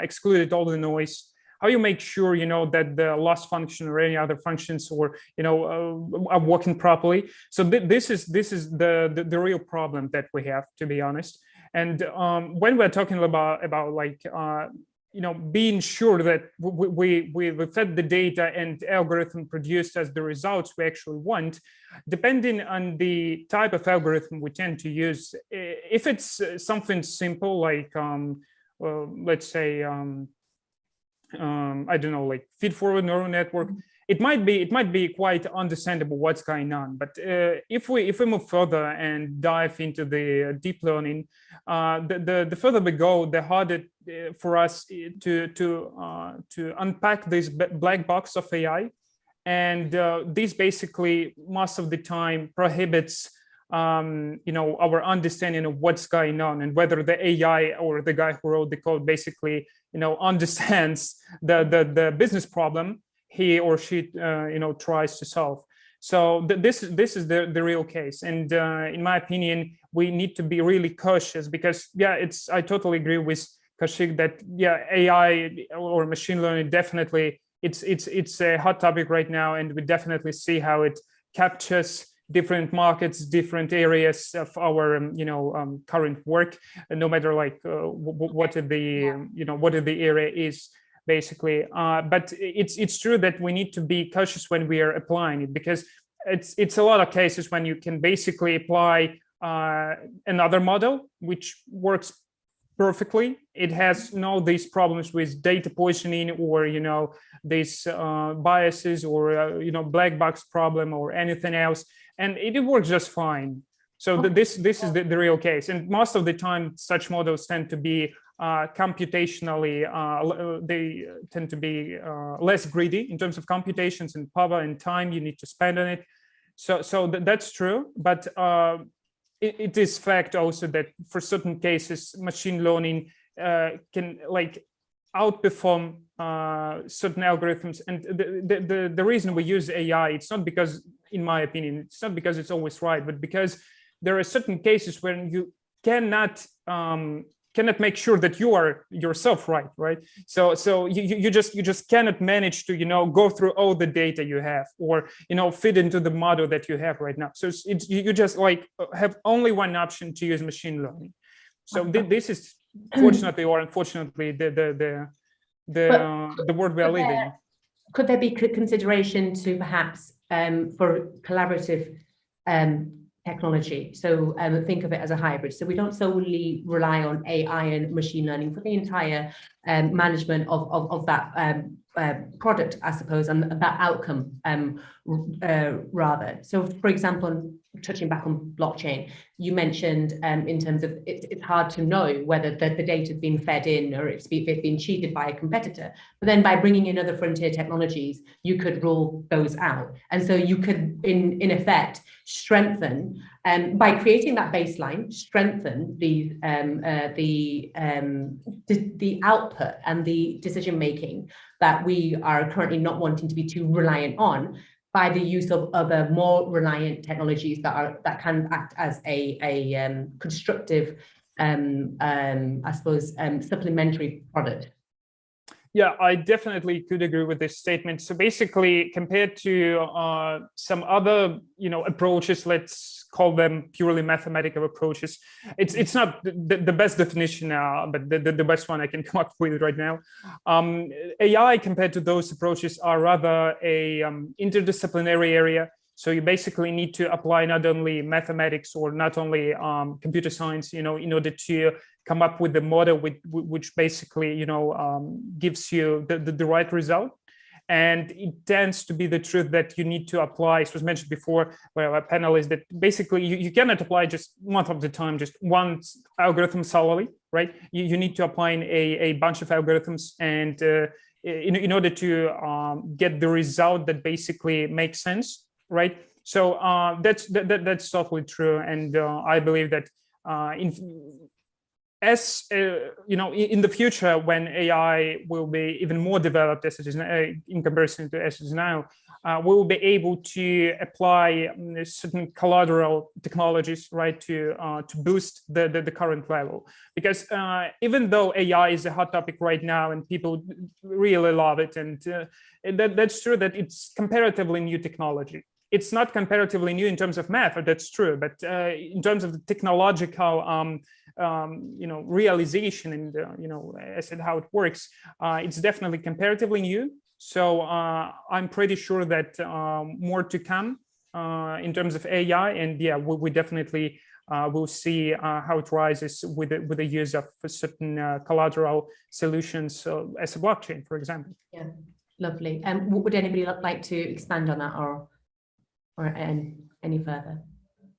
excluded all the noise, how you make sure that the loss function or any other functions or are working properly. So this is the real problem that we have, to be honest. And when we're talking about like being sure that we fed the data and algorithm produced as the results we actually want, depending on the type of algorithm we tend to use. If it's something simple like let's say I don't know, like feed-forward neural network, it might be quite understandable what's going on. But if we move further and dive into the deep learning, the further we go, the harder for us to unpack this black box of AI. And this basically most of the time prohibits our understanding of what's going on, and whether the AI or the guy who wrote the code basically understands the business problem he or she tries to solve. So this is the real case. And in my opinion, we need to be really cautious, because I totally agree with Kaushik that AI or machine learning, definitely it's a hot topic right now, and we definitely see how it captures different markets, different areas of our current work, no matter like what the area is, basically. But it's true that we need to be cautious when we are applying it, because it's a lot of cases when you can basically apply another model which works perfectly. It has no these problems with data poisoning or these biases or black box problem or anything else, and it works just fine. So this is the real case, and most of the time such models tend to be computationally, they tend to be less greedy in terms of computations and power and time you need to spend on it. So that's true, but it is fact also that for certain cases, machine learning can outperform certain algorithms. And the reason we use AI, it's not because, in my opinion, it's not because it's always right, but because there are certain cases where you cannot make sure that you are yourself right? So you just cannot manage to go through all the data you have or fit into the model that you have right now. So you just have only one option to use machine learning. So this is fortunately or unfortunately the world we are living. Could there be consideration to perhaps for collaborative technology? So think of it as a hybrid. So we don't solely rely on AI and machine learning for the entire management of that product, I suppose, and that outcome rather. So for example, touching back on blockchain, you mentioned in terms of it's hard to know whether the data is being fed in or it's been cheated by a competitor. But then by bringing in other frontier technologies, you could rule those out. And so you could, in effect, strengthen, by creating that baseline, strengthen the output and the decision making that we are currently not wanting to be too reliant on, by the use of other more reliant technologies that can act as a constructive, I suppose, supplementary product. Yeah, I definitely could agree with this statement. So basically, compared to some other, approaches, let's call them purely mathematical approaches, it's not the best definition, but the best one I can come up with right now. AI compared to those approaches are rather a interdisciplinary area. So you basically need to apply not only mathematics or not only computer science, in order to come up with the model which basically, gives you the right result. And it tends to be the truth that you need to apply, as was mentioned before by our panelists, that basically you cannot apply just most of the time, just one algorithm solely, right? You need to apply a bunch of algorithms and in order to get the result that basically makes sense, right? So that's totally true. And I believe that in the future, when AI will be even more developed as it is now, in comparison to as it is now, we will be able to apply certain collateral technologies, right, to boost the current level. Because even though AI is a hot topic right now and people really love it, and that's true that it's comparatively new technology. It's not comparatively new in terms of math, that's true, but in terms of the technological realization and as and how it works, it's definitely comparatively new. So I'm pretty sure that more to come in terms of AI, and yeah, we definitely will see how it rises with the use of certain collateral solutions as a blockchain, for example. Yeah, lovely. Would anybody like to expand on that or any further?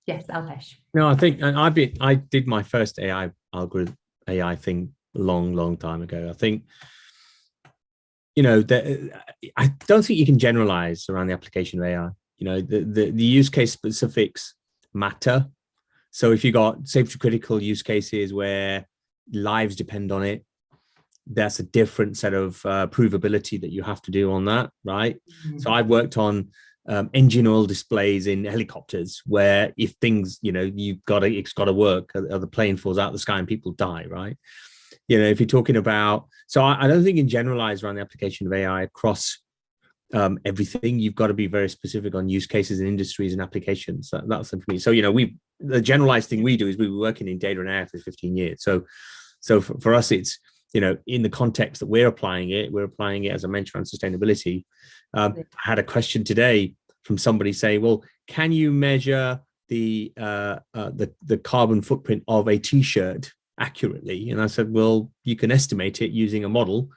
Yes, Alpesh. No, I think I did my first AI algorithm thing long time ago. I think I don't think you can generalize around the application of AI. The use case specifics matter. So if you got safety critical use cases where lives depend on it, that's a different set of provability that you have to do on that, right? Mm-hmm. So I've worked on engine oil displays in helicopters where if things, it's got to work, or the plane falls out of the sky and people die, right? If you're talking about, so I don't think you can generalize around the application of AI across everything. You've got to be very specific on use cases and industries and applications. That's for me. So, the generalized thing we do is we were working in data and AI for 15 years. So for us, it's, in the context that we're applying it, as I mentioned, on sustainability. I had a question today from somebody saying, well, can you measure the carbon footprint of a t-shirt accurately? And I said, well, you can estimate it using a model,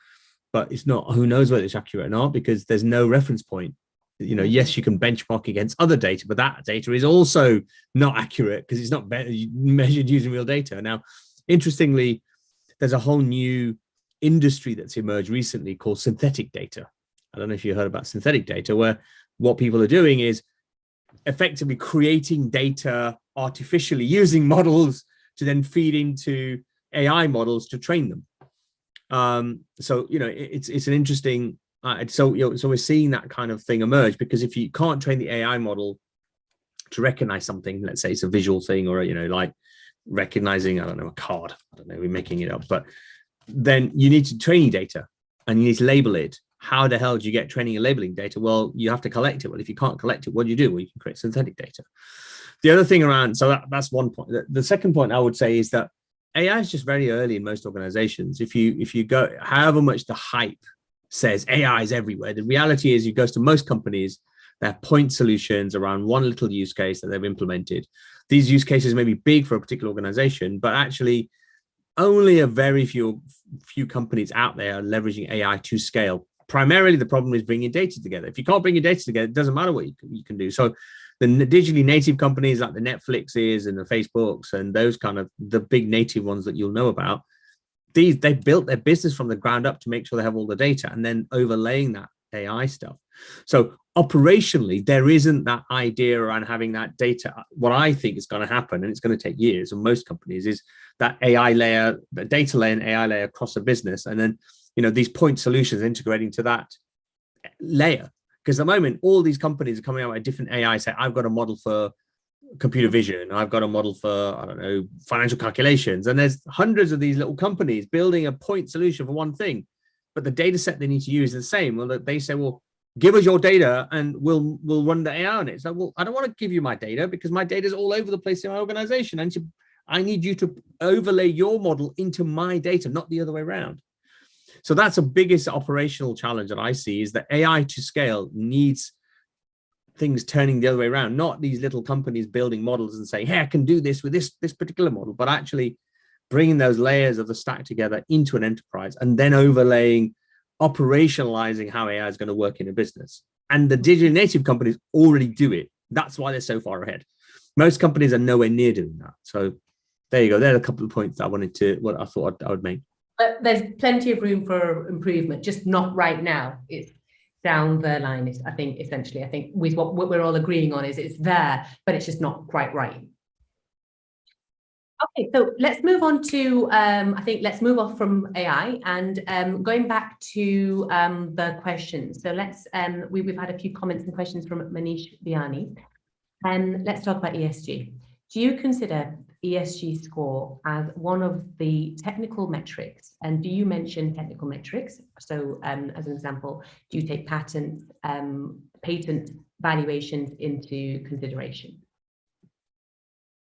but it's not, who knows whether it's accurate or not, because there's no reference point. You know, yes, you can benchmark against other data, but that data is also not accurate because it's not measured using real data. Now, interestingly, there's a whole new industry that's emerged recently called synthetic data. I don't know if you heard about synthetic data, where what people are doing is effectively creating data artificially using models to then feed into AI models to train them. So, you know, it's an interesting, so we're seeing that kind of thing emerge, because if you can't train the AI model to recognize something, let's say it's a visual thing, or, you know, like recognizing, I don't know, a card, I don't know, we're making it up, but then you need to training data and you need to label it. How the hell do you get training and labeling data? Well, you have to collect it. Well, if you can't collect it, what do you do? Well, you can create synthetic data. The other thing around, so that's one point. The second point I would say is that AI is just very early in most organizations. If you go, however much the hype says AI is everywhere, the reality is, you go to most companies, they have point solutions around one little use case that they've implemented. These use cases may be big for a particular organization, but actually only a very few companies out there are leveraging AI to scale. Primarily, the problem is bringing data together. If you can't bring your data together, it doesn't matter what you can do. So the digitally native companies like the Netflixes and the Facebooks and those kind of the big native ones that you'll know about, they built their business from the ground up to make sure they have all the data and then overlaying that AI stuff. So operationally, there isn't that idea around having that data. What I think is going to happen, and it's going to take years, and most companies, is that AI layer, the data layer and AI layer across a business, and then, you know, these point solutions integrating to that layer. Because at the moment, all these companies are coming out with different AI. Say, I've got a model for computer vision, I've got a model for, I don't know, financial calculations, and there's hundreds of these little companies building a point solution for one thing, but the data set they need to use is the same. Well, they say, well, give us your data and we'll run the AI on it. So, well, I don't want to give you my data because my data is all over the place in my organization, and I need you to overlay your model into my data, not the other way around. So that's the biggest operational challenge that I see, is that AI to scale needs things turning the other way around, not these little companies building models and saying, hey, I can do this with this particular model, but actually bringing those layers of the stack together into an enterprise and then overlaying, operationalizing how AI is going to work in a business. And the digital native companies already do it. That's why they're so far ahead. Most companies are nowhere near doing that. So there you go. There are a couple of points I thought I would make. But there's plenty of room for improvement, just not right now. It's down the line, I think, essentially. I think with what we're all agreeing on is it's there, but it's just not quite right. Okay, so let's move on to, I think let's move off from AI and going back to the questions. So let's, we've had a few comments and questions from Manish Biani. And let's talk about ESG. Do you consider ESG score as one of the technical metrics? And do you mention technical metrics? So as an example, do you take patent valuations into consideration?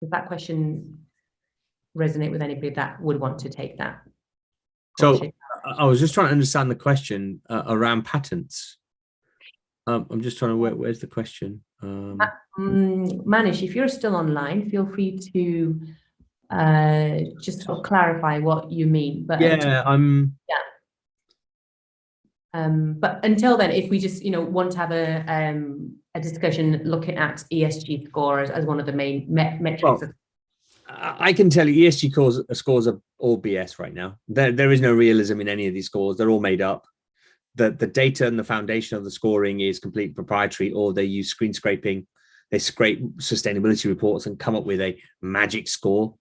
Does that question resonate with anybody that would want to take that? So I was just trying to understand the question around patents. I'm just trying to where's the question? Manish, if you're still online, feel free to just sort of clarify what you mean. But yeah, but until then, if we just want to have a discussion looking at ESG scores as one of the main metrics. Well, I can tell you ESG scores are all BS right now. There is no realism in any of these scores. They're all made up. The data and the foundation of the scoring is completely proprietary, or they use screen scraping. They scrape sustainability reports and come up with a magic score,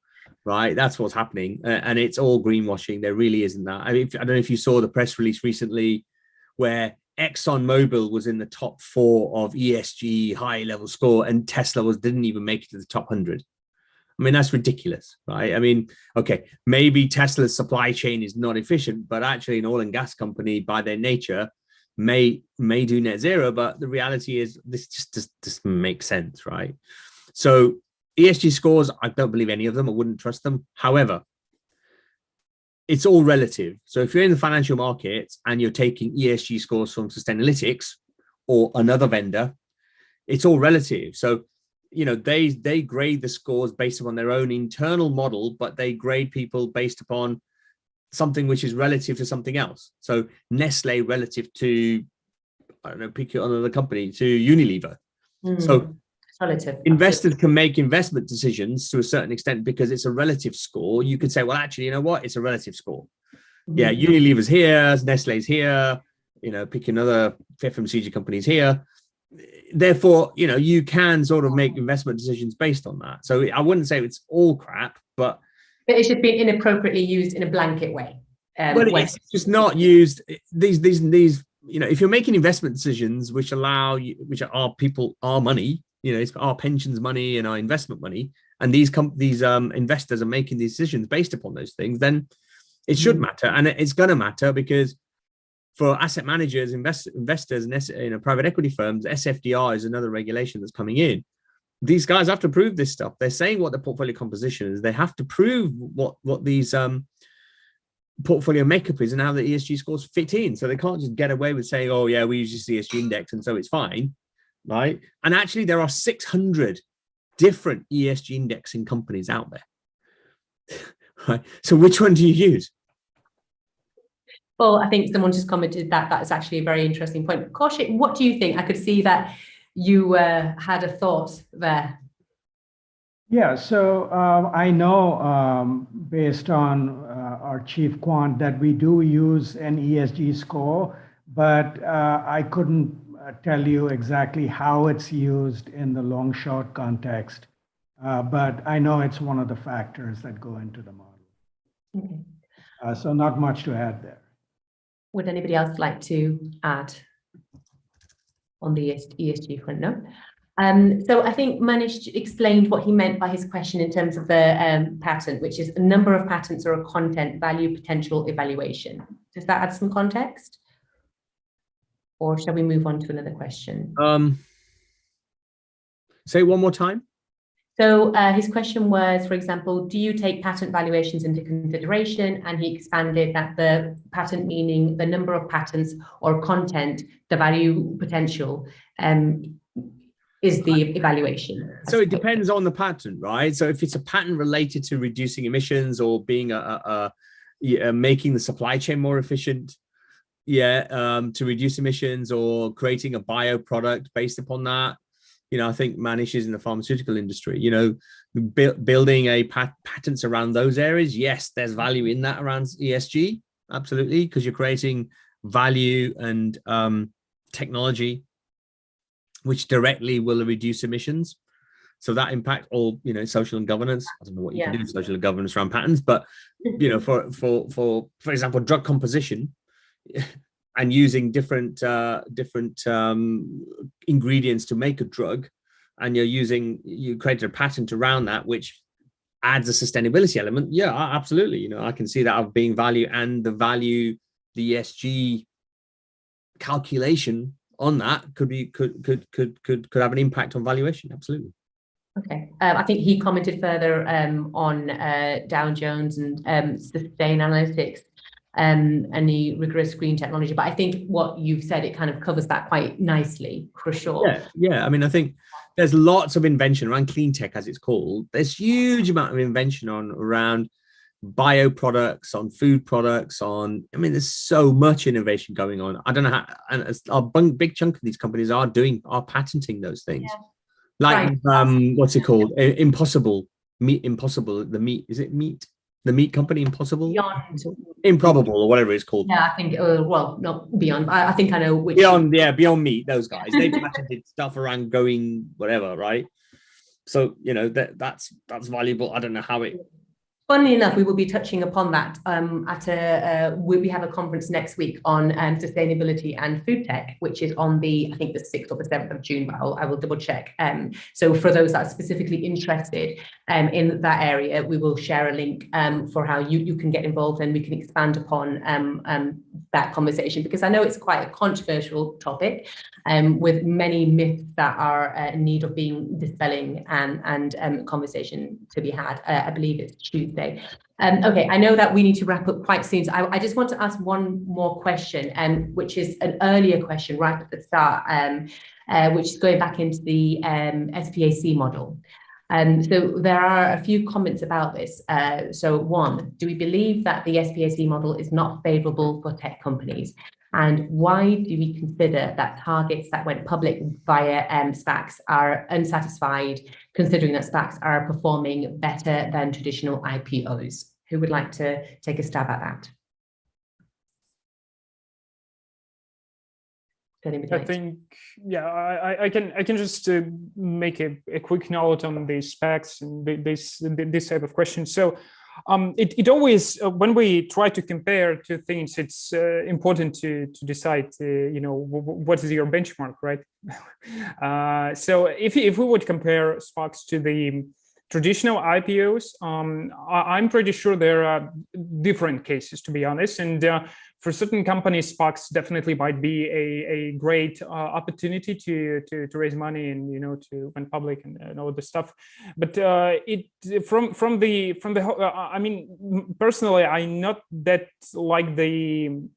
right? That's what's happening. And it's all greenwashing. There really isn't that. I mean, I don't know if you saw the press release recently where ExxonMobil was in the top 4 of ESG high level score and Tesla didn't even make it to the top 100. I mean, that's ridiculous, right? I mean, okay, maybe Tesla's supply chain is not efficient, but actually an oil and gas company by their nature may do net zero, but the reality is this just doesn't make sense, right? So ESG scores, I don't believe any of them. I wouldn't trust them. However, it's all relative. So if you're in the financial markets and you're taking ESG scores from Sustainalytics or another vendor, it's all relative. So, they grade the scores based upon their own internal model, but they grade people based upon something which is relative to something else. So Nestle relative to, I don't know, pick another company, to Unilever. So relative. Investors can make investment decisions to a certain extent because it's a relative score. You could say, well, actually, you know what? It's a relative score. Yeah, Unilever's here, Nestle's here, pick another FMCG companies here. Therefore, you can sort of make investment decisions based on that. So I wouldn't say it's all crap, but it's just been inappropriately used in a blanket way. Well, it's just not used. These, if you're making investment decisions which allow you, which are our money, it's our pensions money and our investment money, and these investors are making these decisions based upon those things, then it should matter, and it's going to matter, because for asset managers, investors, and private equity firms, SFDR is another regulation that's coming in. These guys have to prove this stuff. They're saying what the portfolio composition is. They have to prove what these portfolio makeup is and how the ESG scores fit in. So they can't just get away with saying, oh yeah, we use the ESG index and so it's fine, right? And actually there are 600 different ESG indexing companies out there, right? So which one do you use? Well, I think someone just commented that is actually a very interesting point. Kaushik, what do you think? I could see that you had a thought there. Yeah, so I know based on our chief quant that we do use an ESG score, but I couldn't tell you exactly how it's used in the long short context. But I know it's one of the factors that go into the model. Okay. So not much to add there. Would anybody else like to add on the ESG front? No. So I think Manish explained what he meant by his question in terms of the patent, which is a number of patents or a content value potential evaluation. Does that add some context? Or shall we move on to another question? Say one more time. So his question was, for example, do you take patent valuations into consideration? And he expanded that the patent meaning the number of patents or content, the value potential, is the evaluation. So it depends on the patent, right? So if it's a patent related to reducing emissions or being making the supply chain more efficient, to reduce emissions, or creating a bio product based upon that, I think Manish is in the pharmaceutical industry, building a patents around those areas. Yes, there's value in that around ESG, absolutely, because you're creating value and technology which directly will reduce emissions. So that impact all, social and governance. I don't know what you can do in social and governance around patents, but for example, drug composition and using different ingredients to make a drug, and you created a patent around that which adds a sustainability element. Yeah, absolutely. I can see that of being value, and the ESG calculation on that could have an impact on valuation. Absolutely. Okay. I think he commented further on Dow Jones and sustain analytics and the rigorous green technology. But I think what you've said, it kind of covers that quite nicely, for sure. Yeah. I mean, I think there's lots of invention around clean tech, as it's called. There's huge amount of invention around bio products, on food products, there's so much innovation going on. I don't know how, and a big chunk of these companies are patenting those things. Like what's it called? Impossible meat, the meat company Impossible, Improbable, or whatever it's called. Yeah, I think not Beyond. I think I know which. Beyond Meat. Those guys, they patented stuff around going whatever, right? So that's valuable. I don't know how it. Funnily enough, we will be touching upon that we have a conference next week on sustainability and food tech, which is on I think the 6th or the 7th of June, but I will double check. So for those that are specifically interested in that area, we will share a link for how you can get involved, and we can expand upon that conversation, because I know it's quite a controversial topic with many myths that are in need of being dispelling and conversation to be had. I believe it's Tuesday. Okay, I know that we need to wrap up quite soon. So I just want to ask one more question, which is an earlier question right at the start, which is going back into the SPAC model. So there are a few comments about this. So one, do we believe that the SPAC model is not favorable for tech companies? And why do we consider that targets that went public via SPACs are unsatisfied, considering that SPACs are performing better than traditional IPOs? Who would like to take a stab at that? I think, yeah, I can just make a quick note on the SPACs and this type of question. So it always, when we try to compare two things, it's important to decide, what is your benchmark, right? So if we would compare SPACs to the traditional IPOs, I'm pretty sure there are different cases, to be honest. And for certain companies, SPACs definitely might be a great opportunity to raise money and to went public and all this stuff. But from the whole, I mean, personally, I'm not that like the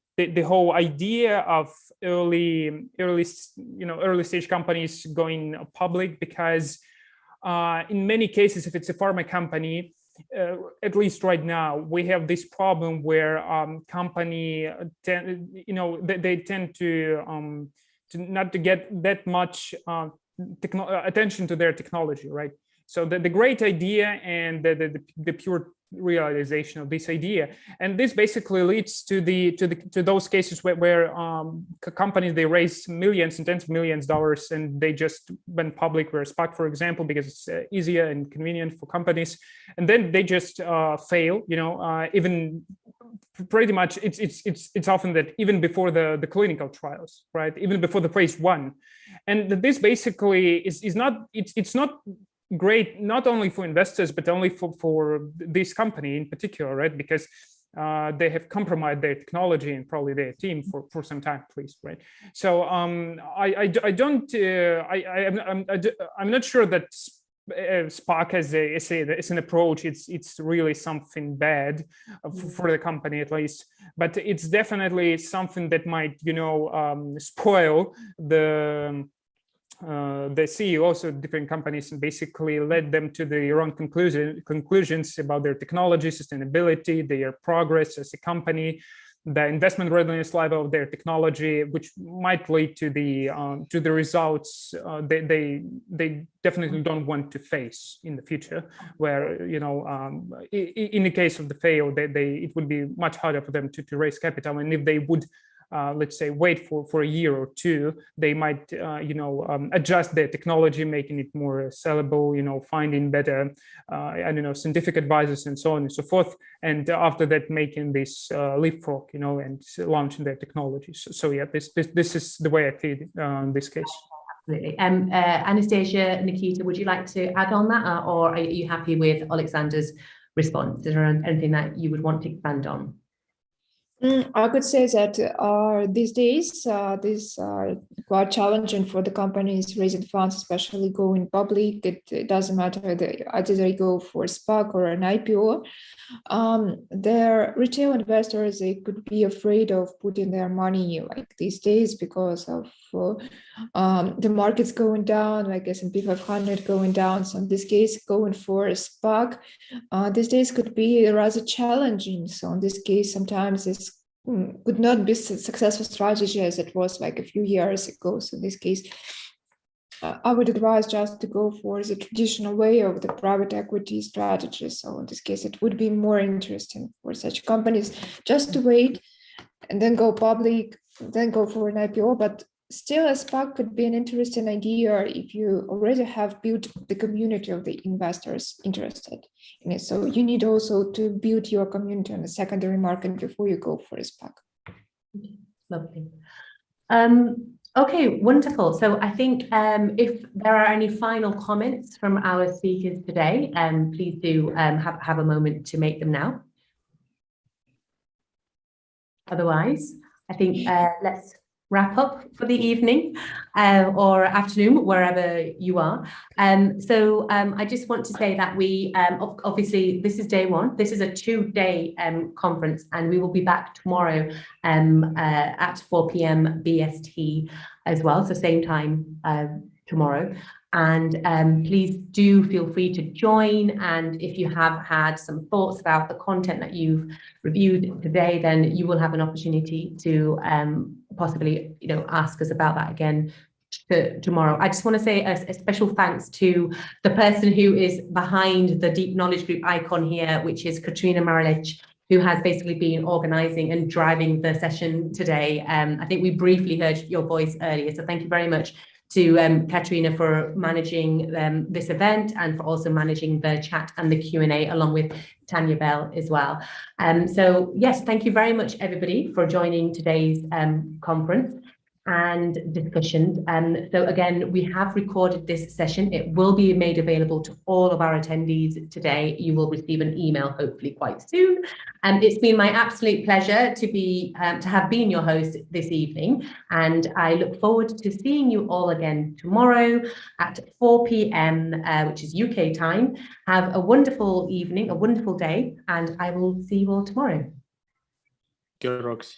whole idea of early stage companies going public, because in many cases, if it's a pharma company, at least right now, we have this problem where company they tend to not to get that much attention to their technology, right? So the great idea and the pure realization of this idea, and this basically leads to those cases where companies, they raise millions and tens of millions of dollars and they just went public, where SPAC, for example, because it's easier and convenient for companies, and then they just fail. Even pretty much it's often that even before the clinical trials, right? Even before the phase 1, and this basically is not it's not great, not only for investors, but only for this company in particular, right? Because they have compromised their technology and probably their team for some time, at least, right? So I'm not sure that SPAC as an approach, it's really something bad for the company, at least, but it's definitely something that might spoil the CEOs of different companies and basically led them to the wrong conclusions about their technology, sustainability, their progress as a company, the investment readiness level of their technology, which might lead to the results they definitely don't want to face in the future. Where in the case of the fail, it would be much harder for them to raise capital, and if they would let's say wait for a year or two, they might adjust their technology, making it more sellable, finding better scientific advisors and so on and so forth, and after that making this leapfrog and launching their technology. So yeah, this is the way I see it in this case. Absolutely. Anastasia, Nikita, would you like to add on that, or are you happy with Alexander's response? Is there anything that you would want to expand on? I could say that these days, these are quite challenging for the companies raising funds, especially going public. It doesn't matter either they go for a SPAC or an IPO. Their retail investors, they could be afraid of putting their money like these days because of the markets going down, like S&P 500 going down. So in this case, going for a SPAC these days could be rather challenging. So in this case, sometimes this could not be a successful strategy as it was like a few years ago. So in this case, I would advise just to go for the traditional way of the private equity strategy. So in this case, it would be more interesting for such companies just to wait and then go public, then go for an IPO. But still, a SPAC could be an interesting idea if you already have built the community of the investors interested in it. So you need also to build your community on the secondary market before you go for a SPAC. Lovely. Okay, wonderful. So I think if there are any final comments from our speakers today, please do have a moment to make them now. Otherwise, I think let's wrap up for the evening or afternoon, wherever you are. I just want to say that we, obviously, this is day one. This is a 2-day conference, and we will be back tomorrow at 4 p.m. BST as well, so same time tomorrow. And please do feel free to join. And if you have had some thoughts about the content that you've reviewed today, then you will have an opportunity to possibly, ask us about that again tomorrow. I just want to say a special thanks to the person who is behind the Deep Knowledge Group icon here, which is Katrina Marilich, who has basically been organising and driving the session today. I think we briefly heard your voice earlier, so thank you very much to Katrina for managing this event and for also managing the chat and the Q&A, along with Tanya Bell as well. So yes, thank you very much, everybody, for joining today's conference and discussions. So again, we have recorded this session. It will be made available to all of our attendees today. You will receive an email hopefully quite soon. And it's been my absolute pleasure to have been your host this evening. And I look forward to seeing you all again tomorrow at 4 p.m., which is UK time. Have a wonderful evening, a wonderful day, and I will see you all tomorrow. Good, Roxy.